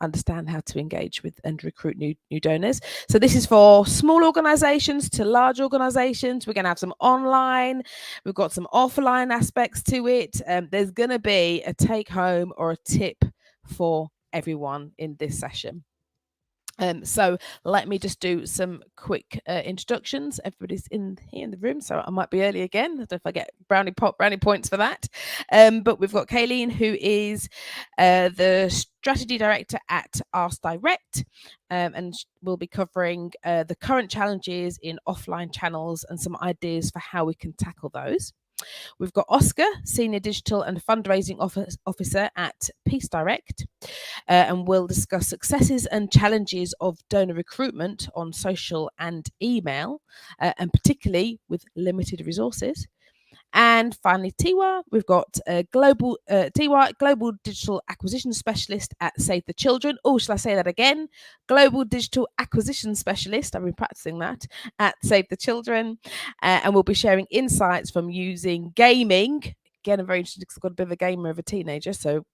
understand how to engage with and recruit new donors. So this is for small organisations to large organisations. We're going to have some online, we've got some offline aspects to it. There's going to be a take home or a tip for everyone in this session. So let me just do some quick introductions. Everybody's in here in the room, so I might be early again. I don't know if I get brownie points for that. But we've got Kayleen, who is the strategy director at Ask Direct, and we'll be covering the current challenges in offline channels and some ideas for how we can tackle those. We've got Oscar, Senior Digital and Fundraising Officer at Peace Direct, and we'll discuss successes and challenges of donor recruitment on social and email, and particularly with limited resources. And finally, Tiwa, we've got Tiwa, Global Digital Acquisition Specialist at Save the Children. Oh, shall I say that again? Global Digital Acquisition Specialist, I've been practicing that, at Save the Children. And we'll be sharing insights from using gaming. Again, I'm very interested because I've got a bit of a gamer of a teenager, so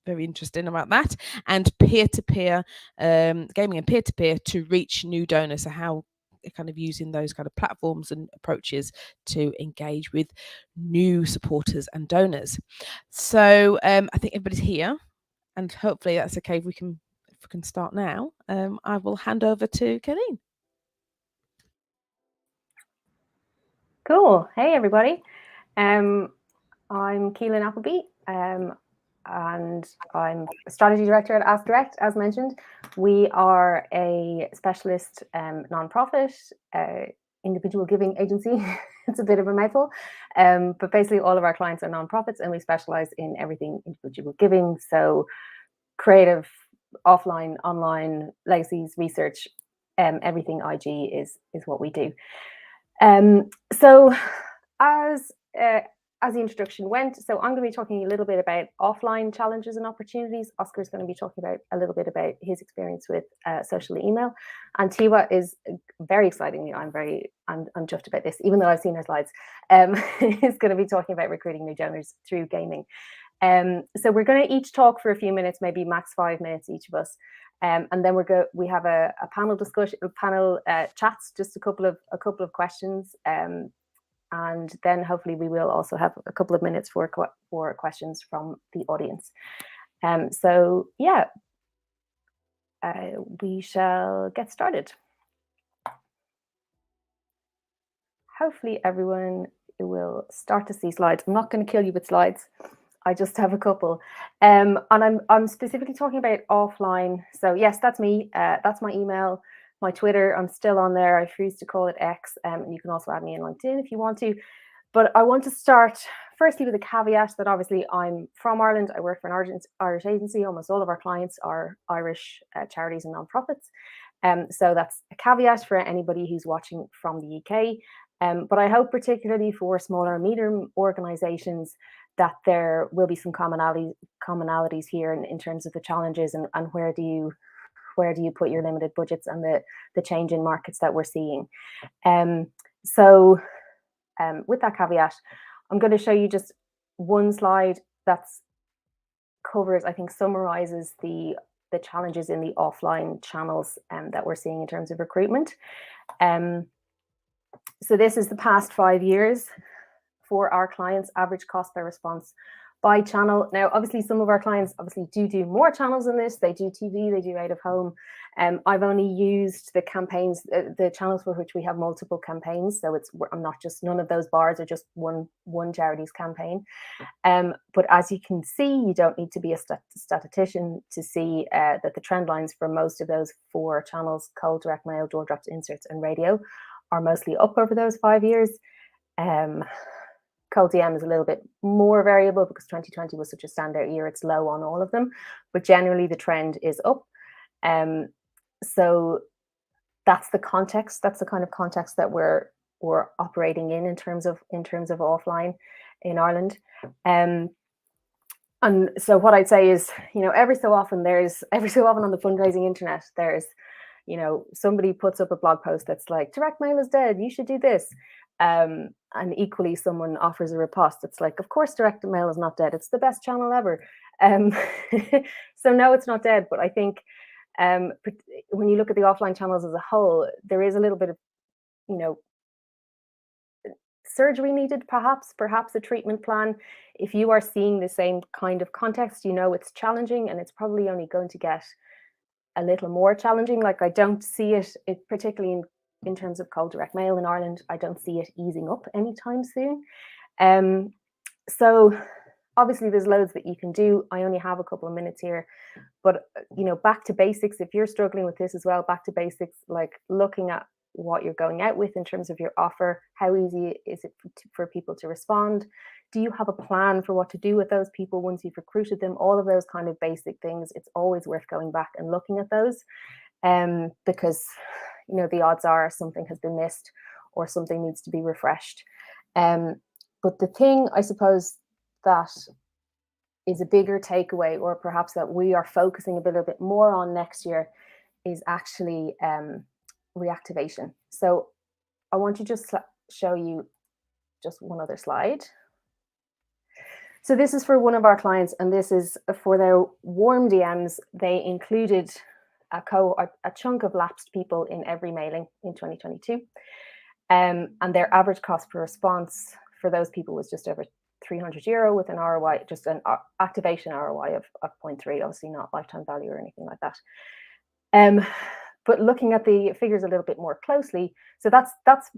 very interesting about that. And peer-to-peer, gaming and peer-to-peer to reach new donors. So how kind of using those kind of platforms and approaches to engage with new supporters and donors. So I think everybody's here, and hopefully that's okay if we can start now. I will hand over to Colleen. Cool. Hey everybody. I'm Keelan Appleby, and I'm a strategy director at Ask Direct, as mentioned. We are a specialist nonprofit individual giving agency. It's a bit of a mouthful, but basically all of our clients are nonprofits, and we specialize in everything individual giving. So creative, offline, online, legacies, research, everything IG is what we do. So as the introduction went, so I'm going to be talking a little bit about offline challenges and opportunities. Oscar's going to be talking about a little bit about his experience with social email, and Tiwa is very excitingly, I'm chuffed about this, even though I've seen her slides. Is going to be talking about recruiting new donors through gaming. So we're going to each talk for a few minutes, maybe max 5 minutes each of us. And then we have a panel discussion, chats, just a couple of questions, and then hopefully we will also have a couple of minutes for questions from the audience. So yeah, we shall get started. Hopefully everyone will start to see slides. I'm not going to kill you with slides. I just have a couple, and I'm specifically talking about offline. So yes, that's me. That's my email, my Twitter. I'm still on there. I refuse to call it X, and you can also add me in LinkedIn if you want to. But I want to start firstly with a caveat that obviously I'm from Ireland. I work for an Irish agency. Almost all of our clients are Irish charities and nonprofits. So that's a caveat for anybody who's watching from the UK. But I hope particularly for smaller and medium organisations that there will be some commonalities here in terms of the challenges and where do you put your limited budgets and the change in markets that we're seeing. So with that caveat, I'm going to show you just one slide that's covers, I think, summarizes the challenges in the offline channels that we're seeing in terms of recruitment. So this is the past 5 years for our clients, average cost per response by channel. Now, obviously, some of our clients do more channels than this. They do TV, they do out of home. I've only used the campaigns, the channels for which we have multiple campaigns. So I'm not just, none of those bars are just one charity's campaign. But as you can see, you don't need to be a statistician to see that the trend lines for most of those 4 channels, cold, direct mail, door drops, inserts, and radio, are mostly up over those 5 years. Cold DM is a little bit more variable because 2020 was such a standout year. It's low on all of them, but generally the trend is up. So that's the context. That's the kind of context that we're operating in terms of offline in Ireland. And so what I'd say is, every so often on the fundraising internet, there's, somebody puts up a blog post that's like, direct mail is dead, you should do this. And equally, someone offers a riposte. It's like, of course, direct mail is not dead. It's the best channel ever. So no, it's not dead. But I think when you look at the offline channels as a whole, there is a little bit of, surgery needed, perhaps a treatment plan. If you are seeing the same kind of context, it's challenging, and it's probably only going to get a little more challenging. Like, I don't see it particularly in terms of cold direct mail in Ireland, I don't see it easing up anytime soon. So obviously there's loads that you can do. I only have a couple of minutes here, but back to basics. If you're struggling with this as well, back to basics, like looking at what you're going out with in terms of your offer. How easy is it for people to respond? Do you have a plan for what to do with those people once you've recruited them? All of those kind of basic things. It's always worth going back and looking at those, because the odds are something has been missed or something needs to be refreshed. But the thing, I suppose, that is a bigger takeaway, or perhaps that we are focusing a little bit more on next year, is actually reactivation. So I want to just show you just one other slide. So this is for one of our clients, and this is for their warm DMs. They included a chunk of lapsed people in every mailing in 2022. And their average cost per response for those people was just over €300 with an ROI, just an activation ROI of 0.3, obviously not lifetime value or anything like that. But looking at the figures a little bit more closely, so that's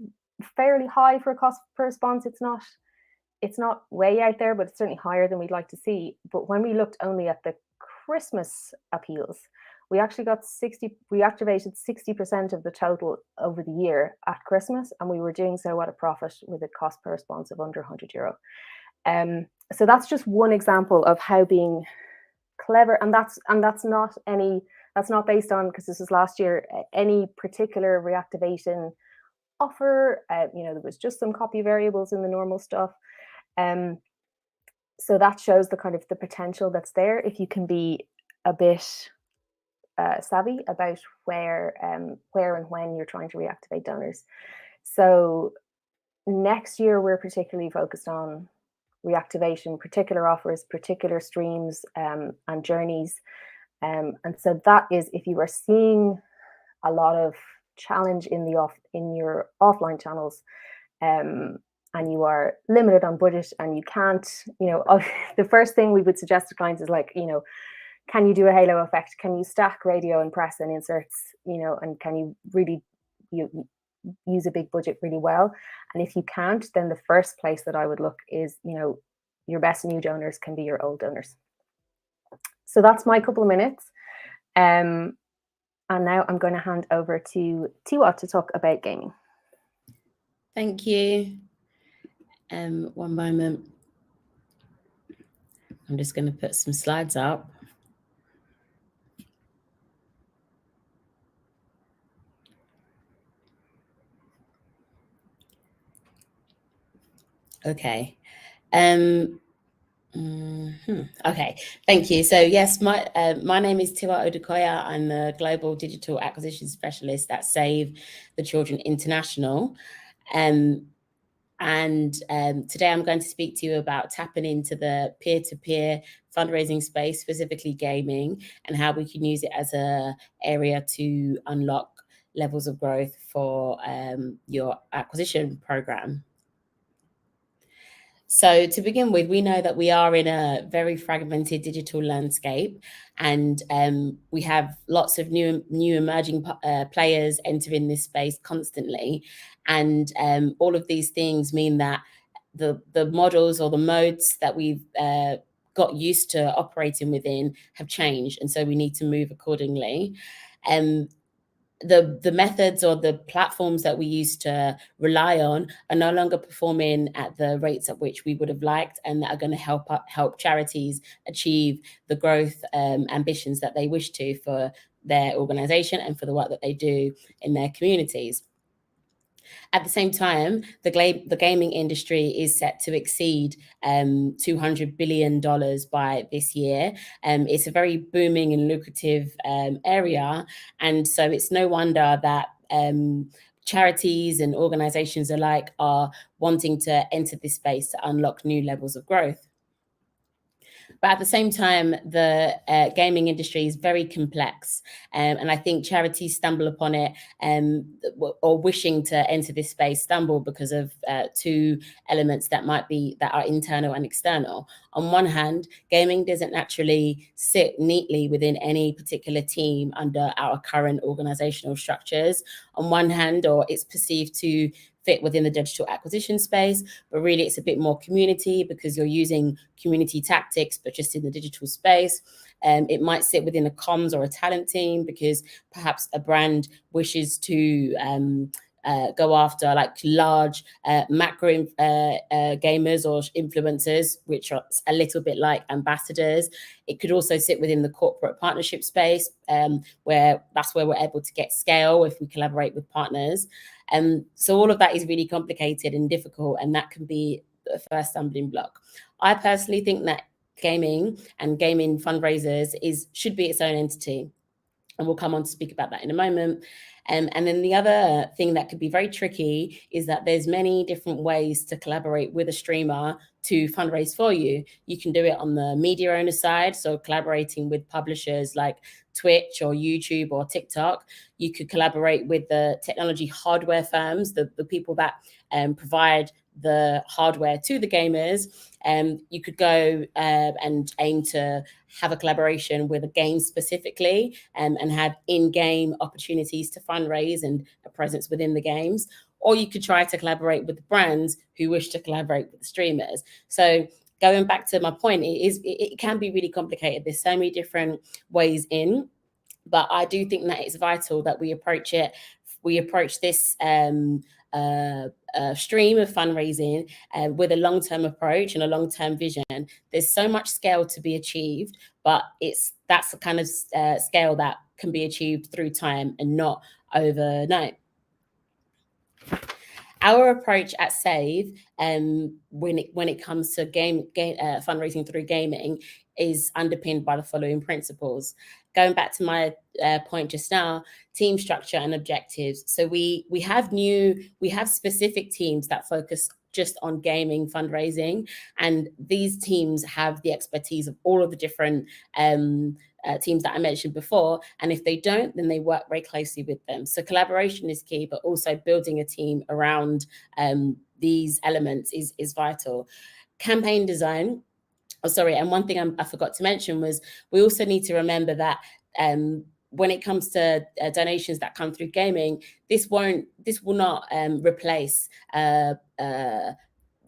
fairly high for a cost per response. It's not way out there, but it's certainly higher than we'd like to see. But when we looked only at the Christmas appeals, we actually we activated 60% of the total over the year at Christmas, and we were doing so at a profit with a cost per response of under €100. So that's just one example of how being clever, and that's not based on, because this was last year, any particular reactivation offer. There was just some copy variables in the normal stuff. So that shows the kind of the potential that's there if you can be a bit savvy about where and when you're trying to reactivate donors. So next year we're particularly focused on reactivation, particular offers, particular streams, and journeys. And so that is, if you are seeing a lot of challenge in your offline channels, and you are limited on budget, and you can't, the first thing we would suggest to clients is like, can you do a halo effect? Can you stack radio and press and inserts, and can you really use a big budget really well? And if you can't, then the first place that I would look is, your best new donors can be your old donors. So that's my couple of minutes. And now I'm going to hand over to Tiwa to talk about gaming. Thank you. One moment. I'm just going to put some slides up. Okay. Okay, thank you. So yes, my name is Tiwa Odukoya. I'm the Global Digital Acquisition Specialist at Save the Children International. And today I'm going to speak to you about tapping into the peer-to-peer fundraising space, specifically gaming, and how we can use it as an area to unlock levels of growth for your acquisition program. So to begin with, we know that we are in a very fragmented digital landscape, and we have lots of new emerging players entering this space constantly. And all of these things mean that the models or the modes that we've got used to operating within have changed. And so we need to move accordingly. The methods or the platforms that we used to rely on are no longer performing at the rates at which we would have liked, and that are going to help charities achieve the growth ambitions that they wish to for their organization and for the work that they do in their communities. At the same time, the gaming industry is set to exceed $200 billion by this year. It's a very booming and lucrative area. And so it's no wonder that charities and organizations alike are wanting to enter this space to unlock new levels of growth. But at the same time, the gaming industry is very complex. And I think charities stumble upon it or wishing to enter this space stumble because of two elements that are internal and external. On one hand, gaming doesn't naturally sit neatly within any particular team under our current organizational structures. On one hand, or it's perceived to fit within the digital acquisition space, but really it's a bit more community because you're using community tactics, but just in the digital space. It might sit within a comms or a talent team because perhaps a brand wishes to go after like large macro gamers or influencers, which are a little bit like ambassadors. It could also sit within the corporate partnership space, where we're able to get scale if we collaborate with partners. So all of that is really complicated and difficult, and that can be first stumbling block. I personally think that gaming and gaming fundraisers should be its own entity. And we'll come on to speak about that in a moment. And then the other thing that could be very tricky is that there's many different ways to collaborate with a streamer to fundraise for you. You can do it on the media owner side, so collaborating with publishers like Twitch or YouTube or TikTok. You could collaborate with the technology hardware firms, the people that provide the hardware to the gamers. You could go and aim to have a collaboration with a game specifically and have in-game opportunities to fundraise and a presence within the games. Or you could try to collaborate with the brands who wish to collaborate with the streamers. So going back to my point, it can be really complicated. There's so many different ways in, but I do think that it's vital that we approach this stream of fundraising with a long-term approach and a long-term vision. There's so much scale to be achieved, but that's the kind of scale that can be achieved through time and not overnight. Our approach at Save, when it comes to fundraising through gaming, is underpinned by the following principles. Going back to my point just now, team structure and objectives. So we have specific teams that focus just on gaming fundraising, and these teams have the expertise of all of the different teams that I mentioned before, and if they don't, then they work very closely with them. So collaboration is key, but also building a team around these elements is vital. Campaign design. Oh, sorry, and one thing I forgot to mention was we also need to remember that when it comes to donations that come through gaming, this will not replace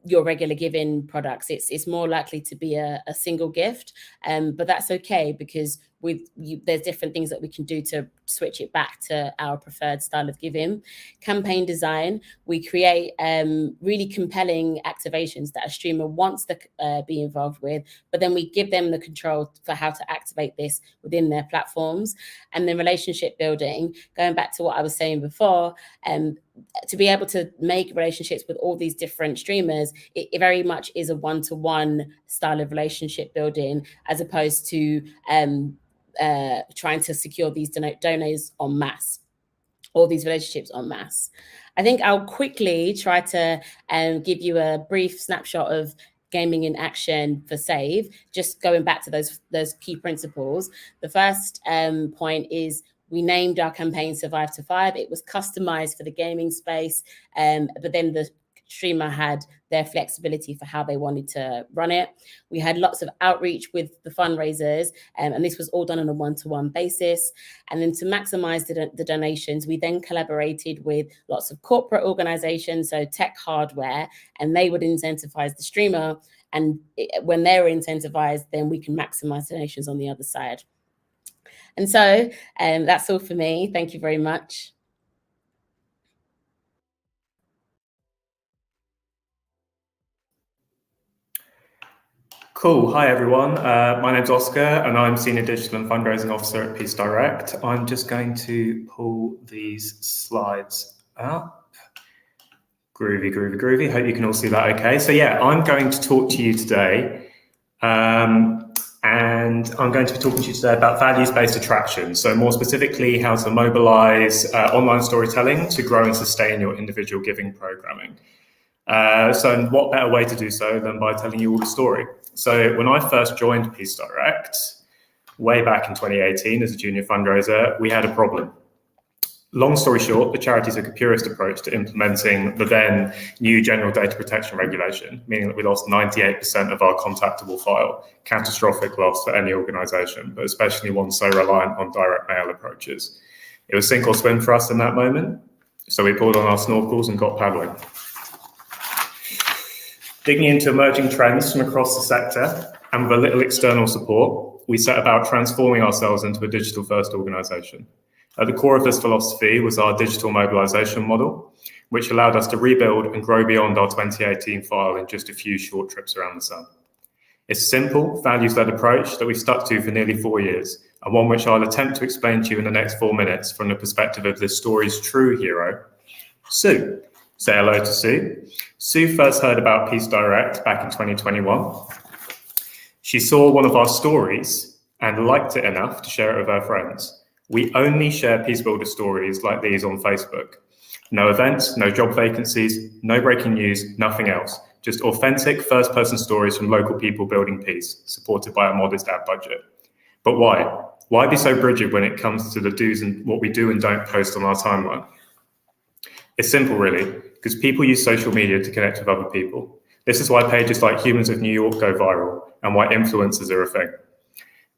your regular giving products. It's more likely to be a single gift, but that's okay because there's different things that we can do to switch it back to our preferred style of giving. Campaign design, we create really compelling activations that a streamer wants to be involved with, but then we give them the control for how to activate this within their platforms. And then relationship building, going back to what I was saying before, to be able to make relationships with all these different streamers, it very much is a one-to-one style of relationship building, as opposed to trying to secure these donors en masse, all these relationships en masse. I think I'll quickly try to give you a brief snapshot of gaming in action for Save, just going back to those key principles. The first point is we named our campaign Survive to 5. It was customized for the gaming space, but then the streamer had their flexibility for how they wanted to run it. We had lots of outreach with the fundraisers, and this was all done on a one-to-one basis. And then to maximize the donations, we then collaborated with lots of corporate organizations, so tech hardware, and they would incentivize the streamer. And when they're incentivized, then we can maximize donations on the other side. And so that's all for me. Thank you very much. Cool. Hi, everyone. My name's Oscar, and I'm Senior Digital and Fundraising Officer at Peace Direct. I'm just going to pull these slides up. Groovy, groovy, groovy. Hope you can all see that okay. So yeah, I'm going to talk to you today, and I'm going to be talking to you today about values-based attraction. So more specifically, how to mobilize online storytelling to grow and sustain your individual giving programming. So what better way to do so than by telling you all the story? So when I first joined Peace Direct, way back in 2018 as a junior fundraiser, we had a problem. Long story short, the charity took a purist approach to implementing the then new General Data Protection Regulation, meaning that we lost 98% of our contactable file, catastrophic loss for any organisation, but especially one so reliant on direct mail approaches. It was sink or swim for us in that moment, so we pulled on our snorkels and got paddling. Digging into emerging trends from across the sector and with a little external support, we set about transforming ourselves into a digital-first organisation. At the core of this philosophy was our digital mobilisation model, which allowed us to rebuild and grow beyond our 2018 file in just a few short trips around the sun. It's a simple, values-led approach that we've stuck to for nearly 4 years, and one which I'll attempt to explain to you in the next 4 minutes from the perspective of this story's true hero, Sue. Say hello to Sue. Sue first heard about Peace Direct back in 2021. She saw one of our stories and liked it enough to share it with her friends. We only share Peace Builder stories like these on Facebook. No events, no job vacancies, no breaking news, nothing else. Just authentic first-person stories from local people building peace, supported by a modest ad budget. But why? Why be so rigid when it comes to the do's and what we do and don't post on our timeline? It's simple, really, because people use social media to connect with other people. This is why pages like Humans of New York go viral and why influencers are a thing.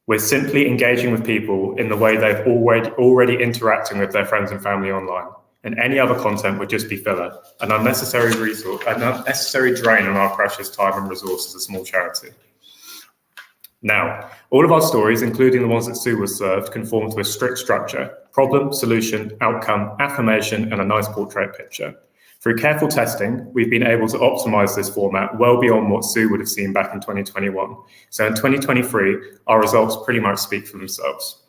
We're simply engaging with people in the way they've already interacting with their friends and family online. And any other content would just be filler, an unnecessary drain on our precious time and resources as a small charity. Now, all of our stories, including the ones that Sue was served, conform to a strict structure: problem, solution, outcome, affirmation, and a nice portrait picture. Through careful testing, we've been able to optimize this format well beyond what Sue would have seen back in 2021. So in 2023, our results pretty much speak for themselves.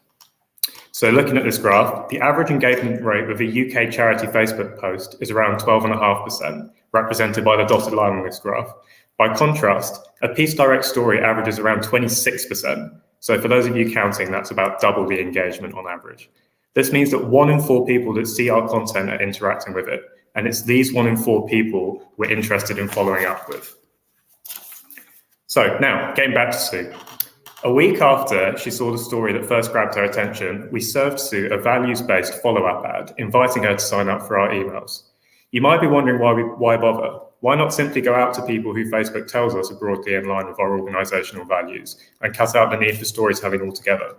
So looking at this graph, the average engagement rate with a UK charity Facebook post is around 12.5%, represented by the dotted line on this graph. By contrast, a Peace Direct story averages around 26%. So for those of you counting, that's about double the engagement on average. This means that 1 in 4 people that see our content are interacting with it. And it's these 1 in 4 people we're interested in following up with. So now, getting back to Sue. A week after she saw the story that first grabbed her attention, we served Sue a values-based follow-up ad, inviting her to sign up for our emails. You might be wondering why bother? Why not simply go out to people who Facebook tells us are broadly in line with our organisational values and cut out the need for storytelling altogether?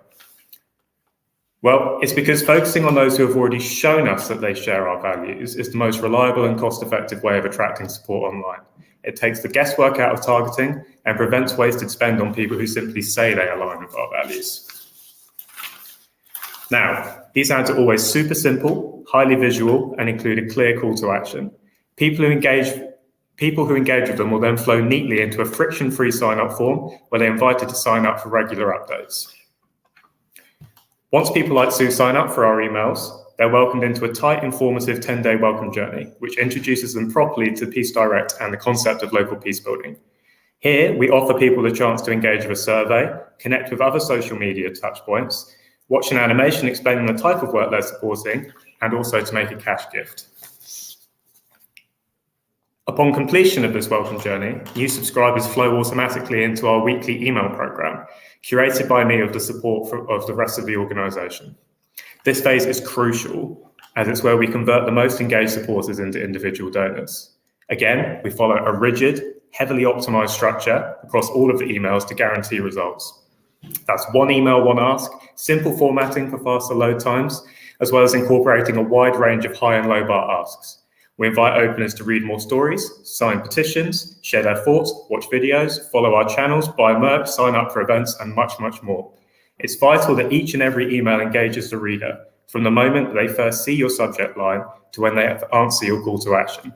Well, it's because focusing on those who have already shown us that they share our values is the most reliable and cost-effective way of attracting support online. It takes the guesswork out of targeting and prevents wasted spend on people who simply say they align with our values. Now, these ads are always super simple, highly visual, and include a clear call to action. People who engage with them will then flow neatly into a friction-free sign-up form where they're invited to sign up for regular updates. Once people like Sue sign up for our emails, they're welcomed into a tight, informative 10-day welcome journey, which introduces them properly to Peace Direct and the concept of local peace building. Here, we offer people the chance to engage with a survey, connect with other social media touchpoints, watch an animation explaining the type of work they're supporting, and also to make a cash gift. Upon completion of this welcome journey, new subscribers flow automatically into our weekly email program, curated by me with the support of the rest of the organisation. This phase is crucial, as it's where we convert the most engaged supporters into individual donors. Again, we follow a rigid, heavily optimised structure across all of the emails to guarantee results. That's 1 email, 1 ask, simple formatting for faster load times, as well as incorporating a wide range of high and low bar asks. We invite openers to read more stories, sign petitions, share their thoughts, watch videos, follow our channels, buy merch, sign up for events, and much, much more. It's vital that each and every email engages the reader, from the moment they first see your subject line to when they answer your call to action.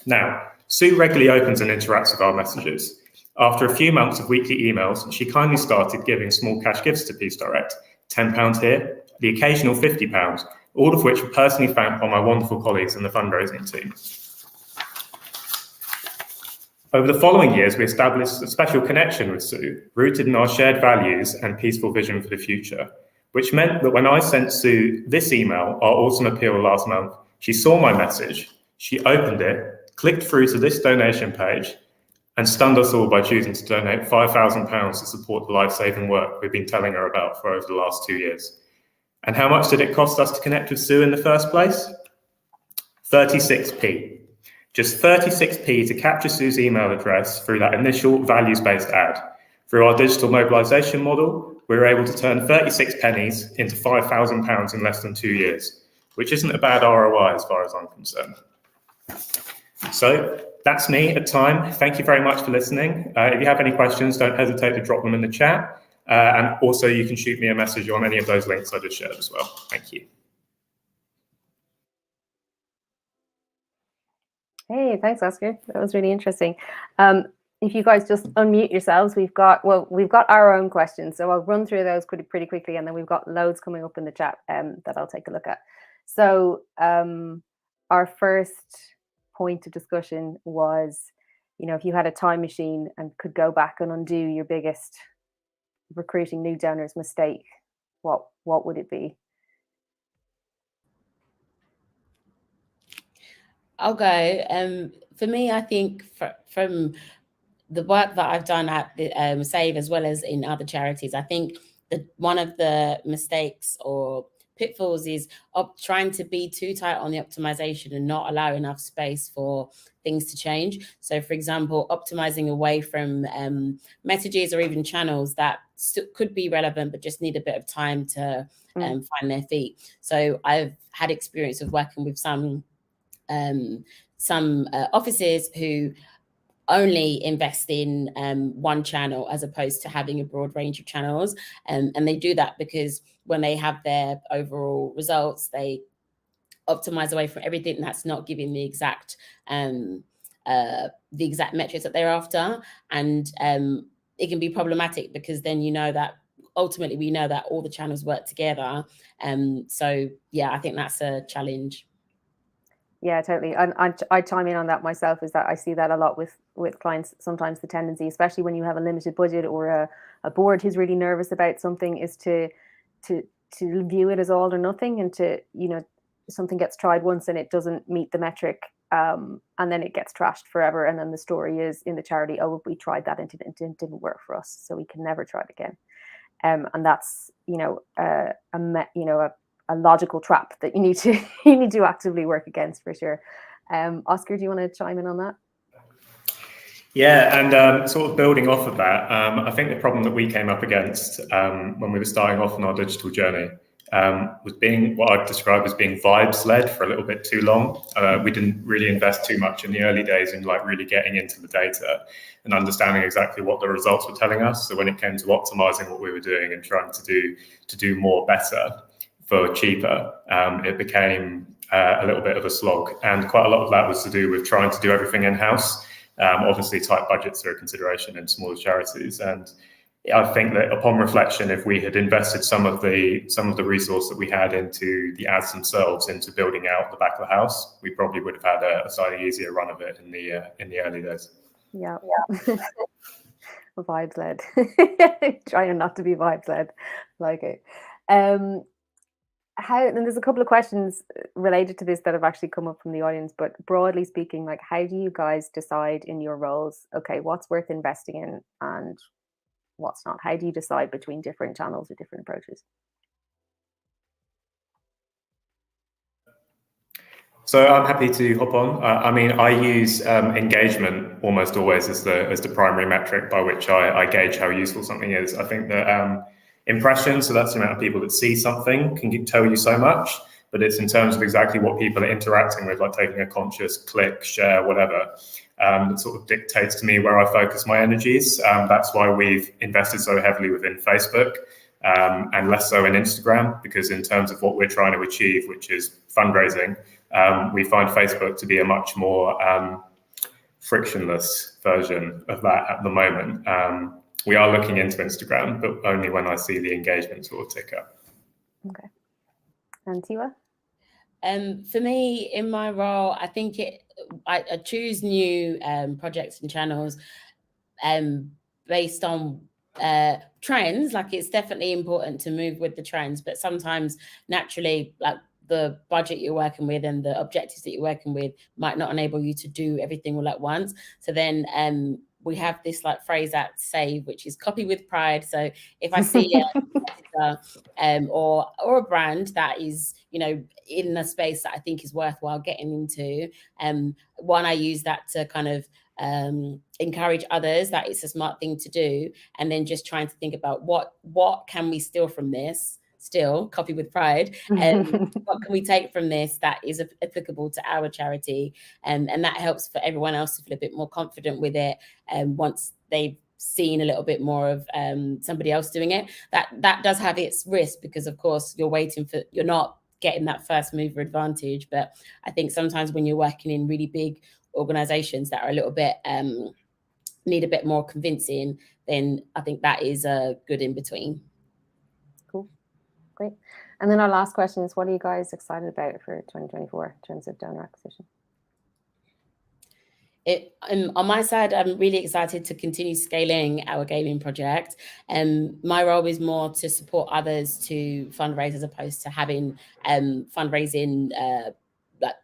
Now, Sue regularly opens and interacts with our messages. After a few months of weekly emails, she kindly started giving small cash gifts to Peace Direct, £10 here, the occasional £50, all of which were personally thanked by my wonderful colleagues in the fundraising team. Over the following years, we established a special connection with Sue, rooted in our shared values and peaceful vision for the future, which meant that when I sent Sue this email, our autumn appeal last month, she saw my message, she opened it, clicked through to this donation page, and stunned us all by choosing to donate £5,000 to support the life-saving work we've been telling her about for over the last 2 years. And how much did it cost us to connect with Sue in the first place? 36p. Just 36p to capture Sue's email address through that initial values-based ad. Through our digital mobilisation model, we were able to turn 36 pennies into £5,000 in less than 2 years, which isn't a bad ROI as far as I'm concerned. So that's me at time. Thank you very much for listening. If you have any questions, don't hesitate to drop them in the chat. And also you can shoot me a message on any of those links I just shared as well. Thank you. Hey, thanks, Oscar. That was really interesting. If you guys just unmute yourselves, we've got our own questions. So I'll run through those pretty quickly, and then we've got loads coming up in the chat that I'll take a look at. So our first point of discussion was, you know, if you had a time machine and could go back and undo your biggest recruiting new donors mistake, what would it be? I'll go. For me, I think from the work that I've done at the Save as well as in other charities, I think that one of the mistakes or pitfalls is trying to be too tight on the optimization and not allow enough space for things to change. So, for example, optimizing away from messages or even channels that could be relevant but just need a bit of time to find their feet. So I've had experience of working with some offices who only invest in one channel as opposed to having a broad range of channels, and they do that because when they have their overall results, they optimize away from everything that's not giving the exact metrics that they're after, and it can be problematic because then you know that ultimately we know that all the channels work together, so yeah, I think that's a challenge. Yeah, totally. And I chime in on that myself, is that I see that a lot with clients. Sometimes the tendency, especially when you have a limited budget or a board who's really nervous about something, is to view it as all or nothing, and to, you know, something gets tried once and it doesn't meet the metric, and then it gets trashed forever. And then the story is in the charity, oh, we tried that and it didn't work for us, so we can never try it again. And that's, you know, a logical trap that you need to actively work against, for sure. Oscar, do you want to chime in on that? Yeah, and sort of building off of that, I think the problem that we came up against when we were starting off on our digital journey was being what I'd describe as being vibes led for a little bit too long. We didn't really invest too much in the early days in like really getting into the data and understanding exactly what the results were telling us. So when it came to optimizing what we were doing and trying to do more better for cheaper, it became a little bit of a slog. And quite a lot of that was to do with trying to do everything in-house. Obviously, tight budgets are a consideration in smaller charities. And I think that upon reflection, if we had invested some of the resource that we had into the ads themselves, into building out the back of the house, we probably would have had a slightly easier run of it in the early days. Yeah. Vibes led. Trying not to be vibes led. Like it. And there's a couple of questions related to this that have actually come up from the audience, but broadly speaking, like, how do you guys decide in your roles, okay, what's worth investing in and what's not? How do you decide between different channels or different approaches? So I'm happy to hop on. I mean, I use engagement almost always as the primary metric by which I gauge how useful something is. I think that impressions, so that's the amount of people that see something, can tell you so much, but it's in terms of exactly what people are interacting with, like taking a conscious click, share, whatever, that sort of dictates to me where I focus my energies. That's why we've invested so heavily within Facebook and less so in Instagram, because in terms of what we're trying to achieve, which is fundraising, we find Facebook to be a much more frictionless version of that at the moment. We are looking into Instagram, but only when I see the engagement sort of tick up. Okay. And Tiwa? For me, in my role, I think I choose new projects and channels based on trends. Like, it's definitely important to move with the trends, but sometimes naturally, like, the budget you're working with and the objectives that you're working with might not enable you to do everything all at once. So then we have this like phrase at Save, which is copy with pride. So if I see or a brand that is, you know, in a space that I think is worthwhile getting into, one, I use that to kind of encourage others that it's a smart thing to do, and then just trying to think about what can we steal from this. Still copy with pride, and what can we take from this that is applicable to our charity, and that helps for everyone else to feel a bit more confident with it, and once they've seen a little bit more of somebody else doing it. That does have its risk, because of course you're not getting that first mover advantage, but I think sometimes when you're working in really big organizations that are a little bit need a bit more convincing, then I think that is a good in between. Great. And then our last question is, what are you guys excited about for 2024 in terms of donor acquisition? On my side, I'm really excited to continue scaling our gaming project. My role is more to support others to fundraise as opposed to having fundraising like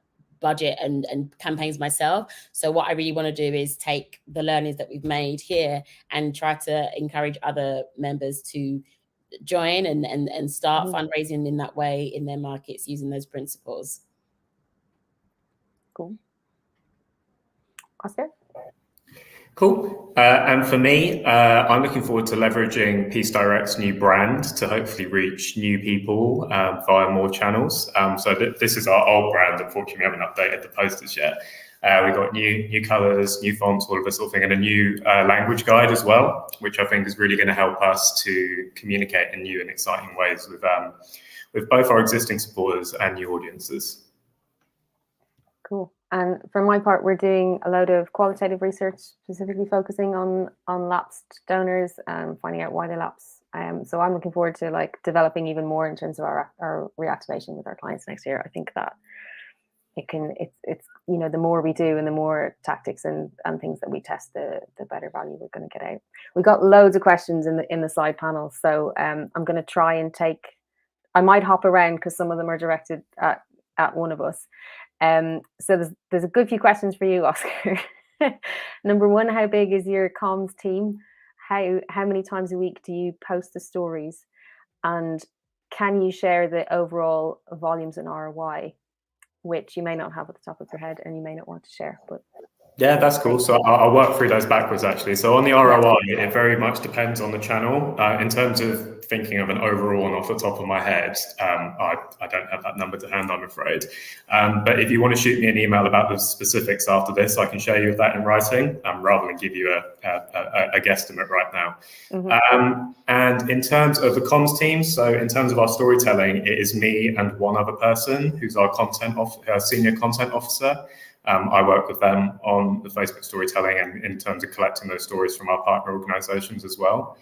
budget and campaigns myself. So what I really want to do is take the learnings that we've made here and try to encourage other members to join and start fundraising in that way in their markets using those principles. Cool. Oscar? Cool. And for me, I'm looking forward to leveraging Peace Direct's new brand to hopefully reach new people via more channels. So this is our old brand. Unfortunately, we haven't updated the posters yet. We've got new colours, new fonts, all of this sort of thing, and a new language guide as well, which I think is really going to help us to communicate in new and exciting ways with both our existing supporters and new audiences. Cool. And for my part, we're doing a load of qualitative research, specifically focusing on lapsed donors and finding out why they lapse. So I'm looking forward to like developing even more in terms of our reactivation with our clients next year. I think that it's you know, the more we do and the more tactics and things that we test, the better value we're going to get out. We got loads of questions in the side panel, so I'm going to try and I might hop around because some of them are directed at one of us. So there's a good few questions for you, Oscar. Number one, how big is your comms team? How many times a week do you post the stories? And can you share the overall volumes and ROI, which you may not have at the top of your head and you may not want to share, but Yeah, that's cool. So I'll work through those backwards, actually. So on the ROI, it very much depends on the channel. In terms of thinking of an overall and off the top of my head, I don't have that number to hand, I'm afraid. But if you want to shoot me an email about the specifics after this, I can share you that in writing, rather than give you a guesstimate right now. And in terms of the comms team, so in terms of our storytelling, it is me and one other person who's our senior content officer. I work with them on the Facebook storytelling and in terms of collecting those stories from our partner organizations as well.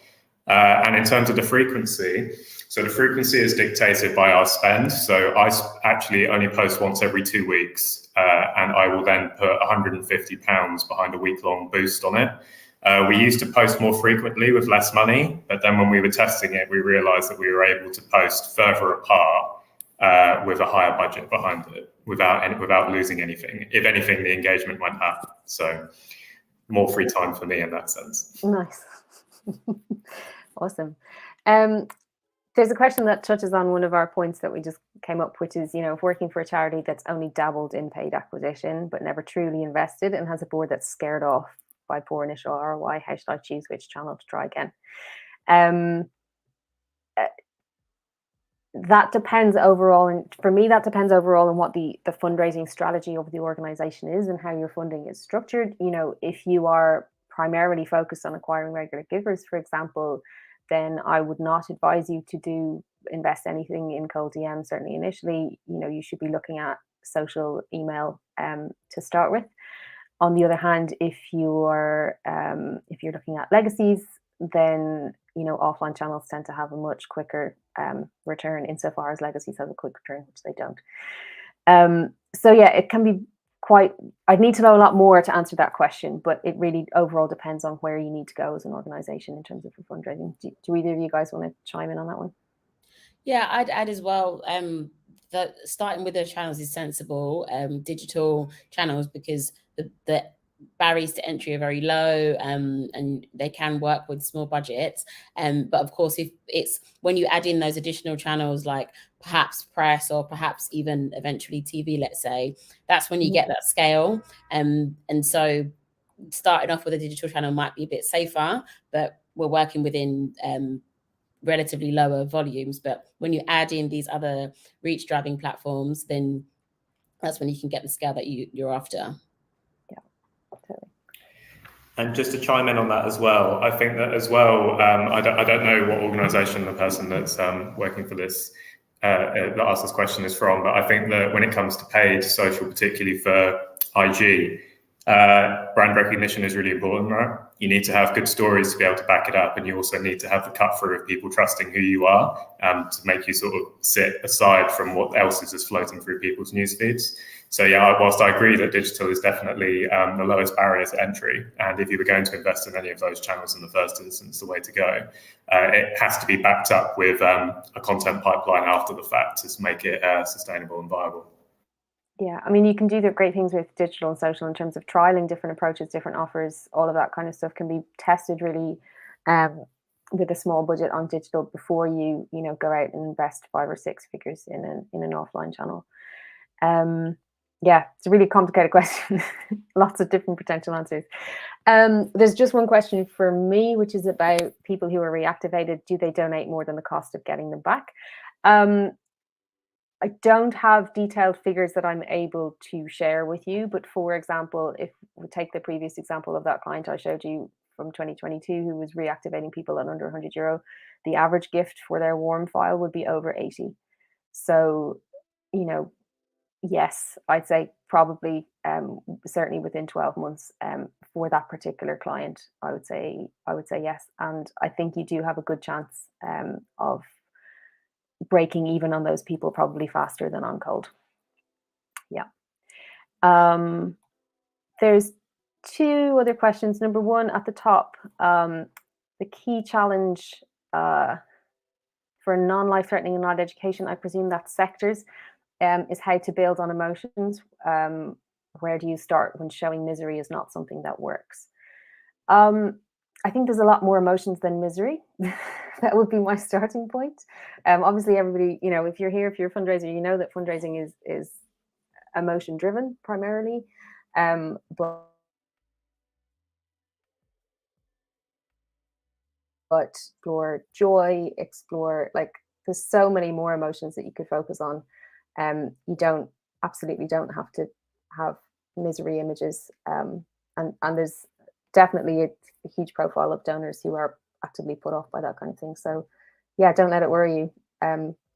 And in terms of the frequency, so the frequency is dictated by our spend. So I actually only post once every 2 weeks, and I will then put £150 behind a week-long boost on it. We used to post more frequently with less money, but then when we were testing it, we realized that we were able to post further apart with a higher budget behind it without losing anything. If anything, the engagement went up. So more free time for me in that sense. Nice. Awesome. There's a question that touches on one of our points that we just came up, which is, you know, if working for a charity that's only dabbled in paid acquisition but never truly invested and has a board that's scared off by poor initial ROI, how should I choose which channel to try again? That depends overall, and for me that depends overall on what the fundraising strategy of the organization is and how your funding is structured. You know, if you are primarily focused on acquiring regular givers, for example, then I would not advise you to invest anything in cold DM. Certainly initially, you know, you should be looking at social email to start with. On the other hand, if you're looking at legacies, then, you know, offline channels tend to have a much quicker return, insofar as legacies have a quick return, which they don't. So yeah, it can be quite, I'd need to know a lot more to answer that question, but it really overall depends on where you need to go as an organization in terms of your fundraising. Do either of you guys want to chime in on that one? Yeah, I'd add as well that starting with those channels is sensible, digital channels, because the barriers to entry are very low, and they can work with small budgets. But of course, if it's when you add in those additional channels, like perhaps press or perhaps even eventually TV, let's say, that's when you get that scale. And so starting off with a digital channel might be a bit safer, but we're working within relatively lower volumes. But when you add in these other reach driving platforms, then that's when you can get the scale that you're after. And just to chime in on that as well, I think that as well, I don't know what organisation the person that's working for this that asked this question is from, but I think that when it comes to paid social, particularly for IG, brand recognition is really important, right? You need to have good stories to be able to back it up, and you also need to have the cut through of people trusting who you are, to make you sort of sit aside from what else is just floating through people's news feeds. So yeah, whilst I agree that digital is definitely the lowest barrier to entry, and if you were going to invest in any of those channels in the first instance, the way to go, it has to be backed up with a content pipeline after the fact to make it sustainable and viable. Yeah, I mean, you can do the great things with digital and social in terms of trialing different approaches, different offers, all of that kind of stuff can be tested really with a small budget on digital before you go out and invest 5 or 6 figures in an offline channel. Yeah, it's a really complicated question. Lots of different potential answers. There's just one question for me, which is about people who are reactivated. Do they donate more than the cost of getting them back? I don't have detailed figures that I'm able to share with you, but for example, if we take the previous example of that client I showed you from 2022 who was reactivating people at under €100, the average gift for their warm file would be over 80. So, yes, I'd say probably certainly within 12 months for that particular client, I would say yes. And I think you do have a good chance of breaking even on those people probably faster than on cold. Yeah. There's 2 other questions. Number 1 at the top, the key challenge for non-life threatening and not education, I presume that's sectors, is how to build on emotions. Where do you start when showing misery is not something that works? I think there's a lot more emotions than misery. That would be my starting point. Obviously, everybody, if you're here, if you're a fundraiser, you know that fundraising is emotion driven primarily. But explore joy, there's so many more emotions that you could focus on. You absolutely don't have to have misery images. And there's definitely a huge profile of donors who are actively put off by that kind of thing. So yeah, don't let it worry you.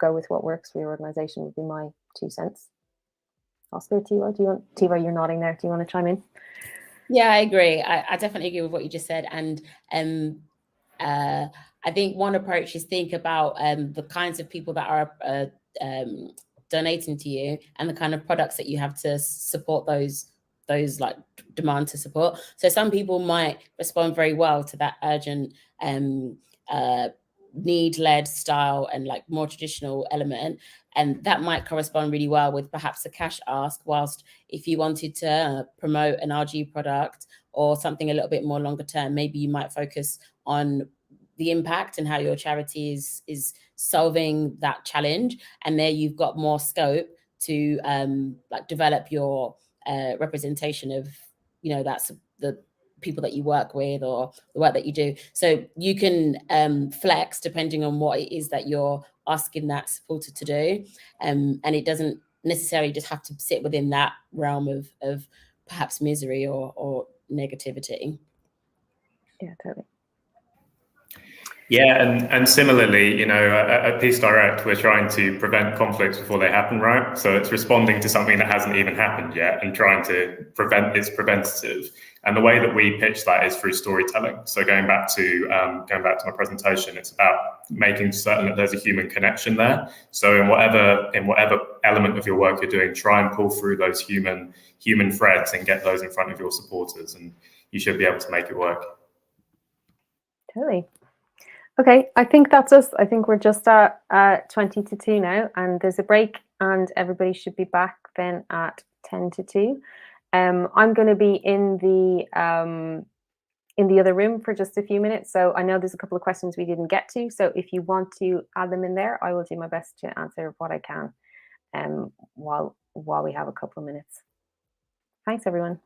Go with what works for your organization would be my 2 cents. Oscar, Tiva, you're nodding there. Do you want to chime in? Yeah, I agree. I definitely agree with what you just said. And I think one approach is think about the kinds of people that are donating to you and the kind of products that you have to support those like demand to support. So some people might respond very well to that urgent need-led style and like more traditional element, and that might correspond really well with perhaps a cash ask, whilst if you wanted to promote an RG product or something a little bit more longer term, maybe you might focus on the impact and how your charity is solving that challenge, and there you've got more scope to like develop your representation of that's the people that you work with or the work that you do. So you can flex depending on what it is that you're asking that supporter to do, and it doesn't necessarily just have to sit within that realm of perhaps misery or negativity. Yeah, totally. Yeah, and similarly, at Peace Direct, we're trying to prevent conflicts before they happen, right? So it's responding to something that hasn't even happened yet and trying to prevent its preventative. And the way that we pitch that is through storytelling. So going back to my presentation, it's about making certain that there's a human connection there. So in whatever element of your work you're doing, try and pull through those human threads and get those in front of your supporters, and you should be able to make it work. Totally. Okay, I think that's us. I think we're just at 20 to 2 now, and there's a break, and everybody should be back then at 10 to 2. I'm going to be in the other room for just a few minutes, so I know there's a couple of questions we didn't get to. So if you want to add them in there, I will do my best to answer what I can while we have a couple of minutes. Thanks, everyone.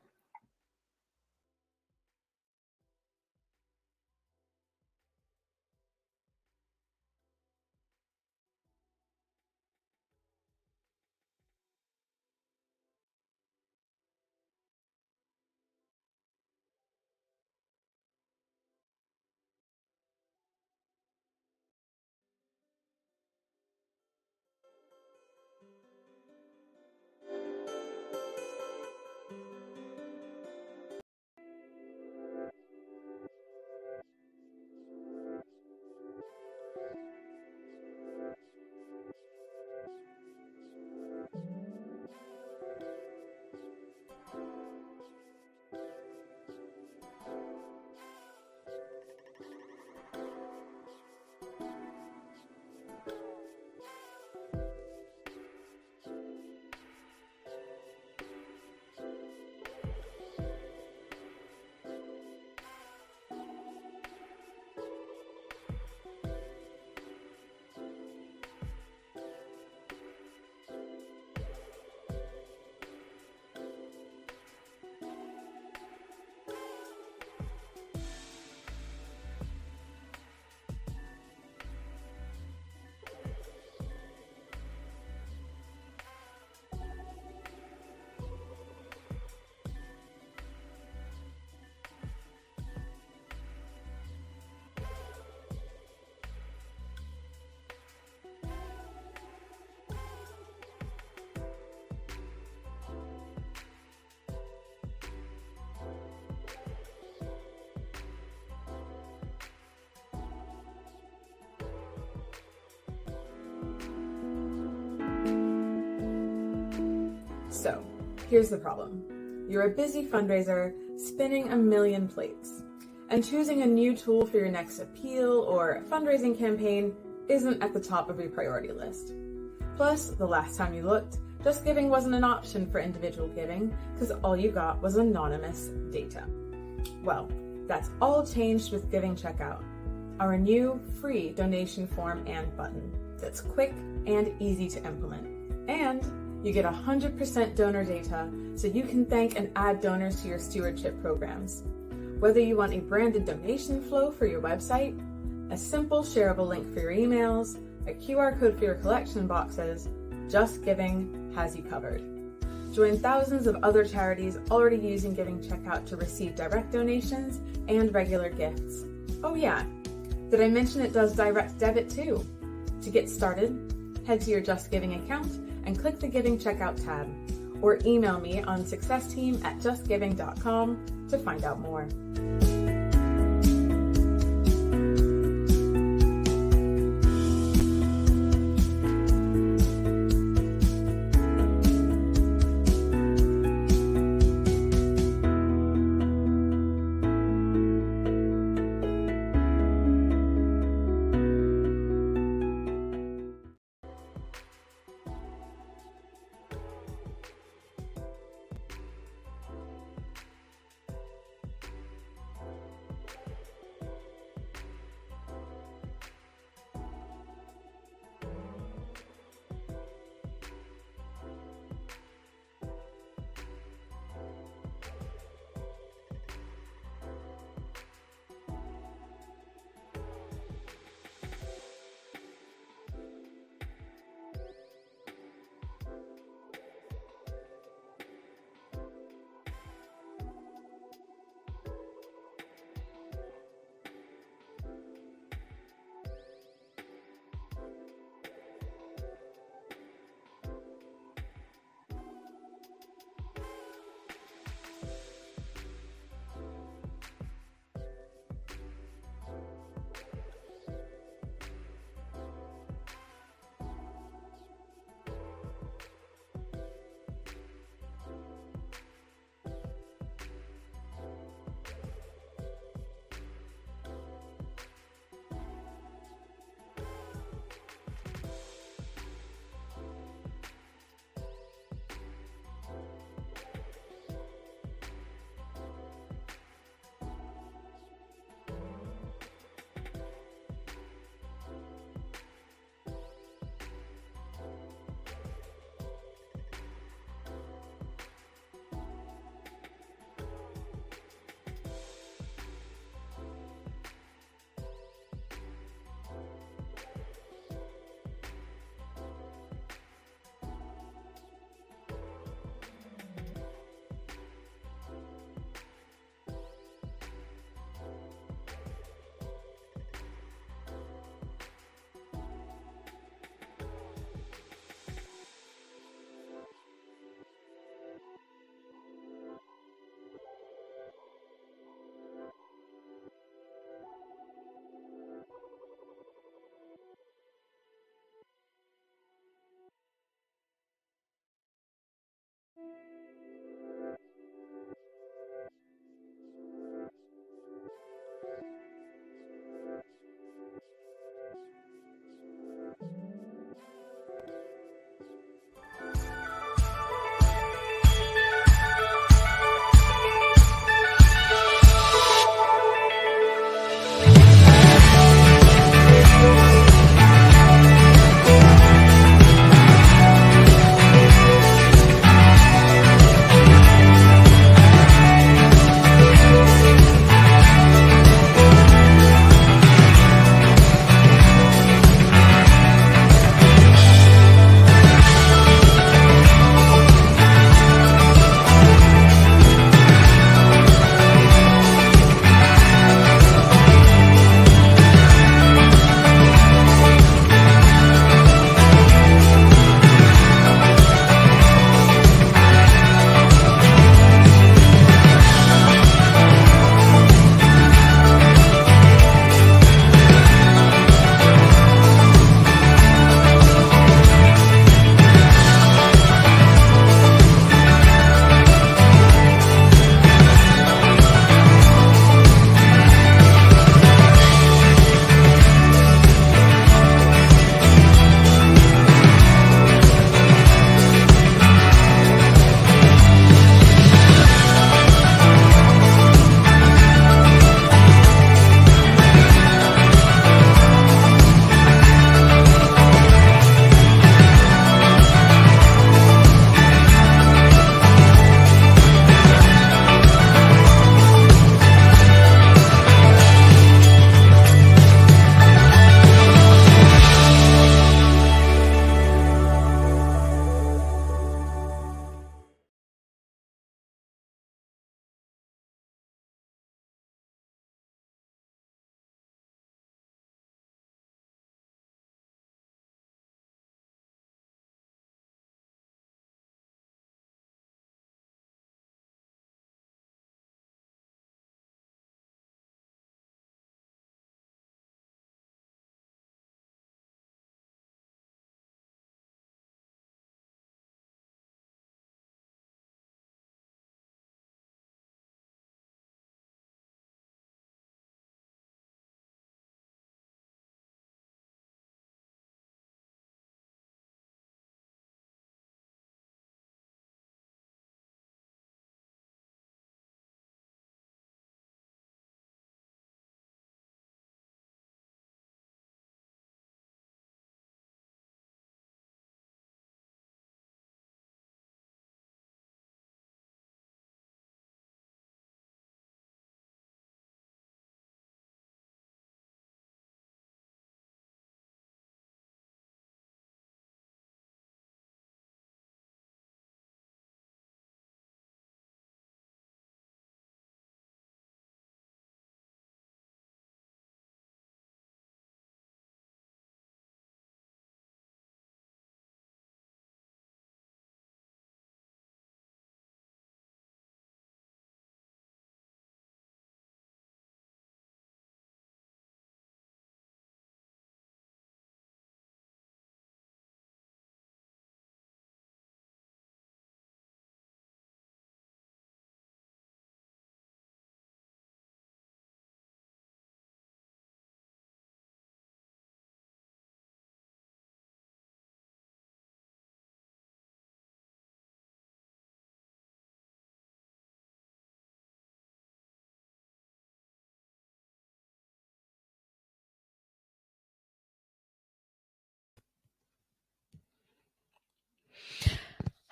So, here's the problem. You're a busy fundraiser spinning a million plates, and choosing a new tool for your next appeal or fundraising campaign isn't at the top of your priority list. Plus, the last time you looked, Just Giving wasn't an option for individual giving because all you got was anonymous data. Well, that's all changed with Giving Checkout, our new free donation form and button that's quick and easy to implement. And you get 100% donor data so you can thank and add donors to your stewardship programs. Whether you want a branded donation flow for your website, a simple shareable link for your emails, a QR code for your collection boxes, Just Giving has you covered. Join thousands of other charities already using Giving Checkout to receive direct donations and regular gifts. Oh yeah, did I mention it does direct debit too? To get started, head to your Just Giving account and click the Giving Checkout tab, or email me on successteam@justgiving.com to find out more.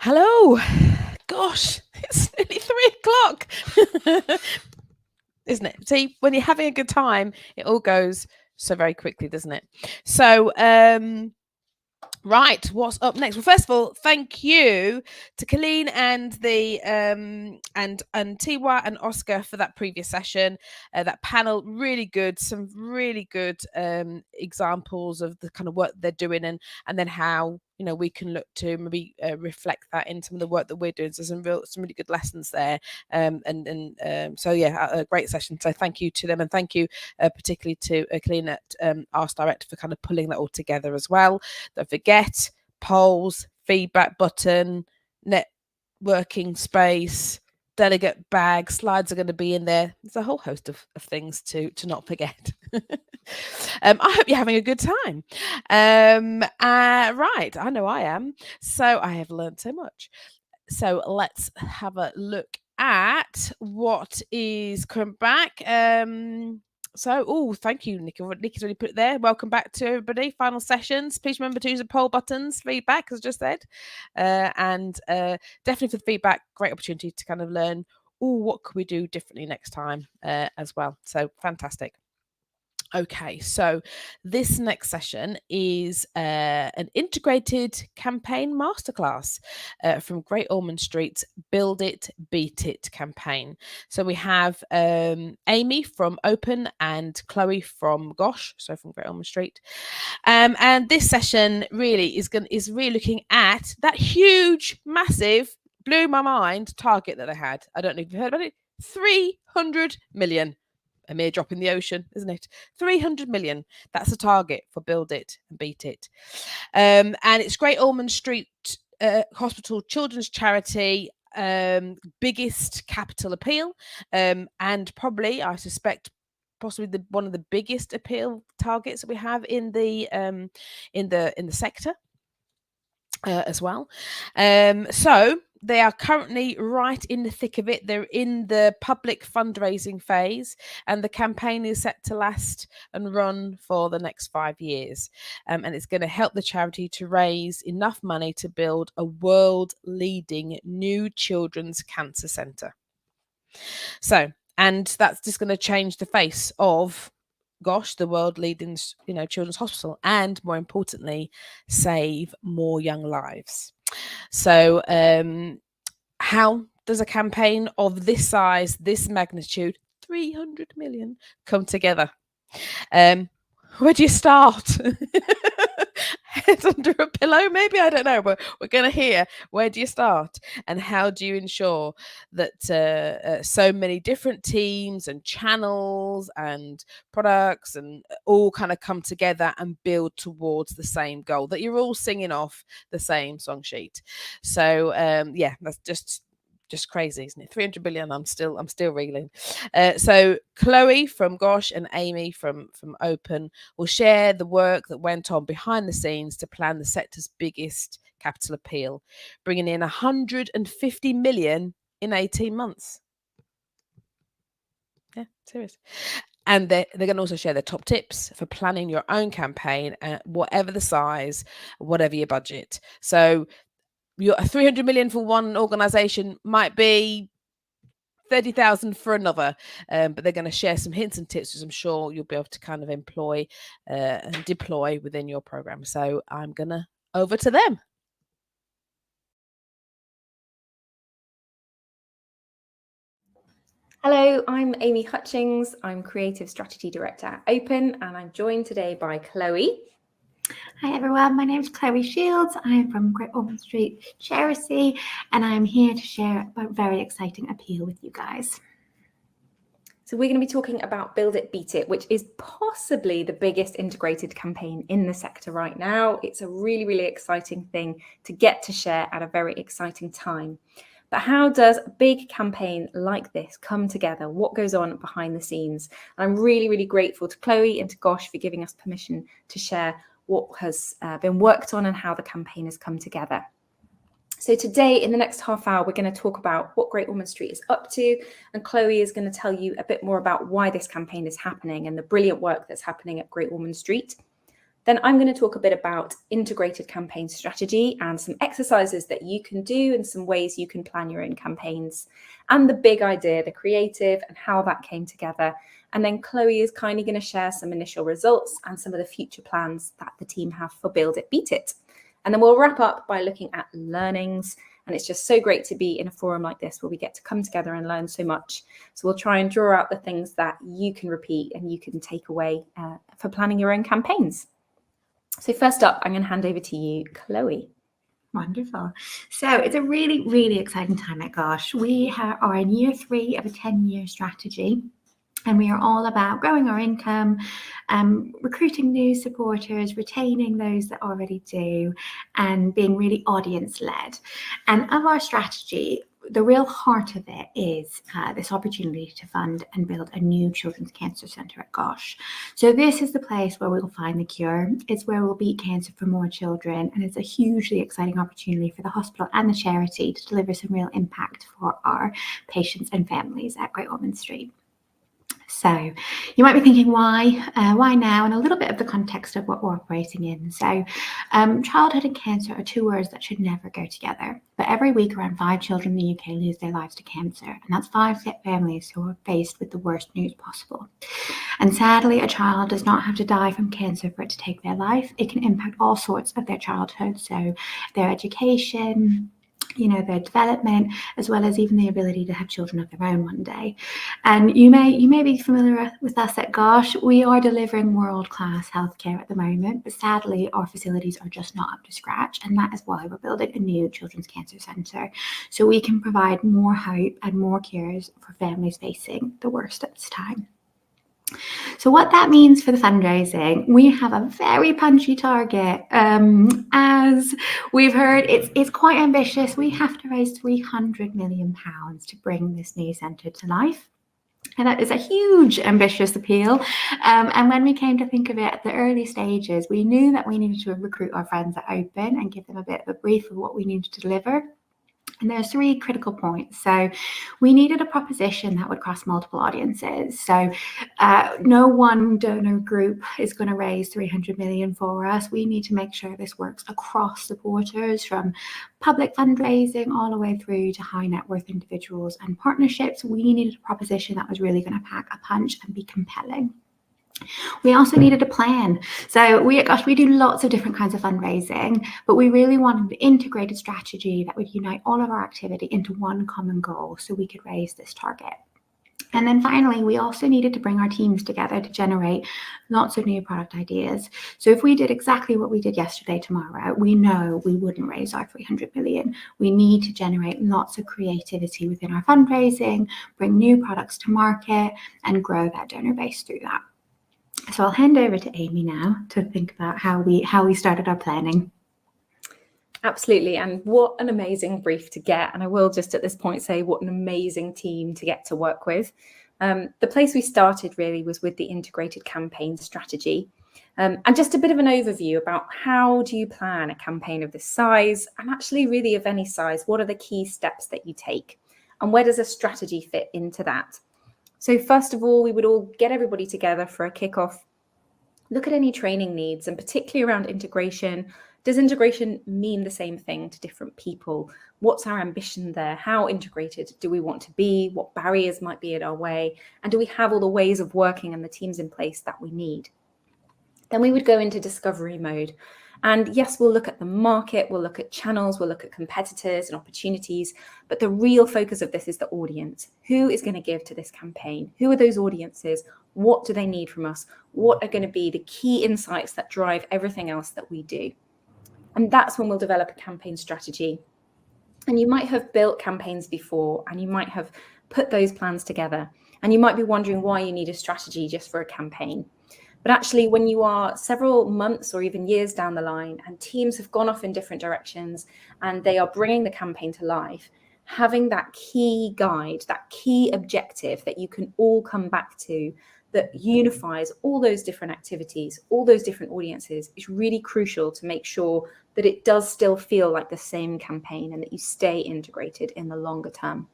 Hello. Gosh, it's nearly 3 o'clock. Isn't it? See, when you're having a good time, it all goes so very quickly, doesn't it? So, right, what's up next? Well, first of all, thank you to Colleen and the and Tiwa and Oscar for that previous session. That panel, really good. Some really good examples of the kind of work they're doing, and then how we can look to maybe reflect that in some of the work that we're doing. So some really good lessons there. So yeah, a great session. So thank you to them, and thank you particularly to Colleen at Ask Direct for kind of pulling that all together as well. Don't forget polls, feedback button, networking space, delegate bag, slides are going to be in there. There's a whole host of things to not forget. I hope you're having a good time. Right, I know I am. So I have learned so much. So let's have a look at what is coming back. Thank you, Nikki. Nikki's already put it there. Welcome back to everybody. Final sessions. Please remember to use the poll buttons. Feedback, as I just said. Definitely for the feedback, great opportunity to kind of learn, what could we do differently next time as well. So fantastic. Okay, so this next session is an integrated campaign masterclass from Great Ormond Street's Build It, Beat It campaign. So we have Amy from Open and Chloe from Gosh, so from Great Ormond Street. And this session really is really looking at that huge, massive, blew my mind target that they had. I don't know if you've heard about it. 300 million. A mere drop in the ocean, isn't it? 300 million. That's the target for Build It and Beat It. And it's Great Ormond Street Hospital Children's Charity, biggest capital appeal, and probably, I suspect, possibly one of the biggest appeal targets that we have in the sector as well. So they are currently right in the thick of it. They're in the public fundraising phase, and the campaign is set to last and run for the next 5 years. And it's going to help the charity to raise enough money to build a world-leading new children's cancer centre. So, and that's just going to change the face of Gosh, the world-leading, children's hospital, and more importantly, save more young lives. So, how does a campaign of this size, this magnitude, 300 million, come together? Where do you start? Head under a pillow, maybe? I don't know, but we're going to hear where do you start, and how do you ensure that so many different teams and channels and products and all kind of come together and build towards the same goal, that you're all singing off the same song sheet. So yeah, that's just crazy, isn't it? 300 billion. I'm still reeling. So Chloe from Gosh and Amy from Open will share the work that went on behind the scenes to plan the sector's biggest capital appeal, bringing in 150 million in 18 months. Yeah, serious. And they're going to also share their top tips for planning your own campaign, whatever the size, whatever your budget. So your 300 million for one organization might be 30,000 for another, but they're going to share some hints and tips, which I'm sure you'll be able to kind of employ and deploy within your program. So I'm gonna over to them. Hello, I'm Amy Hutchings. I'm Creative Strategy Director at Open, and I'm joined today by Chloe. Hi everyone, my name is Chloe Shields. I'm from Great Ormond Street Charity, and I'm here to share a very exciting appeal with you guys. So we're going to be talking about Build It, Beat It, which is possibly the biggest integrated campaign in the sector right now. It's a really, really exciting thing to get to share at a very exciting time. But how does a big campaign like this come together? What goes on behind the scenes? I'm really, really grateful to Chloe and to Gosh for giving us permission to share what has been worked on and how the campaign has come together. So today, in the next half hour, we're going to talk about what Great Ormond Street is up to, and Chloe is going to tell you a bit more about why this campaign is happening and the brilliant work that's happening at Great Ormond Street. Then I'm going to talk a bit about integrated campaign strategy and some exercises that you can do and some ways you can plan your own campaigns, and the big idea, the creative, and how that came together. And then Chloe is kindly going to share some initial results and some of the future plans that the team have for Build It, Beat It. And then we'll wrap up by looking at learnings. And it's just so great to be in a forum like this where we get to come together and learn so much. So we'll try and draw out the things that you can repeat and you can take away for planning your own campaigns. So first up, I'm going to hand over to you, Chloe. Wonderful. So it's a really, really exciting time at Gosh. We are in year 3 of a 10-year strategy. And we are all about growing our income, recruiting new supporters, retaining those that already do, and being really audience-led. And of our strategy, the real heart of it is this opportunity to fund and build a new children's cancer centre at Gosh. So this is the place where we'll find the cure. It's where we'll beat cancer for more children. And it's a hugely exciting opportunity for the hospital and the charity to deliver some real impact for our patients and families at Great Ormond Street. So you might be thinking, why now? And a little bit of the context of what we're operating in. So childhood and cancer are 2 words that should never go together. But every week around 5 children in the UK lose their lives to cancer. And that's 5 families who are faced with the worst news possible. And sadly, a child does not have to die from cancer for it to take their life. It can impact all sorts of their childhood. So their education, their development, as well as even the ability to have children of their own one day. And you may be familiar with us at Gosh. We are delivering world-class healthcare at the moment, but sadly our facilities are just not up to scratch, and that is why we're building a new children's cancer centre, so we can provide more hope and more cures for families facing the worst at this time. So what that means for the fundraising, we have a very punchy target. As we've heard, it's quite ambitious. We have to raise £300 million to bring this new centre to life. And that is a huge ambitious appeal. And when we came to think of it at the early stages, we knew that we needed to recruit our friends at Open and give them a bit of a brief of what we needed to deliver. And there's 3 critical points. So we needed a proposition that would cross multiple audiences. So no one donor group is going to raise 300 million for us. We need to make sure this works across supporters, from public fundraising all the way through to high net worth individuals and partnerships. We needed a proposition that was really going to pack a punch and be compelling. We also needed a plan. So we do lots of different kinds of fundraising, but we really wanted an integrated strategy that would unite all of our activity into one common goal so we could raise this target. And then finally, we also needed to bring our teams together to generate lots of new product ideas. So if we did exactly what we did yesterday, tomorrow, we know we wouldn't raise our 300 million. We need to generate lots of creativity within our fundraising, bring new products to market, and grow that donor base through that. So I'll hand over to Amy now to think about how we started our planning. Absolutely, and what an amazing brief to get. And I will just at this point say what an amazing team to get to work with. The place we started really was with the integrated campaign strategy. And just a bit of an overview about how do you plan a campaign of this size, and actually really of any size, what are the key steps that you take? And where does a strategy fit into that? So first of all, we would all get everybody together for a kickoff, look at any training needs, and particularly around integration. Does integration mean the same thing to different people? What's our ambition there? How integrated do we want to be? What barriers might be in our way? And do we have all the ways of working and the teams in place that we need? Then we would go into discovery mode. And yes, we'll look at the market, we'll look at channels, we'll look at competitors and opportunities, but the real focus of this is the audience. Who is going to give to this campaign? Who are those audiences? What do they need from us? What are going to be the key insights that drive everything else that we do? And that's when we'll develop a campaign strategy. And you might have built campaigns before, and you might have put those plans together, and you might be wondering why you need a strategy just for a campaign. But actually, when you are several months or even years down the line and teams have gone off in different directions and they are bringing the campaign to life, having that key guide, that key objective that you can all come back to, that unifies all those different activities, all those different audiences, is really crucial to make sure that it does still feel like the same campaign and that you stay integrated in the longer term.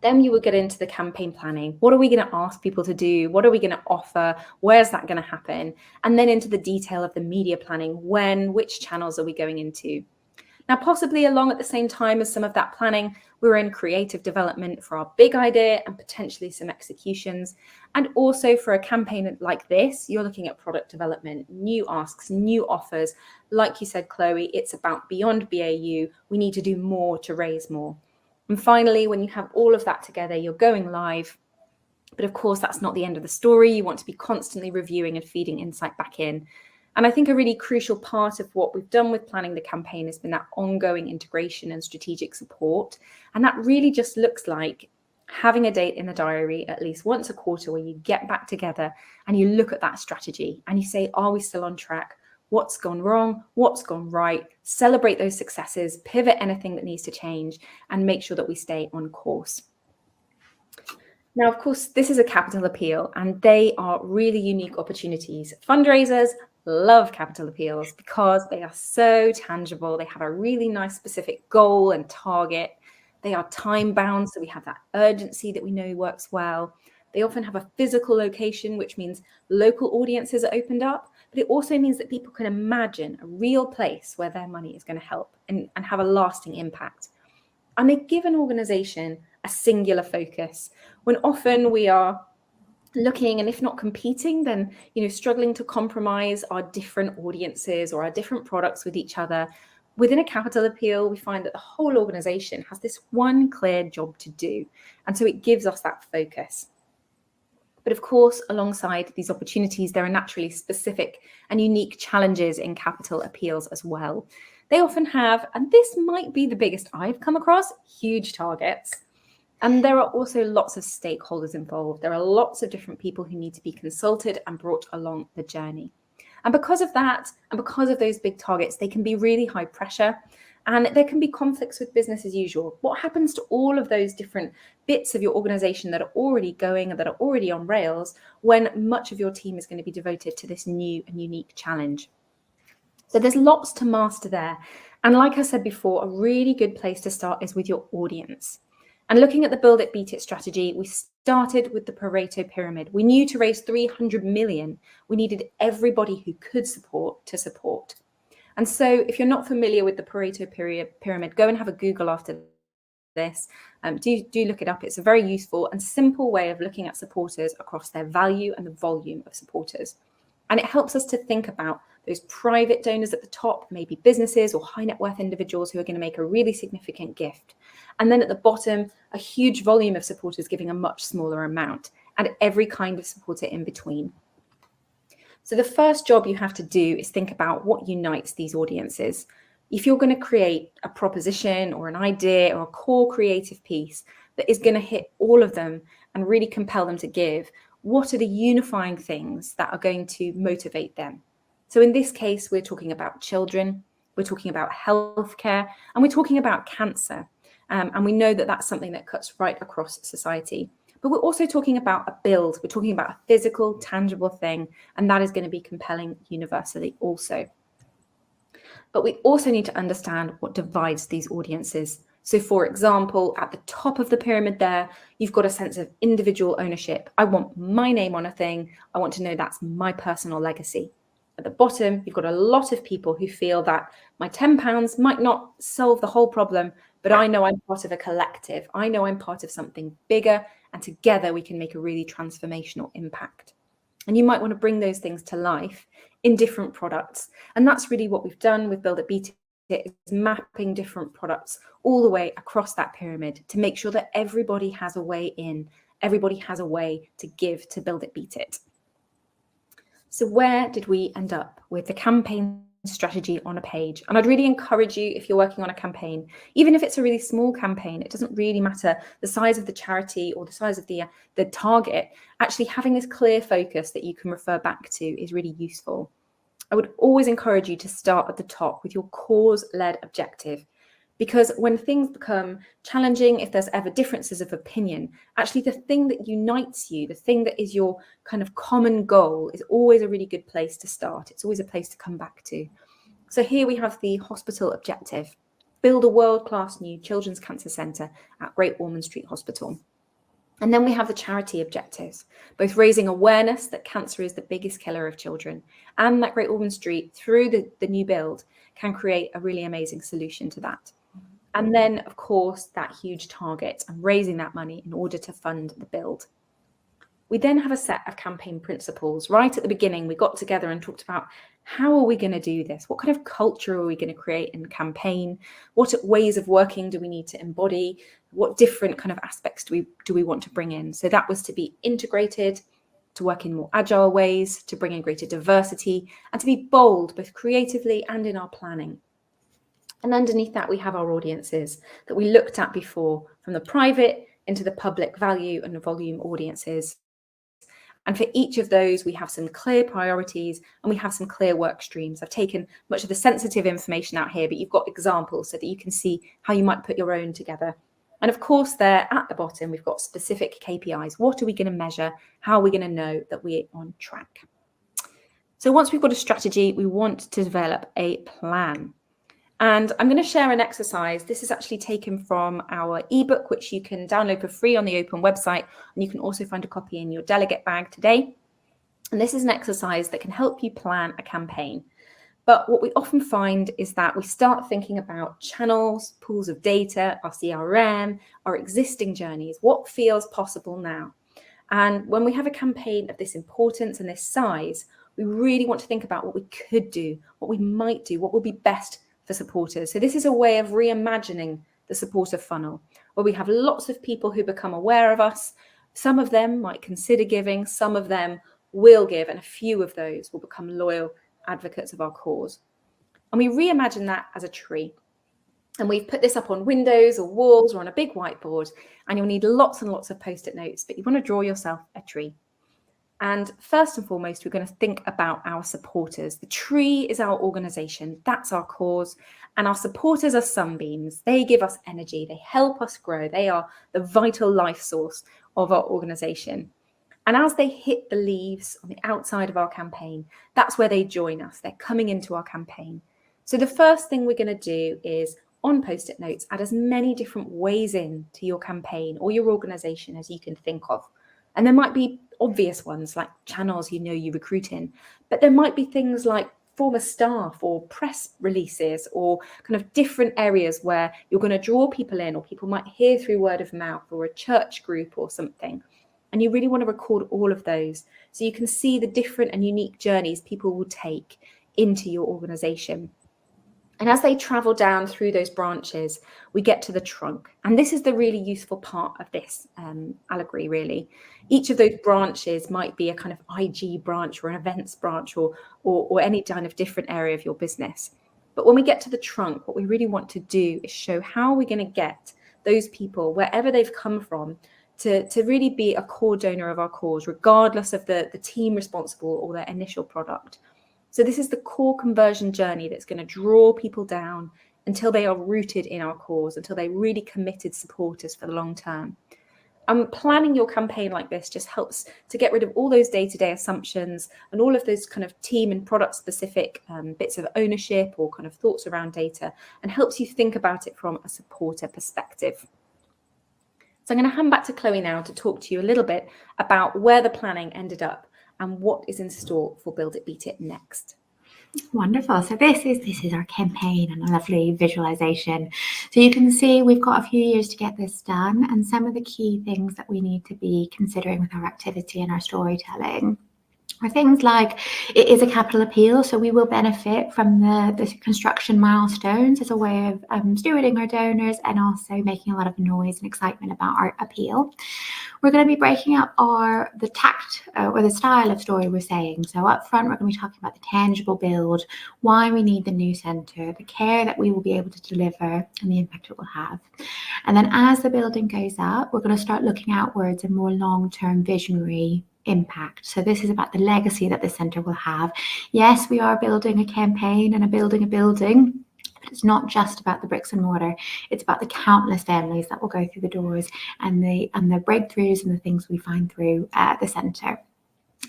Then you would get into the campaign planning. What are we going to ask people to do? What are we going to offer? Where's that going to happen? And then into the detail of the media planning. When, which channels are we going into? Now, possibly along at the same time as some of that planning, we're in creative development for our big idea and potentially some executions. And also for a campaign like this, you're looking at product development, new asks, new offers. Like you said, Chloe, it's about beyond BAU. We need to do more to raise more. And finally, when you have all of that together, you're going live. But of course, that's not the end of the story. You want to be constantly reviewing and feeding insight back in. And I think a really crucial part of what we've done with planning the campaign has been that ongoing integration and strategic support. And that really just looks like having a date in the diary at least once a quarter where you get back together and you look at that strategy and you say, are we still on track? What's gone wrong? What's gone right? Celebrate those successes, pivot anything that needs to change, and make sure that we stay on course. Now, of course, this is a capital appeal, and they are really unique opportunities. Fundraisers love capital appeals because they are so tangible. They have a really nice specific goal and target. They are time bound, so we have that urgency that we know works well. They often have a physical location, which means local audiences are opened up, but it also means that people can imagine a real place where their money is going to help and have a lasting impact. And they give an organization a singular focus, when often we are looking, and if not competing, then struggling to compromise our different audiences or our different products with each other. Within a capital appeal, we find that the whole organization has this one clear job to do, and so it gives us that focus. But of course, alongside these opportunities, there are naturally specific and unique challenges in capital appeals as well. They often have, and this might be the biggest I've come across, huge targets. And there are also lots of stakeholders involved. There are lots of different people who need to be consulted and brought along the journey. And because of that, and because of those big targets, they can be really high pressure, and there can be conflicts with business as usual. What happens to all of those different bits of your organization that are already going and that are already on rails when much of your team is going to be devoted to this new and unique challenge? So there's lots to master there. And like I said before, a really good place to start is with your audience. And looking at the Build It, Beat It strategy, we started with the Pareto pyramid. We knew to raise 300 million, we needed everybody who could support to support. And so if you're not familiar with the Pareto pyramid, go and have a Google after this. Do look it up. It's a very useful and simple way of looking at supporters across their value and the volume of supporters. And it helps us to think about those private donors at the top, maybe businesses or high net worth individuals who are going to make a really significant gift. And then at the bottom, a huge volume of supporters giving a much smaller amount, and every kind of supporter in between. So the first job you have to do is think about what unites these audiences. If you're going to create a proposition or an idea or a core creative piece that is going to hit all of them and really compel them to give, what are the unifying things that are going to motivate them? So in this case, we're talking about children, we're talking about healthcare, and we're talking about cancer. And we know that that's something that cuts right across society. But we're also talking about a build. We're talking about a physical, tangible thing, and that is going to be compelling universally also. But we also need to understand what divides these audiences. So for example, at the top of the pyramid there, you've got a sense of individual ownership. I want my name on a thing. I want to know that's my personal legacy. At the bottom, you've got a lot of people who feel that my £10 might not solve the whole problem, but I know I'm part of a collective. I know I'm part of something bigger, and together we can make a really transformational impact. And you might want to bring those things to life in different products. And that's really what we've done with Build It, Beat It, is mapping different products all the way across that pyramid to make sure that everybody has a way in, everybody has a way to give to Build It, Beat It. So where did we end up with the campaign strategy on a page? And I'd really encourage you, if you're working on a campaign, even if it's a really small campaign, it doesn't really matter the size of the charity or the size of the target, actually having this clear focus that you can refer back to is really useful. I would always encourage you to start at the top with your cause-led objective, because when things become challenging, if there's ever differences of opinion, actually the thing that unites you, the thing that is your kind of common goal, is always a really good place to start. It's always a place to come back to. So here we have the hospital objective. build a world-class new Children's Cancer Centre at Great Ormond Street Hospital. And then we have the charity objectives, both raising awareness that cancer is the biggest killer of children, and that Great Ormond Street, through the new build, can create a really amazing solution to that. And then, of course, that huge target and raising that money in order to fund the build. We then have a set of campaign principles. Right at the beginning, we got together and talked about how are we going to do this? What kind of culture are we going to create in the campaign? What ways of working do we need to embody? What different kind of aspects do we want to bring in? So that was to be integrated, to work in more agile ways, to bring in greater diversity, and to be bold, both creatively and in our planning. And underneath that, we have our audiences that we looked at before, from the private into the public value and volume audiences. And for each of those, we have some clear priorities and we have some clear work streams. I've taken much of the sensitive information out here, but you've got examples so that you can see how you might put your own together. And of course, there at the bottom, we've got specific KPIs. What are we going to measure? How are we going to know that we're on track? So once we've got a strategy, we want to develop a plan. And I'm going to share an exercise. This is actually taken from our ebook, which you can download for free on the Open website. And you can also find a copy in your delegate bag today. And this is an exercise that can help you plan a campaign. But what we often find is that we start thinking about channels, pools of data, our CRM, our existing journeys, what feels possible now. And when we have a campaign of this importance and this size, we really want to think about what we could do, what we might do, what would be best for supporters. So this is a way of reimagining the supporter funnel, where we have lots of people who become aware of us. Some of them might consider giving, some of them will give, and a few of those will become loyal advocates of our cause. And we reimagine that as a tree. And we've put this up on windows or walls or on a big whiteboard, and you'll need lots and lots of post-it notes, but you want to draw yourself a tree. And first and foremost, we're going to think about our supporters. The tree is our organization. That's our cause. And our supporters are sunbeams. They give us energy. They help us grow. They are the vital life source of our organization. And as they hit the leaves on the outside of our campaign, that's where they join us. They're coming into our campaign. So the first thing we're going to do is, on post-it notes, add as many different ways in to your campaign or your organization as you can think of. And there might be obvious ones like channels you recruit in, but there might be things like former staff or press releases or kind of different areas where you're going to draw people in, or people might hear through word of mouth or a church group or something. And you really want to record all of those so you can see the different and unique journeys people will take into your organization. And as they travel down through those branches, we get to the trunk. And this is the really useful part of this allegory, really. Each of those branches might be a kind of IG branch or an events branch or any kind of different area of your business. But when we get to the trunk, what we really want to do is show how we're going to get those people, wherever they've come from, to really be a core donor of our cause, regardless of the team responsible or their initial product. So this is the core conversion journey that's going to draw people down until they are rooted in our cause, until they're really committed supporters for the long term. Planning your campaign like this just helps to get rid of all those day-to-day assumptions and all of those kind of team and product specific bits of ownership or kind of thoughts around data, and helps you think about it from a supporter perspective. So I'm going to hand back to Chloe now to talk to you a little bit about where the planning ended up and what is in store for Build It, Beat It next. Wonderful. So this is our campaign and a lovely visualization. So you can see we've got a few years to get this done, and some of the key things that we need to be considering with our activity and our storytelling are things like it is a capital appeal, so we will benefit from the construction milestones as a way of stewarding our donors and also making a lot of noise and excitement about our appeal. We're going to be breaking up the tact or the style of story we're saying. So up front, we're going to be talking about the tangible build, why we need the new centre, the care that we will be able to deliver, and the impact it will have. And then as the building goes up, we're going to start looking outwards and more long-term visionary impact. So this is about the legacy that the centre will have. Yes, we are building a campaign and building a building, but it's not just about the bricks and mortar. It's about the countless families that will go through the doors and the breakthroughs and the things we find through the centre.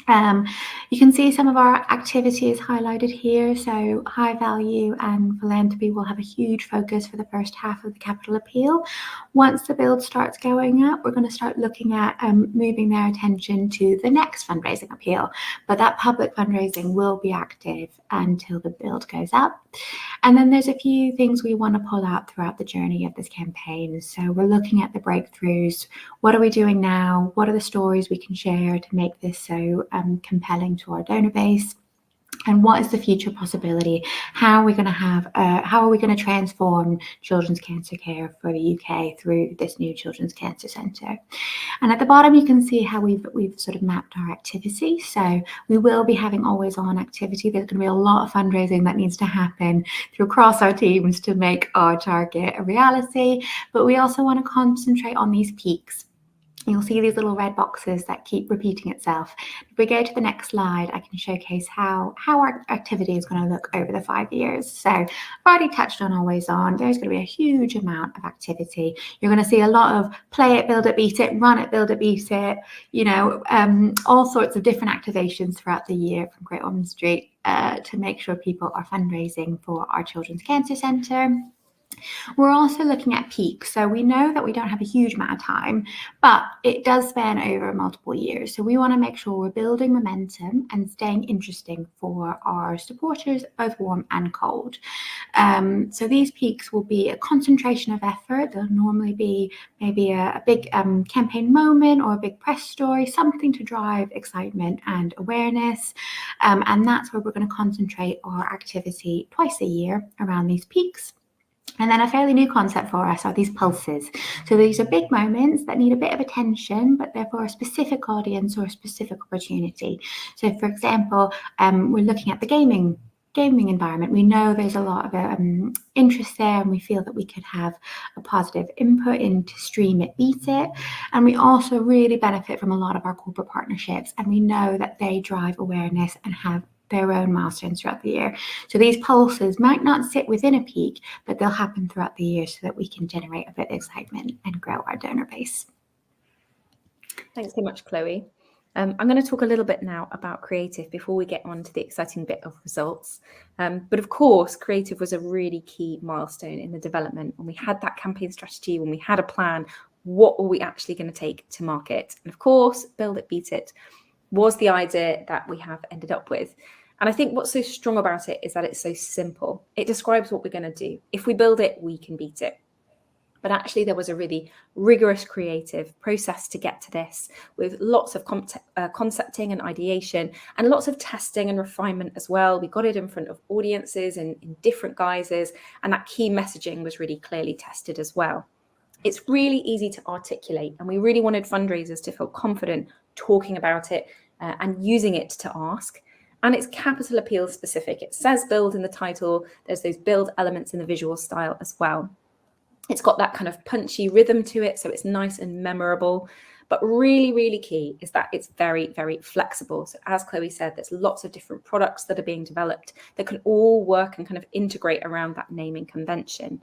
You can see some of our activities highlighted here. So high value and philanthropy will have a huge focus for the first half of the capital appeal. Once the build starts going up, we're going to start looking at moving their attention to the next fundraising appeal. But that public fundraising will be active until the build goes up. And then there's a few things we want to pull out throughout the journey of this campaign. So we're looking at the breakthroughs. What are we doing now? What are the stories we can share to make this so compelling to our donor base? And what is the future possibility? How are we going to transform children's cancer care for the UK through this new Children's Cancer Centre? And at the bottom, you can see how we've sort of mapped our activity. So we will be having always on activity. There's going to be a lot of fundraising that needs to happen across our teams to make our target a reality. But we also want to concentrate on these peaks. You'll see these little red boxes that keep repeating itself. If we go to the next slide, I can showcase how our activity is going to look over the 5 years. So I've already touched on Always On. There's going to be a huge amount of activity. You're going to see a lot of play it, build it, beat it, run it, build it, beat it, all sorts of different activations throughout the year from Great Ormond Street to make sure people are fundraising for our Children's Cancer Centre. We're also looking at peaks. So we know that we don't have a huge amount of time, but it does span over multiple years. So we want to make sure we're building momentum and staying interesting for our supporters, both warm and cold. So these peaks will be a concentration of effort. There'll normally be maybe a big campaign moment or a big press story, something to drive excitement and awareness. And that's where we're going to concentrate our activity twice a year around these peaks. And then a fairly new concept for us are these pulses. So these are big moments that need a bit of attention, but they're for a specific audience or a specific opportunity. So for example, we're looking at the gaming environment. We know there's a lot of interest there, and we feel that we could have a positive input into Stream It, Beat It. And we also really benefit from a lot of our corporate partnerships, and we know that they drive awareness and have their own milestones throughout the year. So these pulses might not sit within a peak, but they'll happen throughout the year so that we can generate a bit of excitement and grow our donor base. Thanks so much, Chloe. I'm going to talk a little bit now about creative before we get on to the exciting bit of results. But of course, creative was a really key milestone in the development. When we had that campaign strategy, when we had a plan, what were we actually going to take to market? And of course, Build It, Beat It was the idea that we have ended up with. And I think what's so strong about it is that it's so simple. It describes what we're going to do. If we build it, we can beat it. But actually, there was a really rigorous creative process to get to this, with lots of concepting and ideation and lots of testing and refinement as well. We got it in front of audiences in different guises, and that key messaging was really clearly tested as well. It's really easy to articulate, and we really wanted fundraisers to feel confident talking about it and using it to ask. And it's capital appeal specific. It says build in the title. There's those build elements in the visual style as well. It's got that kind of punchy rhythm to it, so it's nice and memorable. But really, really key is that it's very, very flexible. So as Chloe said, there's lots of different products that are being developed that can all work and kind of integrate around that naming convention.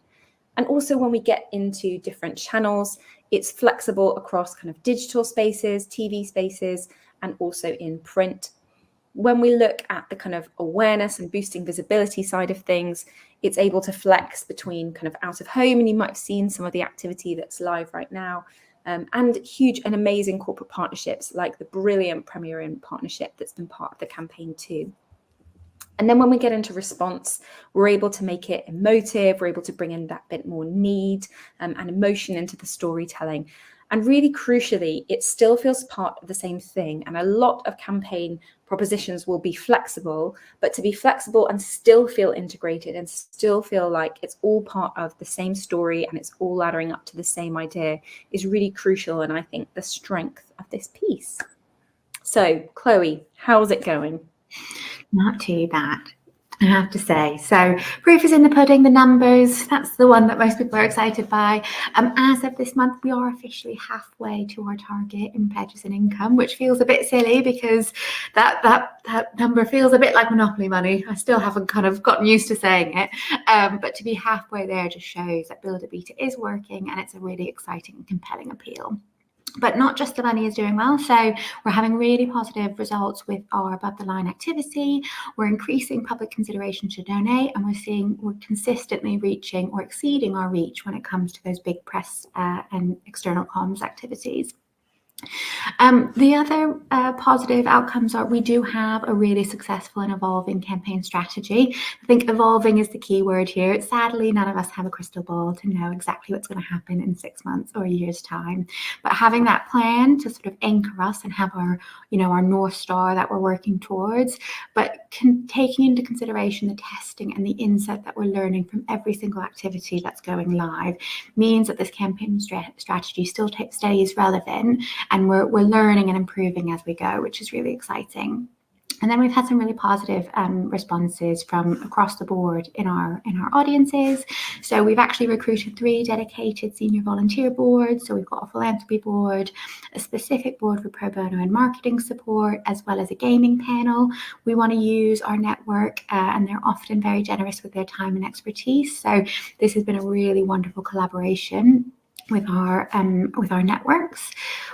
And also when we get into different channels, it's flexible across kind of digital spaces, TV spaces, and also in print. When we look at the kind of awareness and boosting visibility side of things, it's able to flex between kind of out of home, and you might have seen some of the activity that's live right now, and huge and amazing corporate partnerships like the brilliant Premier Inn partnership that's been part of the campaign too. And then when we get into response, we're able to make it emotive, we're able to bring in that bit more need and emotion into the storytelling. And really crucially, it still feels part of the same thing. And a lot of campaign propositions will be flexible, but to be flexible and still feel integrated and still feel like it's all part of the same story and it's all laddering up to the same idea is really crucial. And I think the strength of this piece. So Chloe, how's it going? Not too bad, I have to say. So proof is in the pudding, the numbers, that's the one that most people are excited by. As of this month, we are officially halfway to our target in pledges and income, which feels a bit silly because that number feels a bit like Monopoly money. I still haven't kind of gotten used to saying it. But to be halfway there just shows that Build It, Beat It is working, and it's a really exciting and compelling appeal. But not just the money is doing well. So we're having really positive results with our above the line activity. We're increasing public consideration to donate, and we're consistently reaching or exceeding our reach when it comes to those big press and external comms activities. The other positive outcomes are we do have a really successful and evolving campaign strategy. I think evolving is the key word here. Sadly, none of us have a crystal ball to know exactly what's going to happen in 6 months or a year's time. But having that plan to sort of anchor us and have our, our North Star that we're working towards, but taking into consideration the testing and the insight that we're learning from every single activity that's going live means that this campaign strategy still stays relevant, and we're learning and improving as we go, which is really exciting. And then we've had some really positive responses from across the board in our audiences. So we've actually recruited 3 dedicated senior volunteer boards. So we've got a philanthropy board, a specific board for pro bono and marketing support, as well as a gaming panel. We want to use our network, and they're often very generous with their time and expertise. So this has been a really wonderful collaboration with our networks.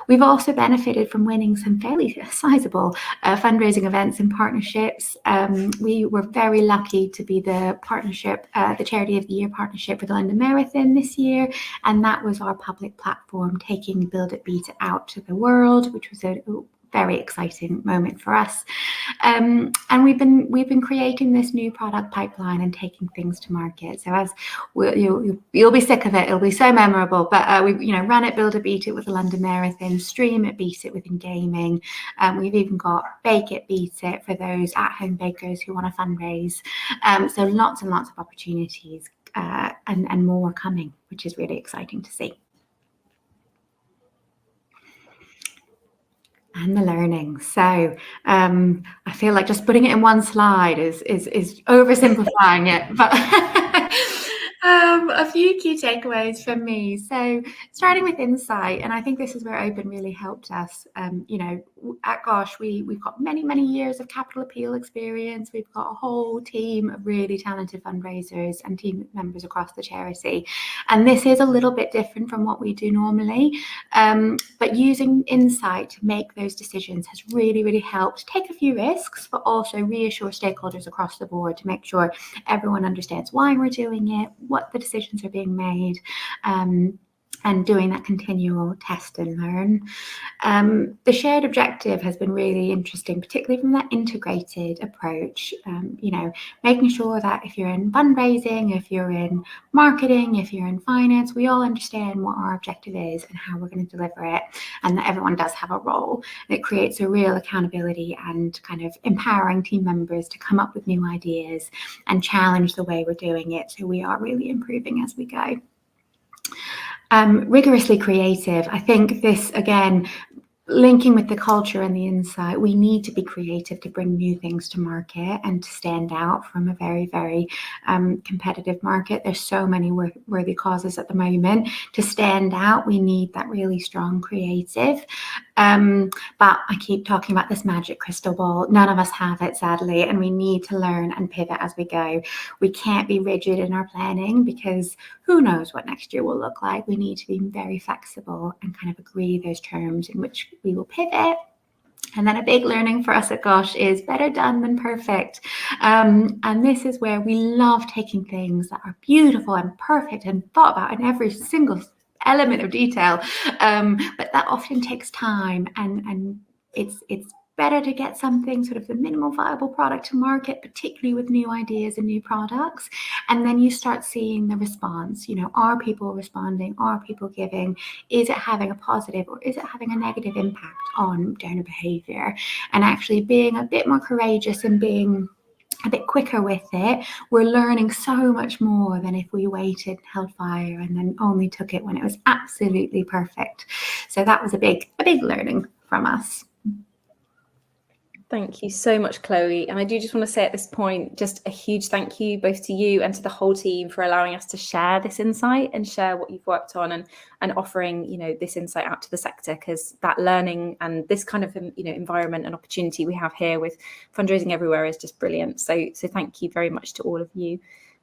We've also benefited from winning some fairly sizable fundraising events and partnerships. We were very lucky to be the partnership, the Charity of the Year partnership for the London Marathon this year, and that was our public platform taking Build It, Beat It out to the world, which was a very exciting moment for us. And we've been creating this new product pipeline and taking things to market. So as you'll be sick of it, it'll be so memorable. But we run it, build it, beat it with the London Marathon, stream it, beat it within gaming. We've even got bake it, beat it for those at-home bakers who want to fundraise. So lots and lots of opportunities and more coming, which is really exciting to see. And the learning. So I feel like just putting it in one slide is oversimplifying it, but a few key takeaways from me. So starting with insight, and I think this is where Open really helped us. At Gosh, we've got many years of capital appeal experience. We've got a whole team of really talented fundraisers and team members across the charity. And this is a little bit different from what we do normally. But using insight to make those decisions has really helped take a few risks, but also reassure stakeholders across the board to make sure everyone understands why we're doing it, what the decisions are being made, and doing that continual test and learn. The shared objective has been really interesting, particularly from that integrated approach. Making sure that if you're in fundraising, if you're in marketing, if you're in finance, we all understand what our objective is and how we're going to deliver it, and that everyone does have a role. It creates a real accountability and kind of empowering team members to come up with new ideas and challenge the way we're doing it. So we are really improving as we go. Rigorously creative. I think this, again, linking with the culture and the insight, we need to be creative to bring new things to market and to stand out from a very competitive market. There's so many worthy causes at the moment. To stand out, we need that really strong creative. But I keep talking about this magic crystal ball. None of us have it, sadly, and we need to learn and pivot as we go. We can't be rigid in our planning because who knows what next year will look like. We need to be very flexible and kind of agree those terms in which we will pivot. And then a big learning for us at Gosh is better done than perfect. And this is where we love taking things that are beautiful and perfect and thought about in every single element of detail. But that often takes time, and it's better to get something, sort of the minimal viable product to market, particularly with new ideas and new products. And then you start seeing the response. Are people responding? Are people giving? Is it having a positive or is it having a negative impact on donor behavior? And actually being a bit more courageous and being a bit quicker with it, we're learning so much more than if we waited, held fire, and then only took it when it was absolutely perfect. So that was a big learning from us. Thank you so much, Chloe. And I do just want to say at this point, just a huge thank you both to you and to the whole team for allowing us to share this insight and share what you've worked on and offering, this insight out to the sector, because that learning and this kind of, environment and opportunity we have here with Fundraising Everywhere is just brilliant. So thank you very much to all of you.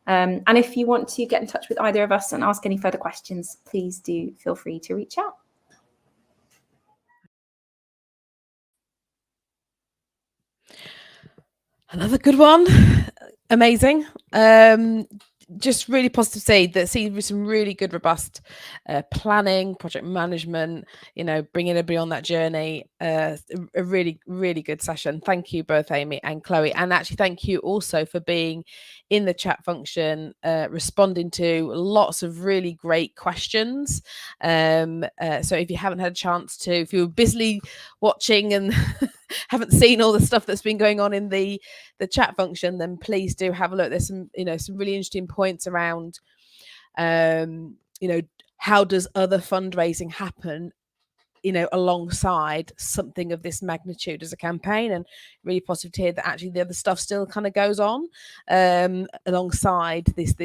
And if you want to get in touch with either of us and ask any further questions, please do feel free to reach out. Another good one. Amazing. Just really positive to see some really good, robust planning, project management, bringing everybody on that journey. A really, really good session. Thank you both, Amy and Chloe. And actually, thank you also for being in the chat function, responding to lots of really great questions. So if you haven't had a chance to, if you were busily watching and haven't seen all the stuff that's been going on in the chat function, then please do have a look. There's some some really interesting points around how does other fundraising happen alongside something of this magnitude as a campaign, and really positive to hear that actually the other stuff still kind of goes on alongside this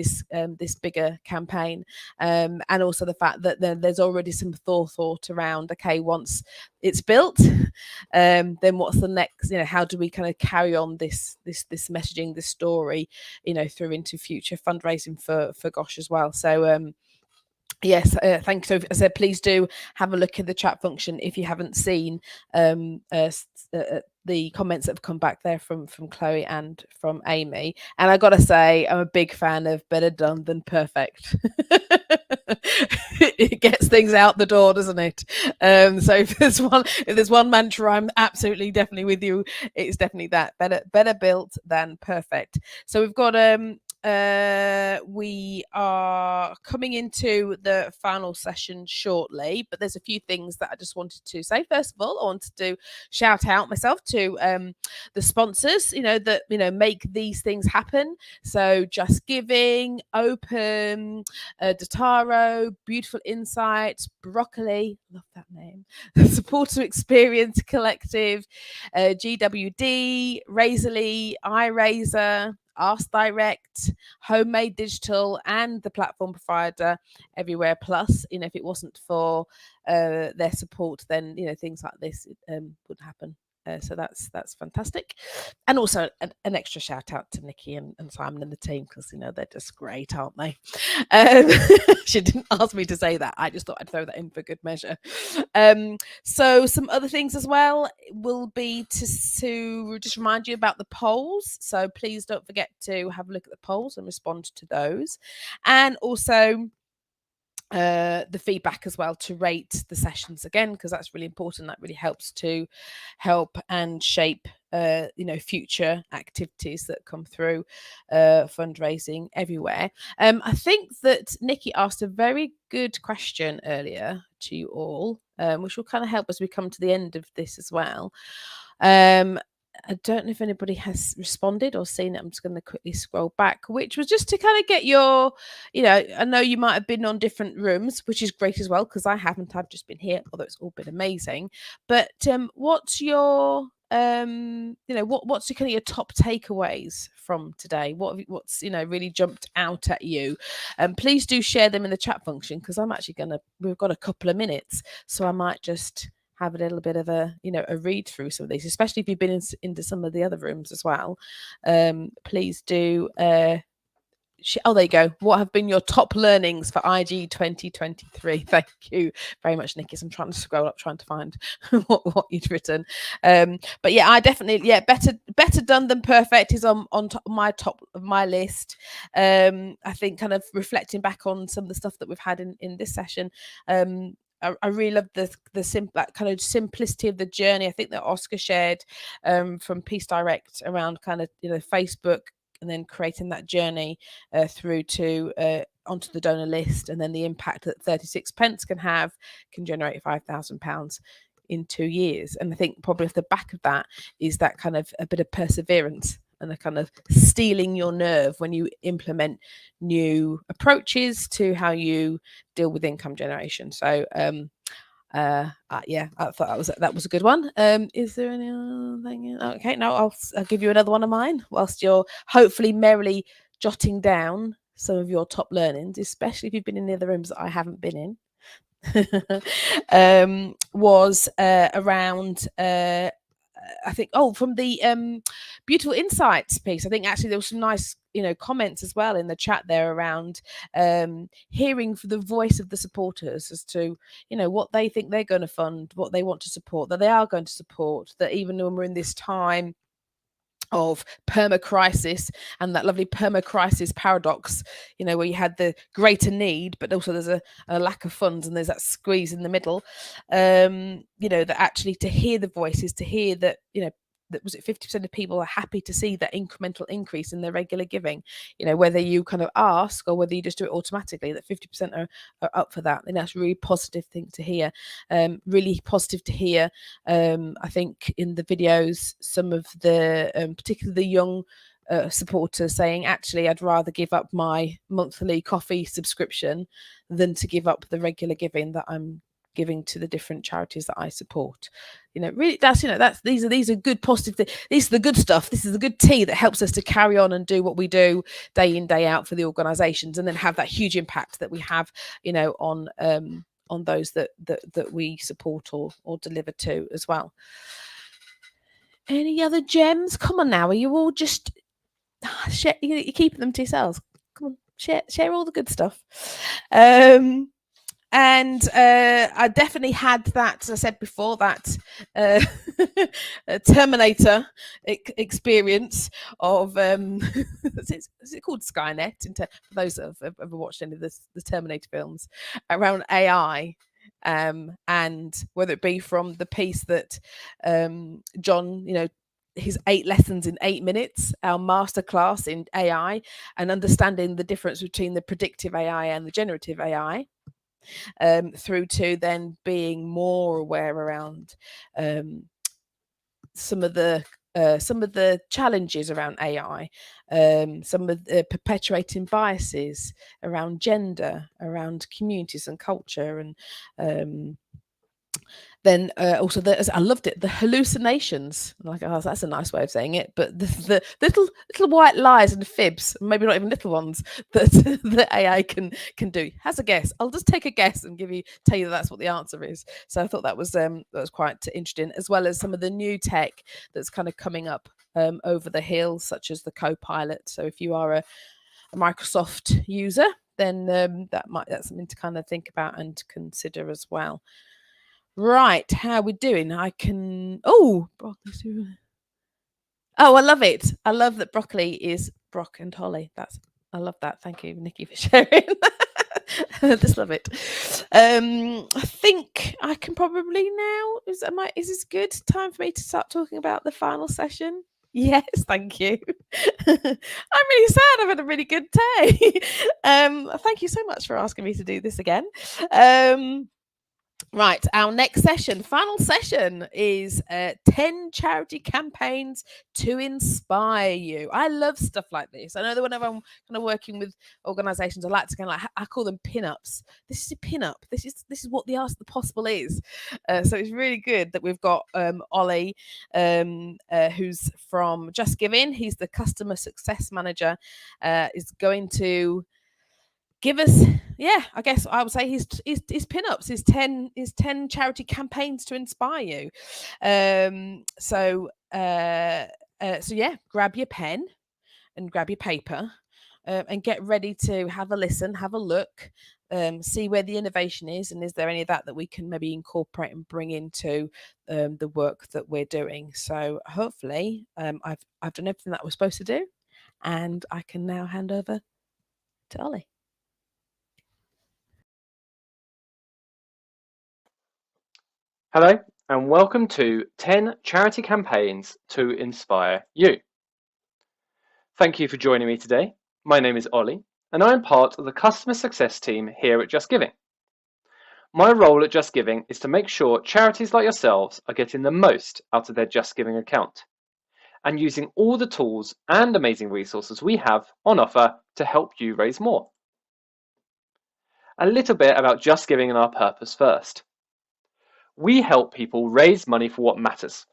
bigger campaign, and also the fact that there's already some thought around, okay, once it's built, then what's the next, how do we kind of carry on this messaging, this story, through into future fundraising for Gosh as well. So yes, thank you. So as I said, please do have a look at the chat function if you haven't seen the comments that have come back there from Chloe and from Amy. And I gotta say, I'm a big fan of better done than perfect. It gets things out the door, doesn't it? So if there's one mantra I'm absolutely definitely with you, it's definitely that better built than perfect. So we've got we are coming into the final session shortly, but there's a few things that I just wanted to say. First of all, I wanted to shout out myself to the sponsors, that make these things happen. So Just Giving, Open, Dataro, Beautiful Insights, Broccoli, love that name, Supporter Experience Collective, GWD, Razorly, iRazor, Ask Direct, Homemade Digital, and the platform provider Everywhere Plus. If it wasn't for their support, then things like this wouldn't happen. So that's fantastic. And also an extra shout out to Nikki and Simon and the team, because they're just great, aren't they? She didn't ask me to say that. I just thought I'd throw that in for good measure. So some other things as well will be to just remind you about the polls. So please don't forget to have a look at the polls and respond to those. And also the feedback as well, to rate the sessions again, because that's really important. That really helps to help and shape future activities that come through fundraising everywhere. I think that Nikki asked a very good question earlier to you all, which will kind of help as we come to the end of this as well. I don't know if anybody has responded or seen it. I'm just going to quickly scroll back, which was just to kind of get your, I know you might have been on different rooms, which is great as well, because I haven't. I've just been here, although it's all been amazing. But what's your, what's your kind of your top takeaways from today? What's really jumped out at you? Please do share them in the chat function, because I'm actually we've got a couple of minutes, so I might just have a little bit of a read through some of these, especially if you've been into some of the other rooms as well. Please do. Oh, there you go. What have been your top learnings for IG 2023? Thank you very much, Nikki. I'm trying to scroll up, trying to find what you'd written. But yeah, I definitely, better done than perfect is on top of my list. I think kind of reflecting back on some of the stuff that we've had in this session. I really love that kind of simplicity of the journey. I think that Oscar shared from Peace Direct around kind of Facebook, and then creating that journey through to onto the donor list, and then the impact that 36 pence can generate £5,000 in 2 years. And I think probably off the back of that is that kind of a bit of perseverance and a kind of stealing your nerve when you implement new approaches to how you deal with income generation. So yeah, I thought that was a good one. Is there any other thing? Okay, no, I'll give you another one of mine whilst you're hopefully merrily jotting down some of your top learnings, especially if you've been in the other rooms that I haven't been in. Was around I think from the Beautiful Insights piece. I think actually there was some nice comments as well in the chat there around hearing from the voice of the supporters as to what they think they're going to fund, what they want to support, that they are going to support, that even when we're in this time of permacrisis and that lovely permacrisis paradox, where you had the greater need, but also there's a lack of funds and there's that squeeze in the middle. That actually to hear the voices, to hear that, that was it 50% of people are happy to see that incremental increase in their regular giving, whether you kind of ask or whether you just do it automatically, that 50% are up for that. And that's a really positive thing to hear. Really positive to hear. I think in the videos, some of the, particularly the young supporters saying, actually, I'd rather give up my monthly coffee subscription than to give up the regular giving that I'm giving to the different charities that I support. Really, these are good positive. These are the good stuff. This is the good tea that helps us to carry on and do what we do day in, day out for the organisations, and then have that huge impact that we have, on those that we support or deliver to as well. Any other gems? Come on now, are you all just share? You're keeping them to yourselves. Come on, share all the good stuff. And I definitely had that, as I said before, that Terminator experience of, is it called Skynet? For those that have ever watched any of the Terminator films, around AI. And whether it be from the piece that John, his 8 lessons in 8 minutes, our masterclass in AI, and understanding the difference between the predictive AI and the generative AI. Through to then being more aware around some of the challenges around AI, some of the perpetuating biases around gender, around communities and culture, and then also I loved it, the hallucinations. Like, oh, that's a nice way of saying it, but the little white lies and fibs, maybe not even little ones, that the AI can do. Has a guess. I'll just take a guess and tell you that's what the answer is. So I thought that was quite interesting, as well as some of the new tech that's kind of coming up over the hill, such as the Copilot. So if you are a Microsoft user, then that's something to kind of think about and consider as well. Right, how are we doing? I love it. I love that broccoli is Brock and Holly. I love that. Thank you, Nikki, for sharing. I just love it. I think I can probably now. Is this good time for me to start talking about the final session? Yes, thank you. I'm really sad. I've had a really good day. Thank you so much for asking me to do this again. Right, our next session, final session, is 10 charity campaigns to inspire you. I love stuff like this. I know that whenever I'm kind of working with organisations, I like to kind of I call them pin-ups. This is a pin-up. This is what the art of the possible is. So it's really good that we've got Ollie, who's from Just Giving. He's the customer success manager. Is going to give us, I guess I would say his pin-ups, his 10 charity campaigns to inspire you. So grab your pen and grab your paper and get ready to have a listen, have a look, see where the innovation is, and is there any of that we can maybe incorporate and bring into the work that we're doing. So hopefully I've done everything that I was supposed to do, and I can now hand over to Ollie. Hello, and welcome to 10 charity campaigns to inspire you. Thank you for joining me today. My name is Ollie, and I am part of the customer success team here at Just Giving. My role at Just Giving is to make sure charities like yourselves are getting the most out of their Just Giving account and using all the tools and amazing resources we have on offer to help you raise more. A little bit about Just Giving and our purpose first. We help people raise money for what matters,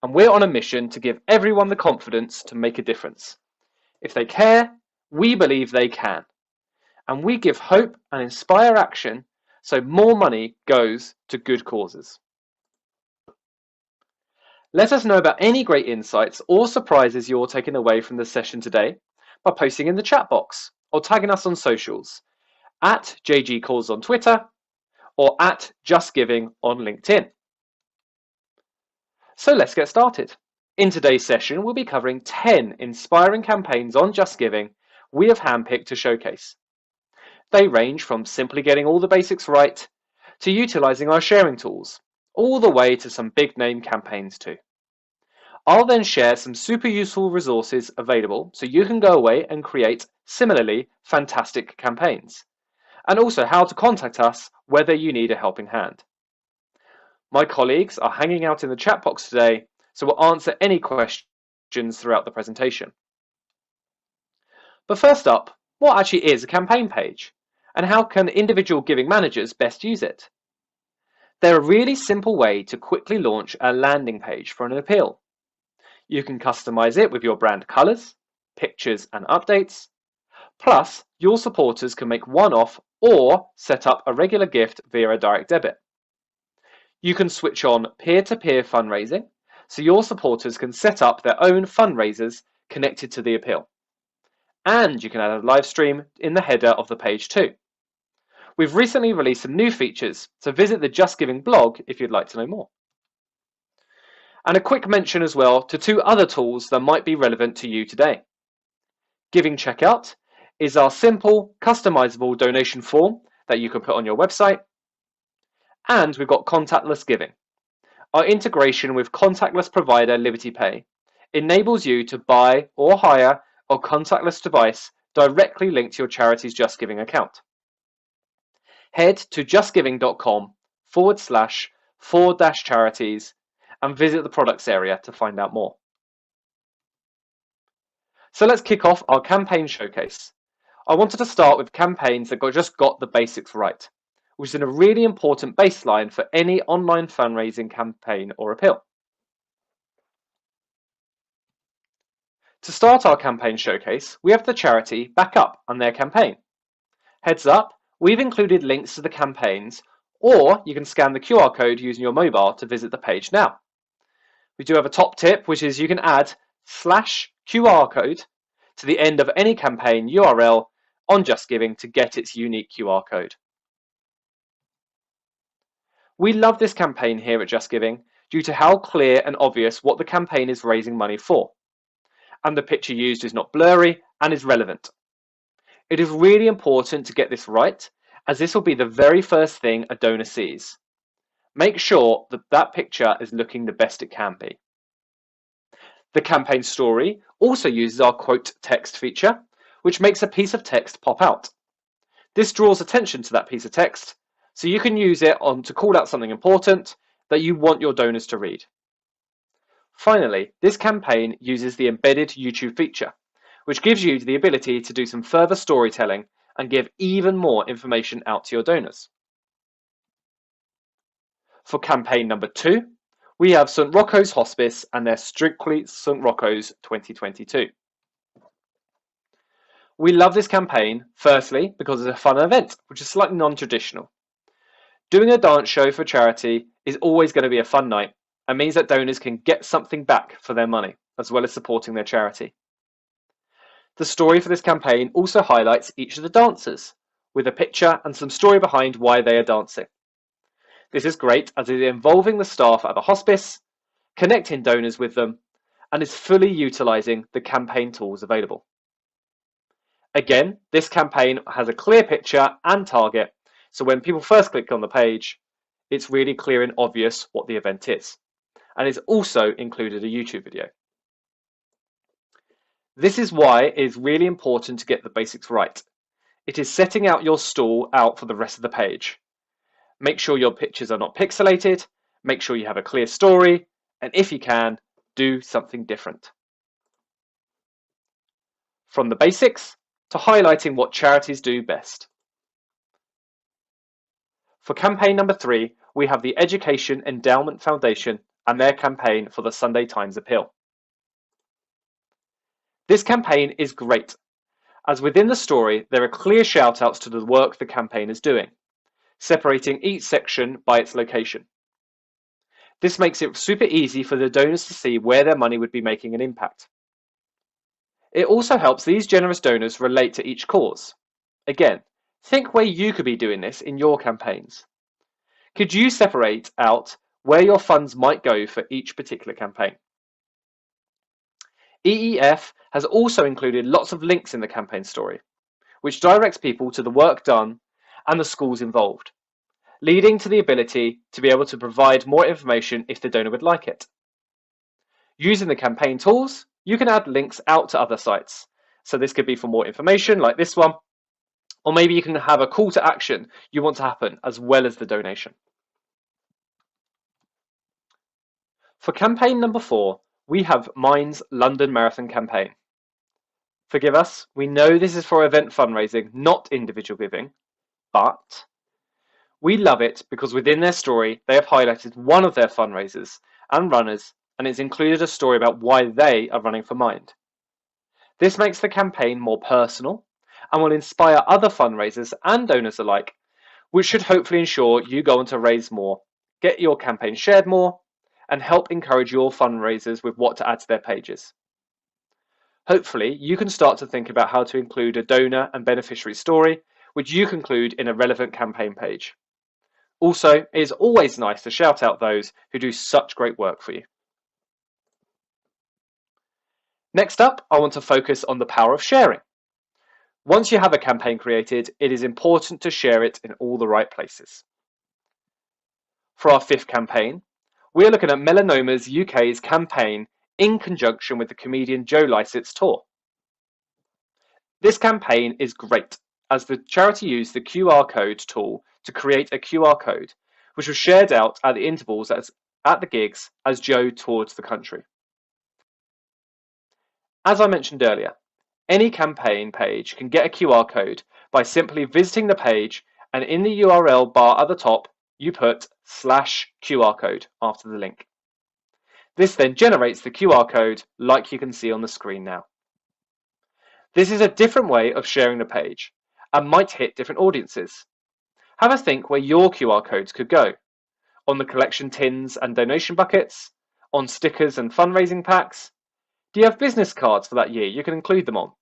and we're on a mission to give everyone the confidence to make a difference. If they care, we believe they can, and we give hope and inspire action so more money goes to good causes. Let us know about any great insights or surprises you're taking away from the session today by posting in the chat box or tagging us on socials at JGCalls on Twitter or at Just Giving on LinkedIn. So let's get started. In today's session, we'll be covering 10 inspiring campaigns on Just Giving we have handpicked to showcase. They range from simply getting all the basics right to utilising our sharing tools, all the way to some big name campaigns too. I'll then share some super useful resources available so you can go away and create similarly fantastic campaigns, and also how to contact us whether you need a helping hand. My colleagues are hanging out in the chat box today, so we'll answer any questions throughout the presentation. But first up, what actually is a campaign page, and how can individual giving managers best use it? They're a really simple way to quickly launch a landing page for an appeal. You can customize it with your brand colors, pictures and updates. Plus, your supporters can make one-off or set up a regular gift via a direct debit. You can switch on peer-to-peer fundraising, so your supporters can set up their own fundraisers connected to the appeal. And you can add a live stream in the header of the page too. We've recently released some new features, so visit the Just Giving blog if you'd like to know more. And a quick mention as well to 2 other tools that might be relevant to you today. Giving Checkout is our simple, customizable donation form that you can put on your website. And we've got Contactless Giving. Our integration with contactless provider Liberty Pay enables you to buy or hire a contactless device directly linked to your charity's Just Giving account. Head to justgiving.com/4-charities and visit the products area to find out more. So let's kick off our campaign showcase. I wanted to start with campaigns that just got the basics right, which is a really important baseline for any online fundraising campaign or appeal. To start our campaign showcase, we have the charity Back Up and their campaign. Heads up, we've included links to the campaigns, or you can scan the QR code using your mobile to visit the page now. We do have a top tip, which is you can add /QR code to the end of any campaign URL on Just Giving to get its unique QR code. We love this campaign here at Just Giving due to how clear and obvious what the campaign is raising money for. And the picture used is not blurry and is relevant. It is really important to get this right, as this will be the very first thing a donor sees. Make sure that that picture is looking the best it can be. The campaign story also uses our quote text feature, which makes a piece of text pop out. This draws attention to that piece of text, so you can use it to call out something important that you want your donors to read. Finally, this campaign uses the embedded YouTube feature, which gives you the ability to do some further storytelling and give even more information out to your donors. For campaign number 2, we have St Rocco's Hospice and their Strictly St Rocco's 2022. We love this campaign, firstly, because it's a fun event, which is slightly non-traditional. Doing a dance show for charity is always going to be a fun night and means that donors can get something back for their money, as well as supporting their charity. The story for this campaign also highlights each of the dancers, with a picture and some story behind why they are dancing. This is great as it is involving the staff at the hospice, connecting donors with them, and is fully utilising the campaign tools available. Again, this campaign has a clear picture and target, so when people first click on the page, it's really clear and obvious what the event is. And it's also included a YouTube video. This is why it is really important to get the basics right. It is setting out your stall out for the rest of the page. Make sure your pictures are not pixelated, make sure you have a clear story, and if you can, do something different. From the basics to highlighting what charities do best. For campaign number 3, we have the Education Endowment Foundation and their campaign for the Sunday Times appeal. This campaign is great, as within the story there are clear shout-outs to the work the campaign is doing, separating each section by its location. This makes it super easy for the donors to see where their money would be making an impact. It also helps these generous donors relate to each cause. Again, think where you could be doing this in your campaigns. Could you separate out where your funds might go for each particular campaign? EEF has also included lots of links in the campaign story, which directs people to the work done and the schools involved, leading to the ability to be able to provide more information if the donor would like it. Using the campaign tools, you can add links out to other sites. So this could be for more information like this one, or maybe you can have a call to action you want to happen as well as the donation. For campaign number 4, we have Mind's London Marathon campaign. Forgive us, we know this is for event fundraising, not individual giving, but we love it because within their story, they have highlighted one of their fundraisers and runners, and it's included a story about why they are running for Mind. This makes the campaign more personal and will inspire other fundraisers and donors alike, which should hopefully ensure you go on to raise more, get your campaign shared more, and help encourage your fundraisers with what to add to their pages. Hopefully, you can start to think about how to include a donor and beneficiary story, which you can include in a relevant campaign page. Also, it is always nice to shout out those who do such great work for you. Next up, I want to focus on the power of sharing. Once you have a campaign created, it is important to share it in all the right places. For our 5th campaign, we are looking at Melanoma's UK's campaign in conjunction with the comedian Joe Lycett's tour. This campaign is great, as the charity used the QR code tool to create a QR code, which was shared out at the intervals at the gigs as Joe toured the country. As I mentioned earlier, any campaign page can get a QR code by simply visiting the page, and in the URL bar at the top, you put /QR code after the link. This then generates the QR code like you can see on the screen now. This is a different way of sharing the page and might hit different audiences. Have a think where your QR codes could go. On the collection tins and donation buckets, on stickers and fundraising packs. Do you have business cards for that year you can include them on?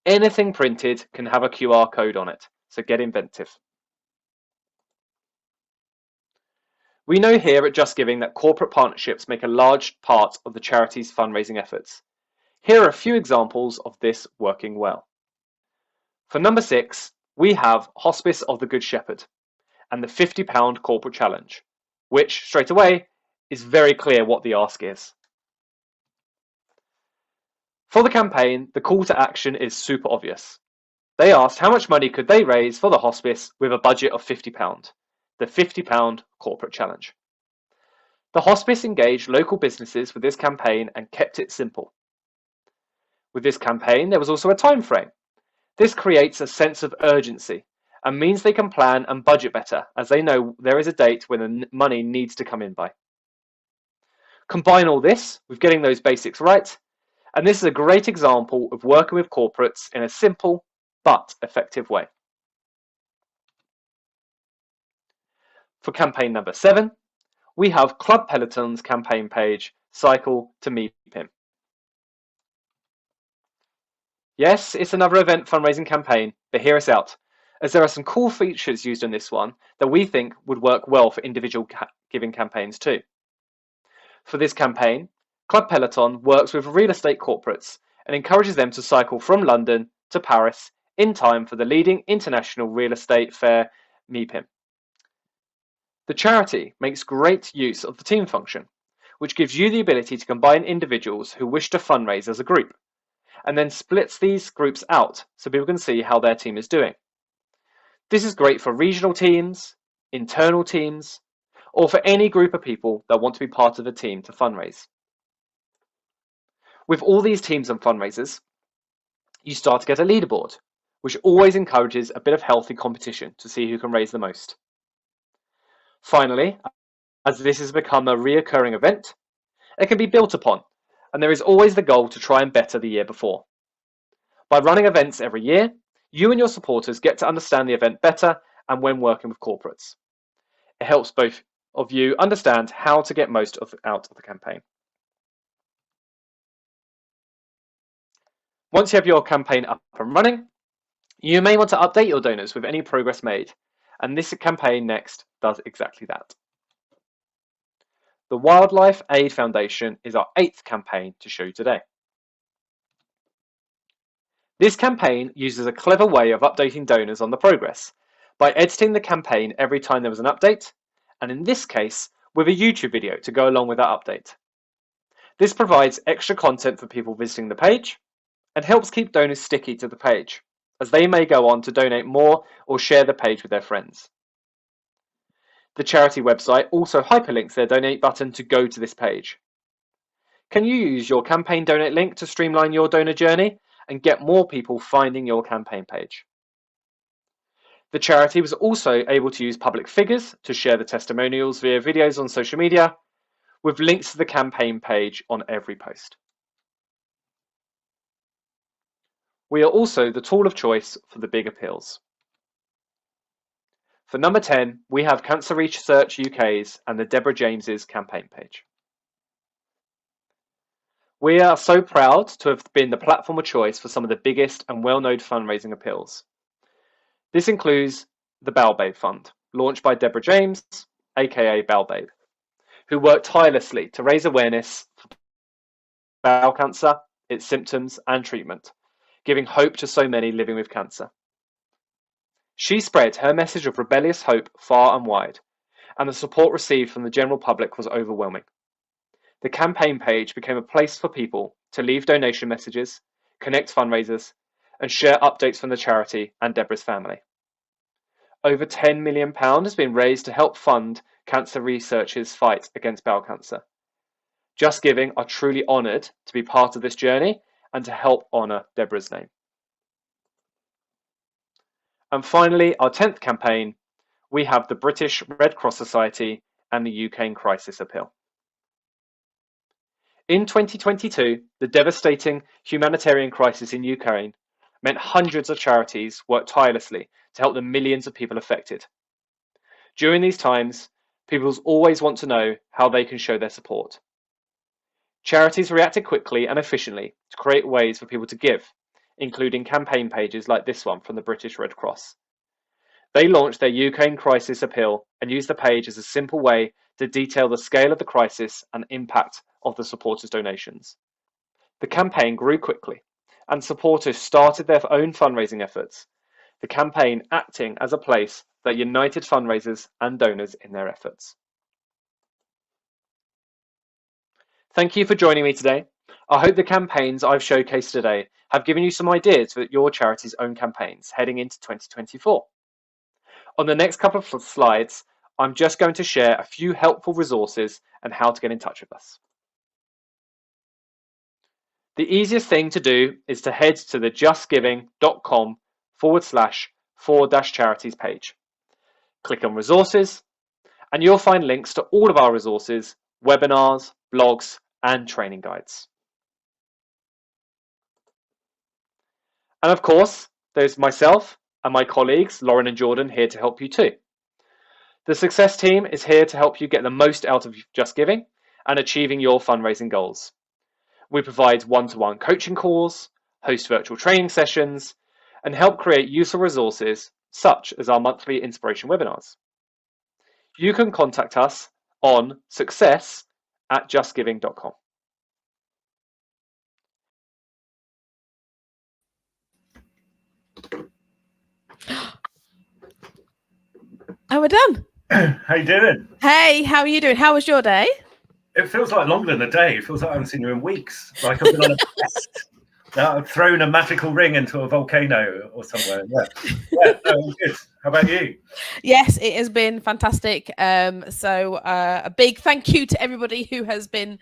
Anything printed can have a QR code on it, so get inventive. We know here at Just Giving that corporate partnerships make a large part of the charity's fundraising efforts. Here are a few examples of this working well. For number 6, we have Hospice of the Good Shepherd and the £50 corporate challenge, which straight away is very clear what the ask is. For the campaign, the call to action is super obvious. They asked how much money could they raise for the hospice with a budget of £50, the £50 corporate challenge. The hospice engaged local businesses with this campaign and kept it simple. With this campaign, there was also a time frame. This creates a sense of urgency and means they can plan and budget better, as they know there is a date when the money needs to come in by. Combine all this with getting those basics right, and this is a great example of working with corporates in a simple but effective way. For campaign number 7, we have Club Peloton's campaign page, Cycle to Meet Him. Yes, it's another event fundraising campaign, but hear us out, as there are some cool features used in this one that we think would work well for individual giving campaigns too. For this campaign, Club Peloton works with real estate corporates and encourages them to cycle from London to Paris in time for the leading international real estate fair, MIPIM. The charity makes great use of the team function, which gives you the ability to combine individuals who wish to fundraise as a group, and then splits these groups out so people can see how their team is doing. This is great for regional teams, internal teams, or for any group of people that want to be part of a team to fundraise. With all these teams and fundraisers, you start to get a leaderboard, which always encourages a bit of healthy competition to see who can raise the most. Finally, as this has become a reoccurring event, it can be built upon, and there is always the goal to try and better the year before. By running events every year, you and your supporters get to understand the event better and when working with corporates. It helps both of you understand how to get most out of the campaign. Once you have your campaign up and running, you may want to update your donors with any progress made, and this campaign next does exactly that. The Wildlife Aid Foundation is our 8th campaign to show you today. This campaign uses a clever way of updating donors on the progress by editing the campaign every time there was an update, and in this case, with a YouTube video to go along with that update. This provides extra content for people visiting the page and helps keep donors sticky to the page, as they may go on to donate more or share the page with their friends. The charity website also hyperlinks their donate button to go to this page. Can you use your campaign donate link to streamline your donor journey and get more people finding your campaign page? The charity was also able to use public figures to share the testimonials via videos on social media, with links to the campaign page on every post. We are also the tool of choice for the big appeals. For number 10, we have Cancer Research UK's and the Deborah James's campaign page. We are so proud to have been the platform of choice for some of the biggest and well-known fundraising appeals. This includes the Bowel Babe Fund, launched by Deborah James, aka Bowel Babe, who worked tirelessly to raise awareness for bowel cancer, its symptoms and treatment, giving hope to so many living with cancer. She spread her message of rebellious hope far and wide, and the support received from the general public was overwhelming. The campaign page became a place for people to leave donation messages, connect fundraisers, and share updates from the charity and Deborah's family. Over £10 million has been raised to help fund cancer researchers' fight against bowel cancer. Just Giving are truly honoured to be part of this journey and to help honour Deborah's name. And finally, our 10th campaign, we have the British Red Cross Society and the Ukraine Crisis Appeal. In 2022, the devastating humanitarian crisis in Ukraine meant hundreds of charities worked tirelessly to help the millions of people affected. During these times, people always want to know how they can show their support. Charities reacted quickly and efficiently to create ways for people to give, including campaign pages like this one from the British Red Cross. They launched their Ukraine Crisis Appeal and used the page as a simple way to detail the scale of the crisis and impact of the supporters' donations. The campaign grew quickly, and supporters started their own fundraising efforts, the campaign acting as a place that united fundraisers and donors in their efforts. Thank you for joining me today. I hope the campaigns I've showcased today have given you some ideas for your charity's own campaigns heading into 2024. On the next couple of slides, I'm just going to share a few helpful resources and how to get in touch with us. The easiest thing to do is to head to the justgiving.com/4-charities page. Click on resources, and you'll find links to all of our resources, webinars, blogs, and training guides. And of course, there's myself and my colleagues, Lauren and Jordan, here to help you too. The success team is here to help you get the most out of Just Giving and achieving your fundraising goals. We provide one-to-one coaching calls, host virtual training sessions, and help create useful resources such as our monthly inspiration webinars. You can contact us on success@justgiving.com. And we're done. How you doing? Hey, how are you doing? How was your day? It feels like longer than a day. It feels like I haven't seen you in weeks. Like I've been on a quest. I've thrown a magical ring into a volcano or somewhere. Yeah, no, good. How about you? Yes, it has been fantastic. So a big thank you to everybody who has been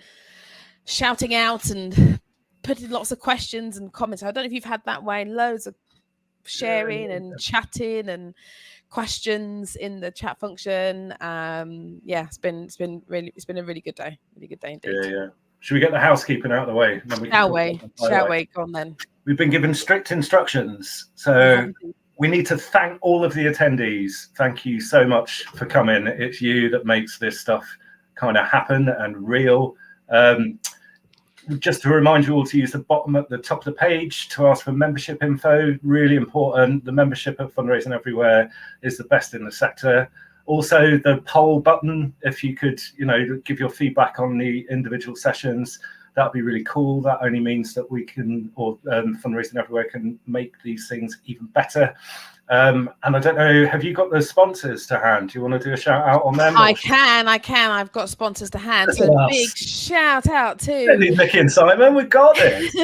shouting out and putting lots of questions and comments. I don't know if you've had that way. Loads of sharing and chatting and questions in the chat function. Yeah, it's been a really good day. Really good day indeed. Yeah. Should we get the housekeeping out of the way? Shall we? Go on then. We've been given strict instructions, so we need to thank all of the attendees. Thank you so much for coming. It's you that makes this stuff kind of happen and real. Just to remind you all to use the bottom at the top of the page to ask for membership info. Really important. The membership at Fundraising Everywhere is the best in the sector. Also, the poll button, if you could, give your feedback on the individual sessions. that'd be really cool. That only means that we can, or Fundraising Everywhere can make these things even better. And I don't know, have you got the sponsors to hand? Do you want to do a shout out on them? I can. I've got sponsors to hand. So big shout out to Nicky and Simon, we've got this.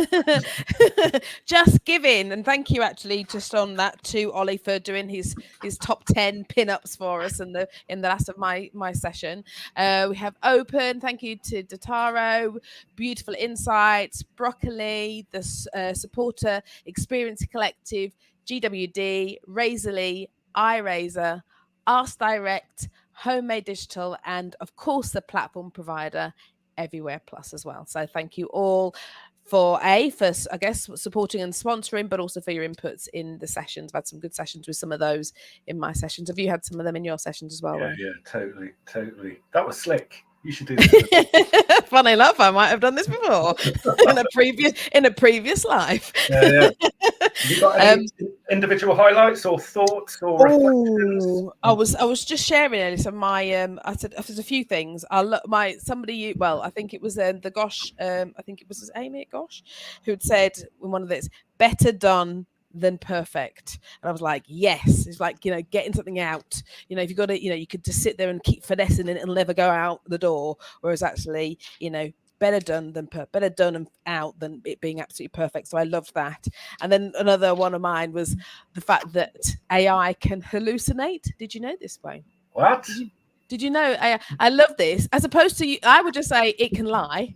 Just Giving, and thank you actually just on that to Ollie for doing his top 10 pin-ups for us in the last of my session. We have Open, thank you to Dataro, Beautiful Insights, Broccoli, the Supporter Experience Collective, GWD, Razorly, iRazor, Ask Direct, Homemade Digital, and of course the platform provider Everywhere Plus as well. So thank you all for I guess supporting and sponsoring, but also for your inputs in the sessions. I've had some good sessions with some of those in my sessions. Have you had some of them in your sessions as well? Yeah, totally. That was slick. You should do this. Funny enough, I might have done this before in a previous life. Yeah. Have you got any individual highlights or thoughts or reflections? I was just sharing earlier some my I said there's a few things. I think it was the Gosh, I think it was Amy at Gosh who had said in one of this, better done than perfect. And I was like, yes. It's like, getting something out, if you got it, you could just sit there and keep finessing it and never go out the door, whereas actually, better done and out than it being absolutely perfect. So I loved that. And then another one of mine was the fact that AI can hallucinate. Did you know this, Wayne? What? Did you know? I love this. As opposed to, I would just say it can lie.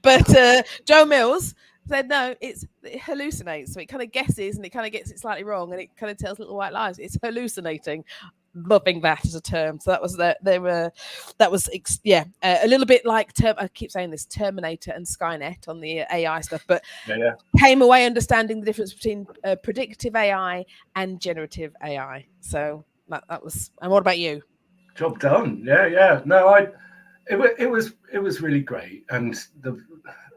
But Joe Mills said, no, it hallucinates. So it kind of guesses and it kind of gets it slightly wrong and it kind of tells little white lies. It's hallucinating. Loving that as a term. So that was a little bit like I keep saying this, Terminator and Skynet on the AI stuff, but came away understanding the difference between predictive AI and generative AI. So that was. And what about you? Job done. Yeah. No, it was really great, and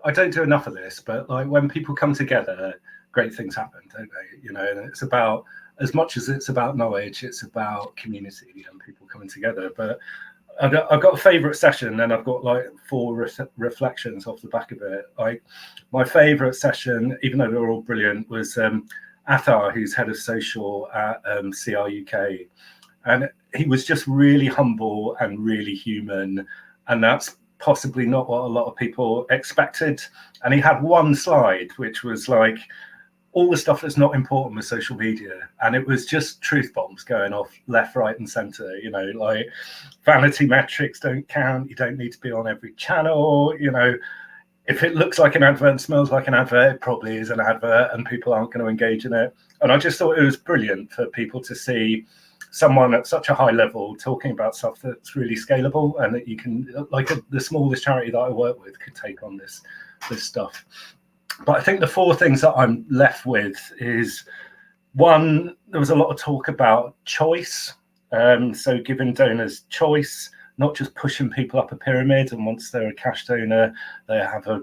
I don't do enough of this, but like when people come together, great things happen, don't they? And it's about, as much as it's about knowledge, it's about community and people coming together. But I've got a favourite session, and I've got like 4 reflections off the back of it. Like my favourite session, even though they're all brilliant, was Athar, who's head of social at CR UK, and he was just really humble and really human, and that's possibly not what a lot of people expected. And he had one slide which was like all the stuff that's not important with social media, and it was just truth bombs going off left, right and center. Like vanity metrics don't count, you don't need to be on every channel. If it looks like an advert and smells like an advert, it probably is an advert and people aren't going to engage in it. And I just thought it was brilliant for people to see someone at such a high level talking about stuff that's really scalable, and that you can, like the smallest charity that I work with could take on this stuff. But I think the 4 things that I'm left with is, one, there was a lot of talk about choice. So giving donors choice, not just pushing people up a pyramid, and once they're a cash donor, they have a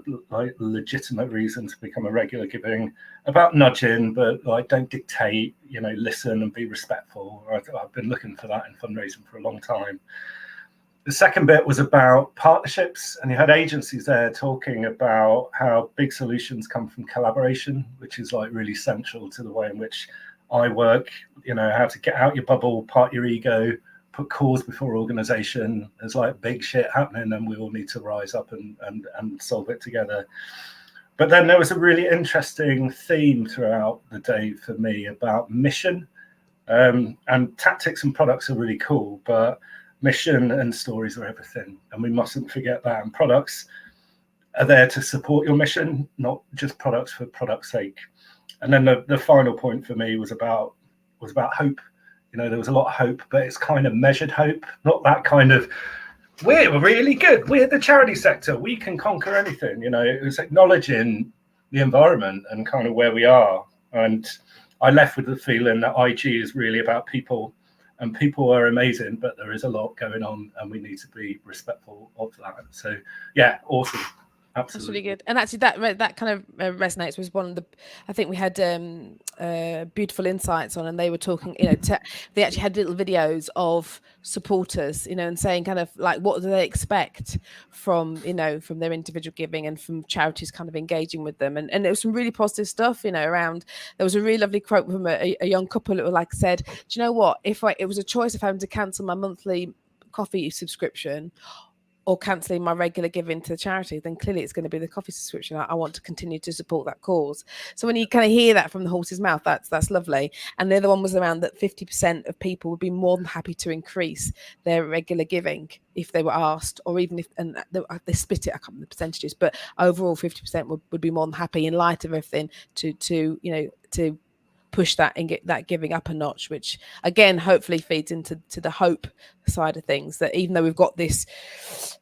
legitimate reason to become a regular giving. About nudging, but like don't dictate, listen and be respectful. I've been looking for that in fundraising for a long time. The second bit was about partnerships, and you had agencies there talking about how big solutions come from collaboration, which is like really central to the way in which I work. How to get out your bubble, part your ego, put cause before organization. There's like big shit happening, and we all need to rise up and solve it together. But then there was a really interesting theme throughout the day for me about mission. And tactics and products are really cool, but mission and stories are everything, and we mustn't forget that. And products are there to support your mission, not just products for product's sake. And then the final point for me was about hope. There was a lot of hope, but it's kind of measured hope, not that kind of, we're really good, we're the charity sector, we can conquer anything. It was acknowledging the environment and kind of where we are. And I left with the feeling that IG is really about people, and people are amazing, but there is a lot going on and we need to be respectful of that. So yeah, awesome. That's really good. And actually that kind of resonates with one of the, I think we had Beautiful Insights on, and they were talking, they actually had little videos of supporters, and saying kind of like, what do they expect from, from their individual giving and from charities kind of engaging with them. And there was some really positive stuff, around, there was a really lovely quote from a young couple who like said, do you know what, if it was a choice of having to cancel my monthly coffee subscription or cancelling my regular giving to charity, then clearly it's going to be the coffee subscription. I want to continue to support that cause. So when you kind of hear that from the horse's mouth, that's lovely. And the other one was around that 50% of people would be more than happy to increase their regular giving if they were asked, or even if, and they split it, I can't remember the percentages, but overall 50% would be more than happy in light of everything to push that and get that giving up a notch, which again hopefully feeds into the hope side of things, that even though we've got this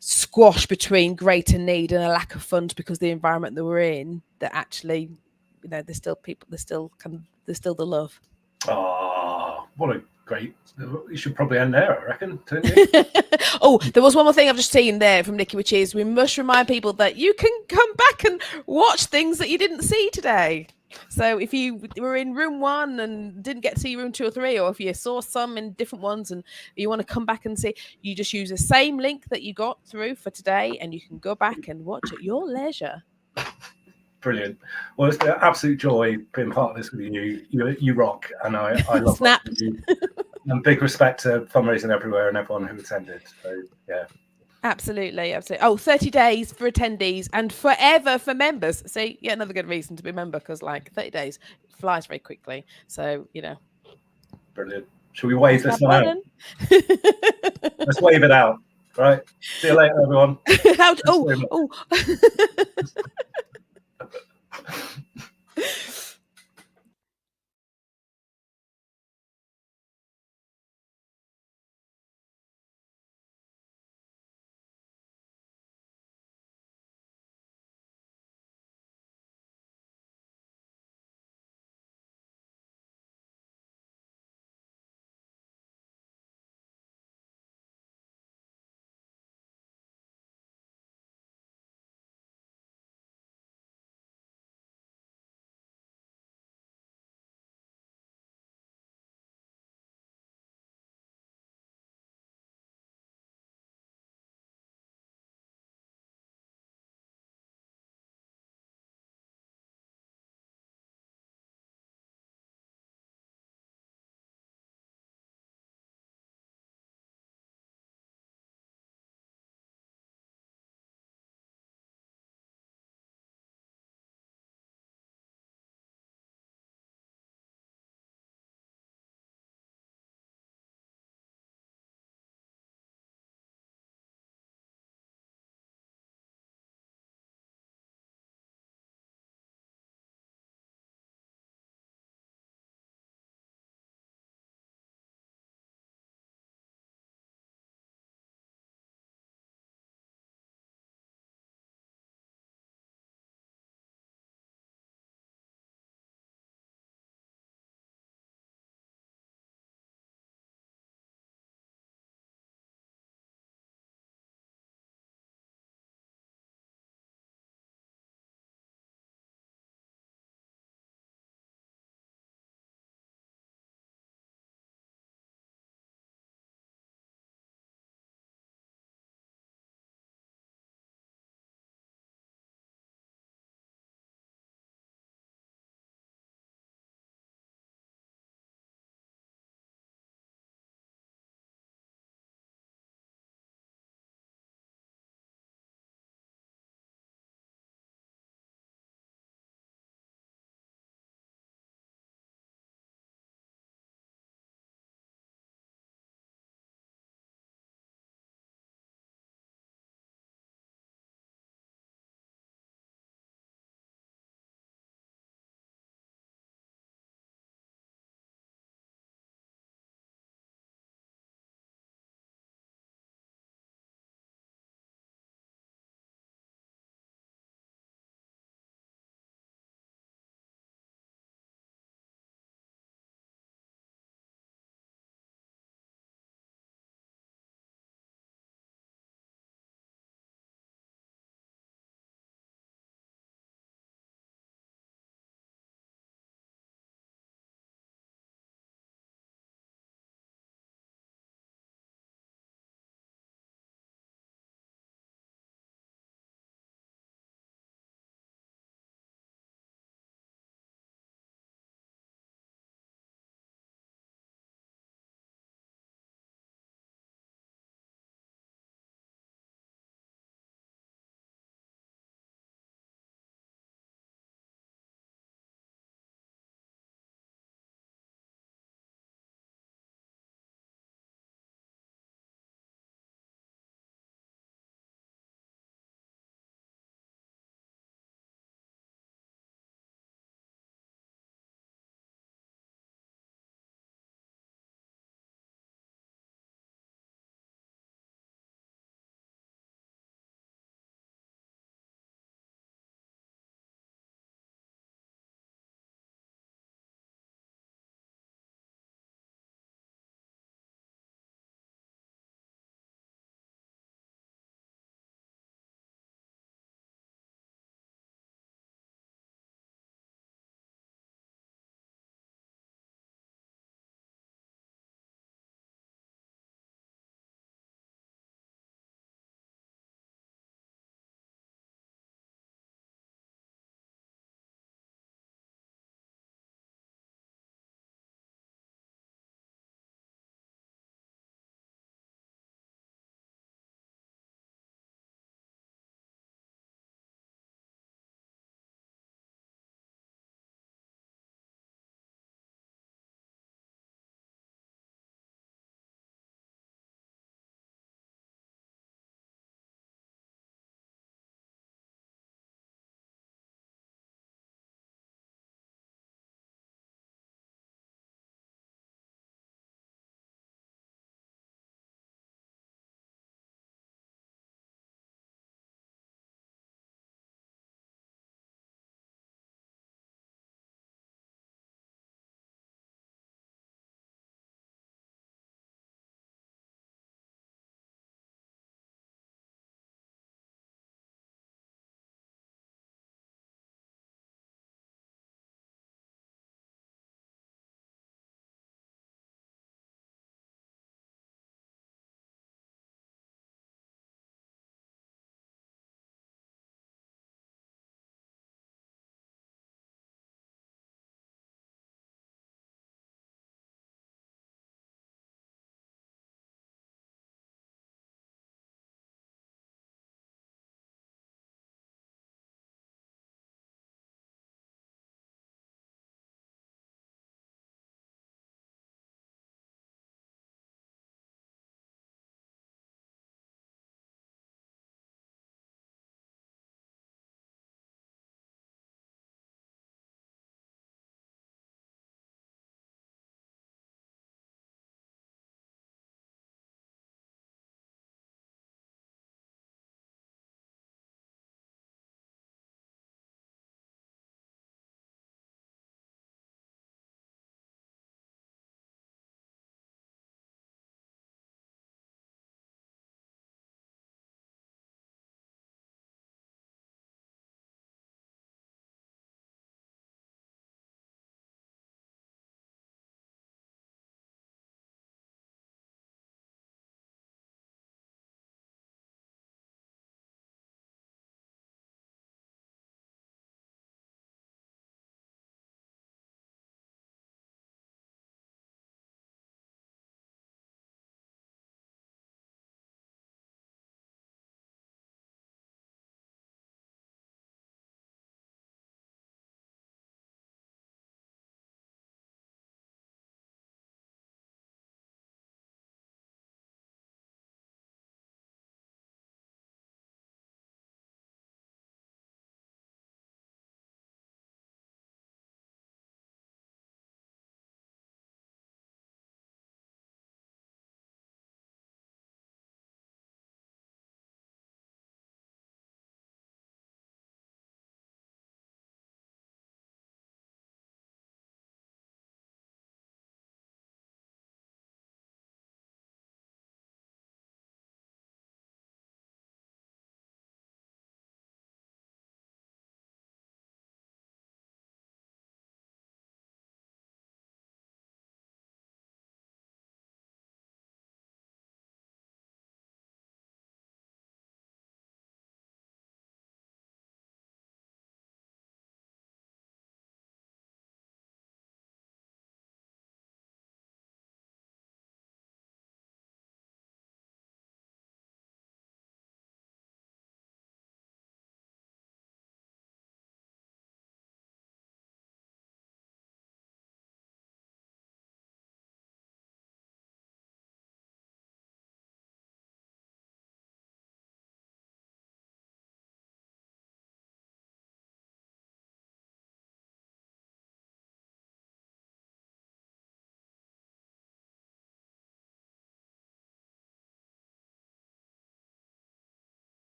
squash between greater need and a lack of funds because of the environment that we're in, that actually there's still people, there's still the love. Oh, what a great, you should probably end there, I reckon, don't you? Oh, there was one more thing I've just seen there from Nikki, which is we must remind people that you can come back and watch things that you didn't see today. So if you were in room 1 and didn't get to see room 2 or 3, or if you saw some in different ones and you want to come back and see, you just use the same link that you got through for today, and you can go back and watch at your leisure. Brilliant. Well, it's an absolute joy being part of this with you. You rock, and I love you. And big respect to Fundraising Everywhere and everyone who attended. So yeah. Absolutely. Oh, 30 days for attendees and forever for members. See, yeah, another good reason to be a member, because like 30 days flies very quickly. So, Brilliant. Should we wave this one out? Let's wave it out. Right. See you later, everyone. Oh.